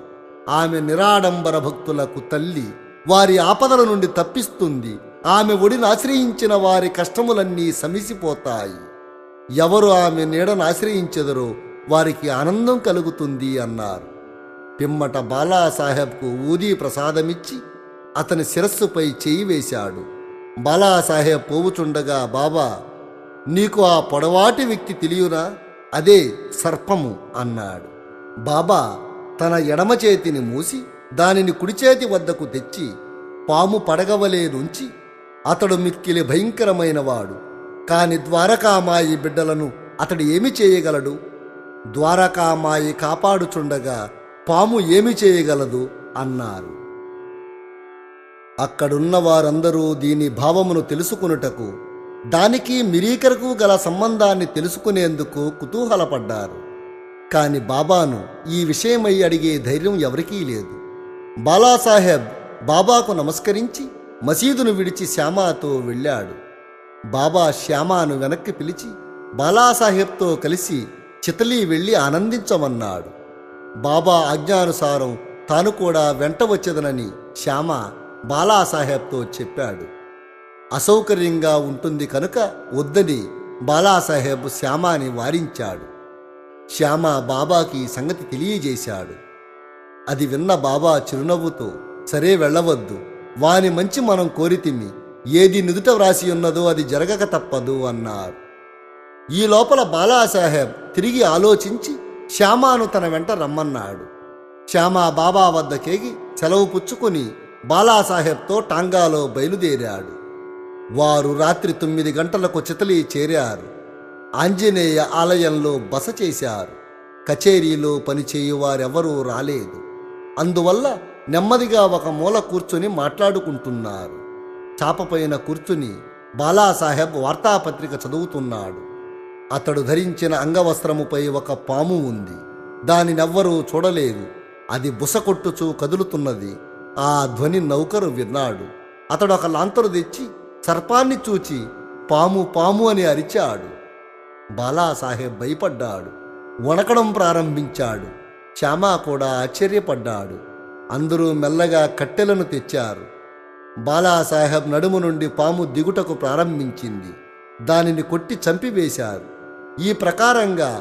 ఆమె నిరాడంబర భక్తులకు తల్లి. వారి ఆపదల నుండి తప్పిస్తుంది. ఆమె ఒడిని ఆశ్రయించిన వారి కష్టములన్నీ సమిసిపోతాయి. ఎవరు ఆమె నీడను ఆశ్రయించెదరో వారికి ఆనందం కలుగుతుంది అన్నారు. పిమ్మట బాలాసాహెబ్కు ఊదీ ప్రసాదమిచ్చి అతని శిరస్సుపై చేయి వేశాడు. బాలాసాహెబ్ పోవుచుండగా బాబా, నీకు ఆ పొడవాటి వ్యక్తి తెలియనా? అదే సర్పము అన్నాడు. బాబా తన ఎడమ చేతిని మూసి దానిని కుడిచేతి వద్దకు తెచ్చి పాము పడగవలే నుంచి, అతడు మిక్కిలి భయంకరమైనవాడు. కాని ద్వారకామాయి బిడ్డలను అతడు ఏమి చేయగలడు? ద్వారకామాయి కాపాడుచుండగా పాము ఏమి చేయగలదు అన్నారు. అక్కడున్న వారందరూ దీని భావమును తెలుసుకునుటకు, దానికి మిరీకరకు గల సంబంధాన్ని తెలుసుకునేందుకు కుతూహలపడ్డారు. కాని బాబాను ఈ విషయమై అడిగే ధైర్యం ఎవరికీ లేదు. బాలాసాహెబ్ బాబాకు నమస్కరించి మసీదును విడిచి శ్యామాతో వెళ్ళాడు. బాబా శ్యామాను వెనక్కి పిలిచి బాలాసాహెబ్తో కలిసి చితలీ వెళ్ళి ఆనందించమన్నాడు. బాబా ఆజ్ఞానుసారం తాను కూడా వెంట వచ్చేదనని శ్యామ బాలాసాహెబ్తో చెప్పాడు. అసౌకర్యంగా ఉంటుంది కనుక వద్దని బాలాసాహెబ్ శ్యామాని వారించాడు. శ్యామ బాబాకి సంగతి తెలియజేశాడు. అది విన్న బాబా చిరునవ్వుతో, సరే వెళ్ళవద్దు, వాని మంచి మనం కోరితిమి, ఏది నుదుట వ్రాసి ఉన్నదో అది జరగక తప్పదు అన్నారు. ఈ లోపల బాలాసాహెబ్ తిరిగి ఆలోచించి శ్యామాను తన వెంట రమ్మన్నాడు. శ్యామ బాబా వద్దకేగి సెలవు పుచ్చుకొని బాలాసాహెబ్తో టాంగాలో బయలుదేరాడు. వారు రాత్రి 9 గంటలకు చితలీ చేరారు. ఆంజనేయ ఆలయంలో బస చేశారు. కచేరీలో పనిచేయువారెవరూ రాలేదు. అందువల్ల నెమ్మదిగా ఒక మూల కూర్చుని మాట్లాడుకుంటున్నారు. చాపపైన కూర్చుని బాలాసాహెబ్ వార్తాపత్రిక చదువుతున్నాడు. అతడు ధరించిన అంగవస్త్రముపై ఒక పాము ఉంది. దానినెవ్వరూ చూడలేదు. అది బుసకొట్టుచూ కదులుతున్నది. ఆ ధ్వని నౌకరు విన్నాడు. అతడు ఒక లాంతరు తెచ్చి సర్పాన్ని చూచి పాము పాము అని అరిచాడు. బాలాసాహెబ్ భయపడ్డాడు, వణకడం ప్రారంభించాడు. శ్యామా కూడా ఆశ్చర్యపడ్డాడు. అందరూ మెల్లగా కట్టెలను తెచ్చారు. బాలాసాహెబ్ నడుము నుండి పాము దిగుటకు ప్రారంభించింది. దానిని కొట్టి చంపివేశారు. ఈ ప్రకారంగా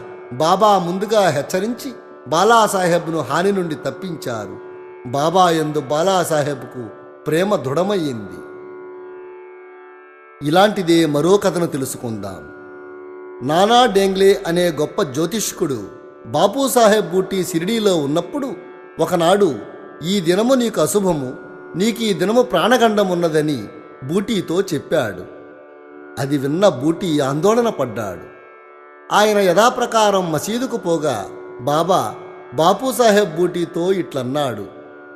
బాబా ముందుగా హెచ్చరించి బాలాసాహెబ్ను హాని నుండి తప్పించారు. బాబా యందు బాలాసాహెబ్కు ప్రేమ దృఢమయ్యింది. ఇలాంటిదే మరో కథను తెలుసుకుందాం. నానా డేంగ్లే అనే గొప్ప జ్యోతిష్కుడు బాపూసాహెబ్ బూటీ షిరిడీలో ఉన్నప్పుడు ఒకనాడు ఈ దినము నీకు అశుభము, నీకు ఈ దినము ప్రాణగండమున్నదని బూటీతో చెప్పాడు. అది విన్న బూటీ ఆందోళన పడ్డాడు. ఆయన యథాప్రకారం మసీదుకు పోగా బాబా బాపూసాహెబ్ బూటీతో ఇట్లన్నాడు,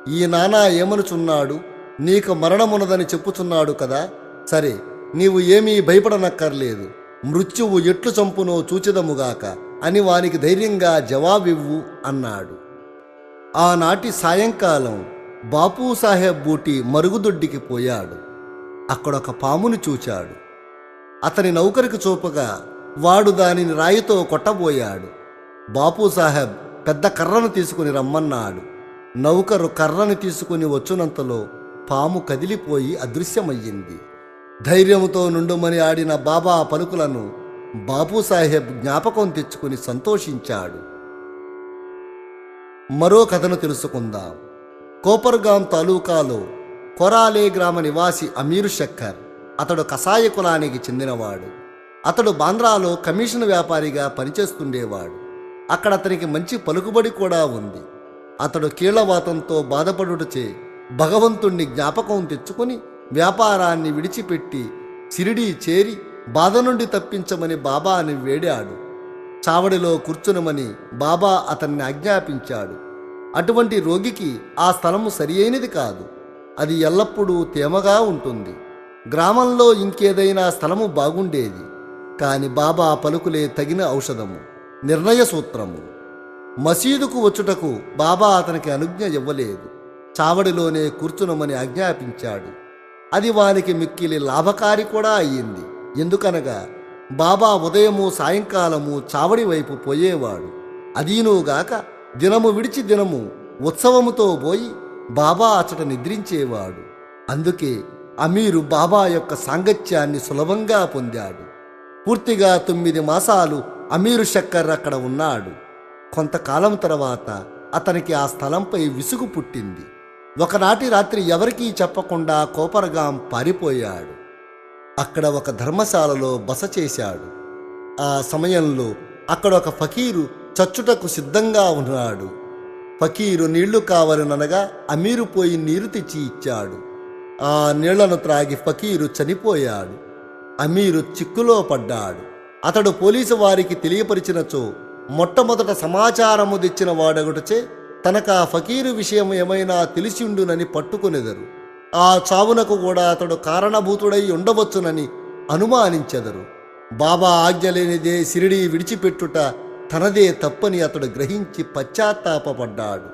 ఈ నానా ఏమనుచున్నాడు, నీకు మరణమున్నదని చెప్పుచున్నాడు కదా, సరే నీవు ఏమీ భయపడనక్కర్లేదు, మృత్యువు ఎట్లు చంపునో చూచెదముగాక అని వానికి ధైర్యంగా జవాబివ్వు అన్నాడు. ఆనాటి సాయంకాలం బాపూసాహెబ్ బూటీ మరుగుదొడ్డికి పోయాడు. అక్కడొక పాముని చూచాడు. అతని నౌకరికి చూపగా వాడు దానిని రాయితో కొట్టబోయాడు. బాపూసాహెబ్ పెద్ద కర్రను తీసుకుని రమ్మన్నాడు. నౌకరు కర్రని తీసుకుని వచ్చునంతలో పాము కదిలిపోయి అదృశ్యమయ్యింది. ధైర్యముతో నుండుమని ఆడిన బాబా పలుకులను బాపూసాహెబ్ జ్ఞాపకం తెచ్చుకుని సంతోషించాడు. మరో కథను తెలుసుకుందాం. కోపర్గాం తాలూకాలో కొరాలే గ్రామ నివాసి అమీరు షక్కర్. అతడు కసాయ కులానికి చెందినవాడు. అతడు బాంద్రాలో కమిషన్ వ్యాపారిగా పనిచేస్తుండేవాడు. అక్కడ అతనికి మంచి పలుకుబడి కూడా ఉంది. అతడు కీళ్లవాతంతో బాధపడుటచే భగవంతుణ్ణి జ్ఞాపకం తెచ్చుకుని వ్యాపారాన్ని విడిచిపెట్టి షిరిడీ చేరి బాధ నుండి తప్పించమని బాబాని వేడాడు. చావడిలో కూర్చునమని బాబా అతన్ని ఆజ్ఞాపించాడు. అటువంటి రోగికి ఆ స్థలము సరియైనది కాదు. అది ఎల్లప్పుడూ తేమగా ఉంటుంది. గ్రామంలో ఇంకేదైనా స్థలము బాగుండేది. కాని బాబా పలుకులే తగిన ఔషధము, నిర్ణయ సూత్రము. మసీదుకు వచ్చుటకు బాబా అతనికి అనుజ్ఞ ఇవ్వలేదు. చావడిలోనే కూర్చునమని ఆజ్ఞాపించాడు. అది వానికి మిక్కిలి లాభకారి కూడా అయ్యింది. ఎందుకనగా బాబా ఉదయము సాయంకాలము చావడి వైపు పోయేవాడు. అదీనుగాక దినము విడిచి దినము ఉత్సవముతో పోయి బాబా అచట నిద్రించేవాడు. అందుకే అమీరు బాబా యొక్క సాంగత్యాన్ని సులభంగా పొందాడు. పూర్తిగా 9 మాసాలు అమీరు షక్కర్ అక్కడ ఉన్నాడు. కొంతకాలం తర్వాత అతనికి ఆ స్థలంపై విసుగు పుట్టింది. ఒకనాటి రాత్రి ఎవరికీ చెప్పకుండా కోపర్గాం పారిపోయాడు. అక్కడ ఒక ధర్మశాలలో బస చేశాడు. ఆ సమయంలో అక్కడ ఒక ఫకీరు చచ్చుటకు సిద్ధంగా ఉన్నాడు. ఫకీరు నీళ్లు కావాలనగా అమీరు పోయి నీరు తెచ్చి ఇచ్చాడు. ఆ నీళ్లను త్రాగి ఫకీరు చనిపోయాడు. అమీరు చిక్కులో పడ్డాడు. అతడు పోలీసు వారికి తెలియపరిచినచో మొట్టమొదట సమాచారము తెచ్చిన వాడొకటిచే తనకా ఫకీరు విషయం ఏమైనా తెలిసిండునని పట్టుకొనెదరు. ఆ చావునకు కూడా అతడు కారణభూతుడై ఉండవచ్చునని అనుమానించెదరు. బాబా ఆజ్ఞ లేనిదే షిరిడీ విడిచిపెట్టుట తనదే తప్పని అతడు గ్రహించి పశ్చాత్తాపపడ్డాడు.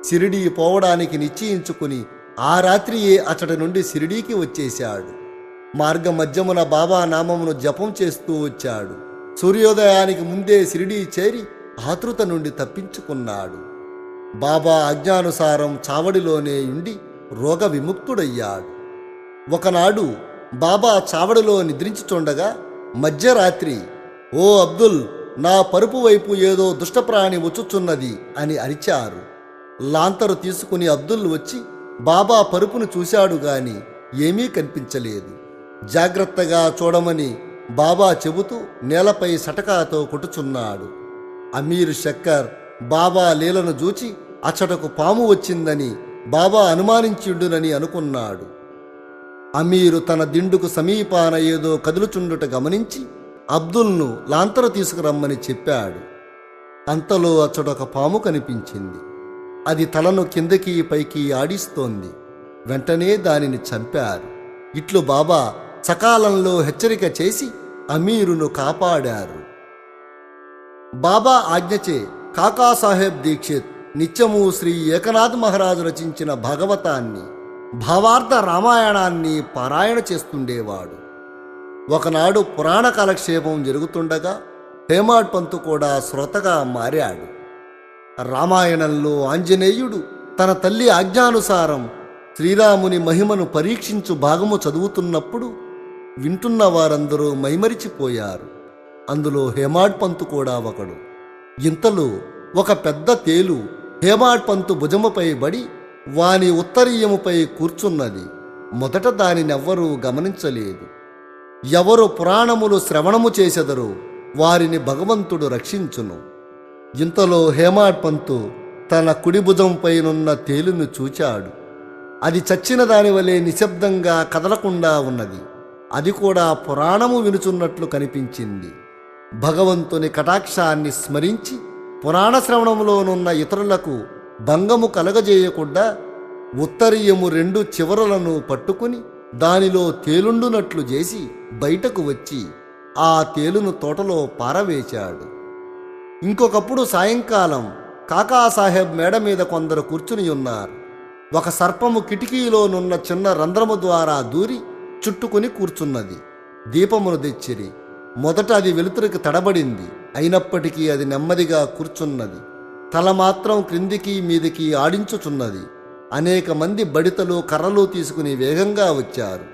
షిరిడీ పోవడానికి నిశ్చయించుకుని ఆ రాత్రియే అతడి నుండి షిరిడీకి వచ్చేశాడు. మార్గ మధ్యమున బాబా నామమును జపం చేస్తూ వచ్చాడు. సూర్యోదయానికి ముందే షిరిడీ చేరి ఆతృత నుండి తప్పించుకున్నాడు. బాబా ఆజ్ఞానుసారం చావడిలోనే ఉండి రోగ విముక్తుడయ్యాడు. ఒకనాడు బాబా చావడిలో నిద్రించుచుండగా మధ్యరాత్రి, ఓ అబ్దుల్, నా పరుపు వైపు ఏదో దుష్టప్రాణి వచ్చుచున్నది అని అరిచారు. లాంతరు తీసుకుని అబ్దుల్ వచ్చి బాబా పరుపును చూశాడు గాని ఏమీ కనిపించలేదు. జాగ్రత్తగా చూడమని బాబా చెబుతూ నేలపై సటకాతో కొట్టుచున్నాడు. అమీర్ షక్కర్ బాబా లీలను చూచి అచ్చటకు పాము వచ్చిందని బాబా అనుమానించిండునని అనుకున్నాడు. అమీరు తన దిండుకు సమీపాన ఏదో కదులుచుండుట గమనించి అబ్దుల్ను లాంతరు తీసుకురమ్మని చెప్పాడు. అంతలో అచ్చడొక పాము కనిపించింది. అది తలను కిందకి పైకి ఆడిస్తోంది. వెంటనే దానిని చంపారు. ఇట్లు బాబా సకాలంలో హెచ్చరిక చేసి అమీరును కాపాడారు. బాబా ఆజ్ఞచే కాకాసాహెబ్ దీక్షిత్ నిత్యము శ్రీ ఏకనాథ్ మహారాజు రచించిన భాగవతాన్ని, భావార్థ రామాయణాన్ని పారాయణ చేస్తుండేవాడు. ఒకనాడు పురాణ కాలక్షేపం జరుగుతుండగా హేమాడ్ పంతు కూడా శ్రోతగా మారాడు. రామాయణంలో ఆంజనేయుడు తన తల్లి ఆజ్ఞానుసారం శ్రీరాముని మహిమను పరీక్షించు భాగము చదువుతున్నప్పుడు వింటున్న వారందరూ మైమరిచిపోయారు. అందులో హేమాడ్ పంతు కూడా ఒకడు. ఇంతలో ఒక పెద్ద తేలు హేమాడ్ పంతు భుజముపై బడి వాని ఉత్తరీయముపై కూర్చున్నది. మొదట దానినెవ్వరూ గమనించలేదు. ఎవరు పురాణములు శ్రవణము చేసెదరో వారిని భగవంతుడు రక్షించును. ఇంతలో హేమాడ్ పంతు తన కుడి భుజంపైనున్న తేలును చూచాడు. అది చచ్చిన దాని వలె నిశ్శబ్దంగా కదలకుండా ఉన్నది. అది కూడా పురాణము వినుచున్నట్లు కనిపించింది. భగవంతుని కటాక్షాన్ని స్మరించి పురాణ శ్రవణంలోనున్న ఇతరులకు భంగము కలగజేయకుండా ఉత్తరీయము 2 చివరలను పట్టుకుని దానిలో తేలుండునట్లు చేసి బయటకు వచ్చి ఆ తేలును తోటలో పారవేశాడు. ఇంకొకప్పుడు సాయంకాలం కాకాసాహెబ్ మేడ మీద కొందరు కూర్చుని ఉన్నారు. ఒక సర్పము కిటికీలోనున్న చిన్న రంధ్రము ద్వారా దూరి చుట్టుకుని కూర్చున్నది. దీపమును తెచ్చిరి. మొదట అది వెలుతురికి తడబడింది. అయినప్పటికీ అది నెమ్మదిగా కూర్చున్నది. తల మాత్రం క్రిందికి మీదికి ఆడించుచున్నది. అనేక మంది బడితలు కర్రలు తీసుకుని వేగంగా వచ్చారు.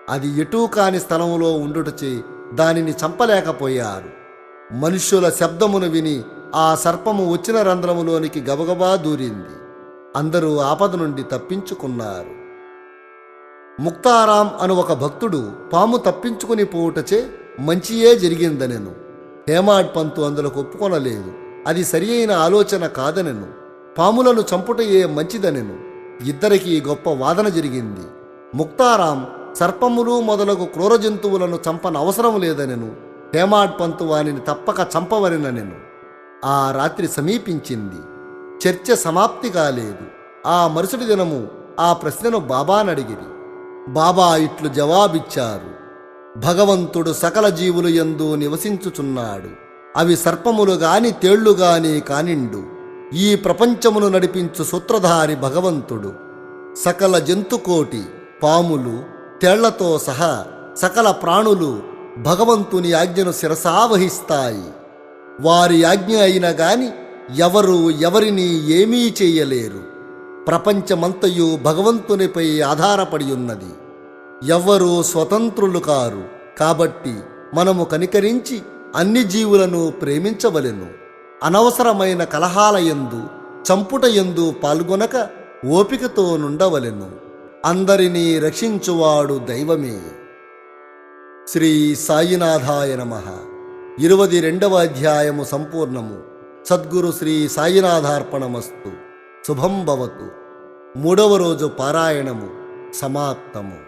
అది ఎటూ కాని స్థలంలో ఉండుటచే దానిని చంపలేకపోయారు. మనుష్యుల శబ్దమును విని ఆ సర్పము వచ్చిన రంధ్రములోనికి గబగబా దూరింది. అందరూ ఆపద నుండి తప్పించుకున్నారు. ముక్తారాం అను ఒక భక్తుడు పాము తప్పించుకుని పోవుటచే మంచియే జరిగిందనెను. హేమాడ్ పంతు అందులో ఒప్పుకొనలేదు. అది సరి అయిన ఆలోచన కాదనెను. పాములను చంపుటయే మంచిదనెను. ఇద్దరికీ గొప్ప వాదన జరిగింది. ముక్తారాం సర్పములు మొదలగు క్రూర జంతువులను చంపనవసరం లేదనెను. హేమాడ్ పంతు వానిని తప్పక చంపవలెననెను. ఆ రాత్రి సమీపించింది. చర్చ సమాప్తి కాలేదు. ఆ మరుసటి దినము ఆ ప్రశ్నను బాబానడిగిరి. బాబా ఇట్లు జవాబిచ్చారు: భగవంతుడు సకల జీవులు యందు నివసించుచున్నాడు. అవి సర్పములు గాని తేళ్లు గాని కానిండు. ఈ ప్రపంచమును నడిపించు సూత్రధారి భగవంతుడు. సకల జంతుకోటి, పాములు, తేళ్లతో సహా సకల ప్రాణులు భగవంతుని ఆజ్ఞను శిరసావహిస్తాయి. వారి ఆజ్ఞ అయినా గాని ఎవరు ఎవరిని ఏమీ చేయలేరు. ప్రపంచమంతయు భగవంతునిపై ఆధారపడి ఉన్నది. ఎవ్వరూ స్వతంత్రులు కారు. కాబట్టి మనము కనికరించి అన్ని జీవులను ప్రేమించవలెను. అనవసరమైన కలహాలయందు చంపుటయందు పాల్గొనక ఓపికతో నుండవలెను. అందరినీ రక్షించువాడు దైవమే. శ్రీ సాయినాథాయ నమః. 22వ అధ్యాయము సంపూర్ణము. సద్గురు శ్రీ సాయినాథార్పణమస్తు. శుభం భవతు. 3వ రోజు పారాయణము సమాప్తము.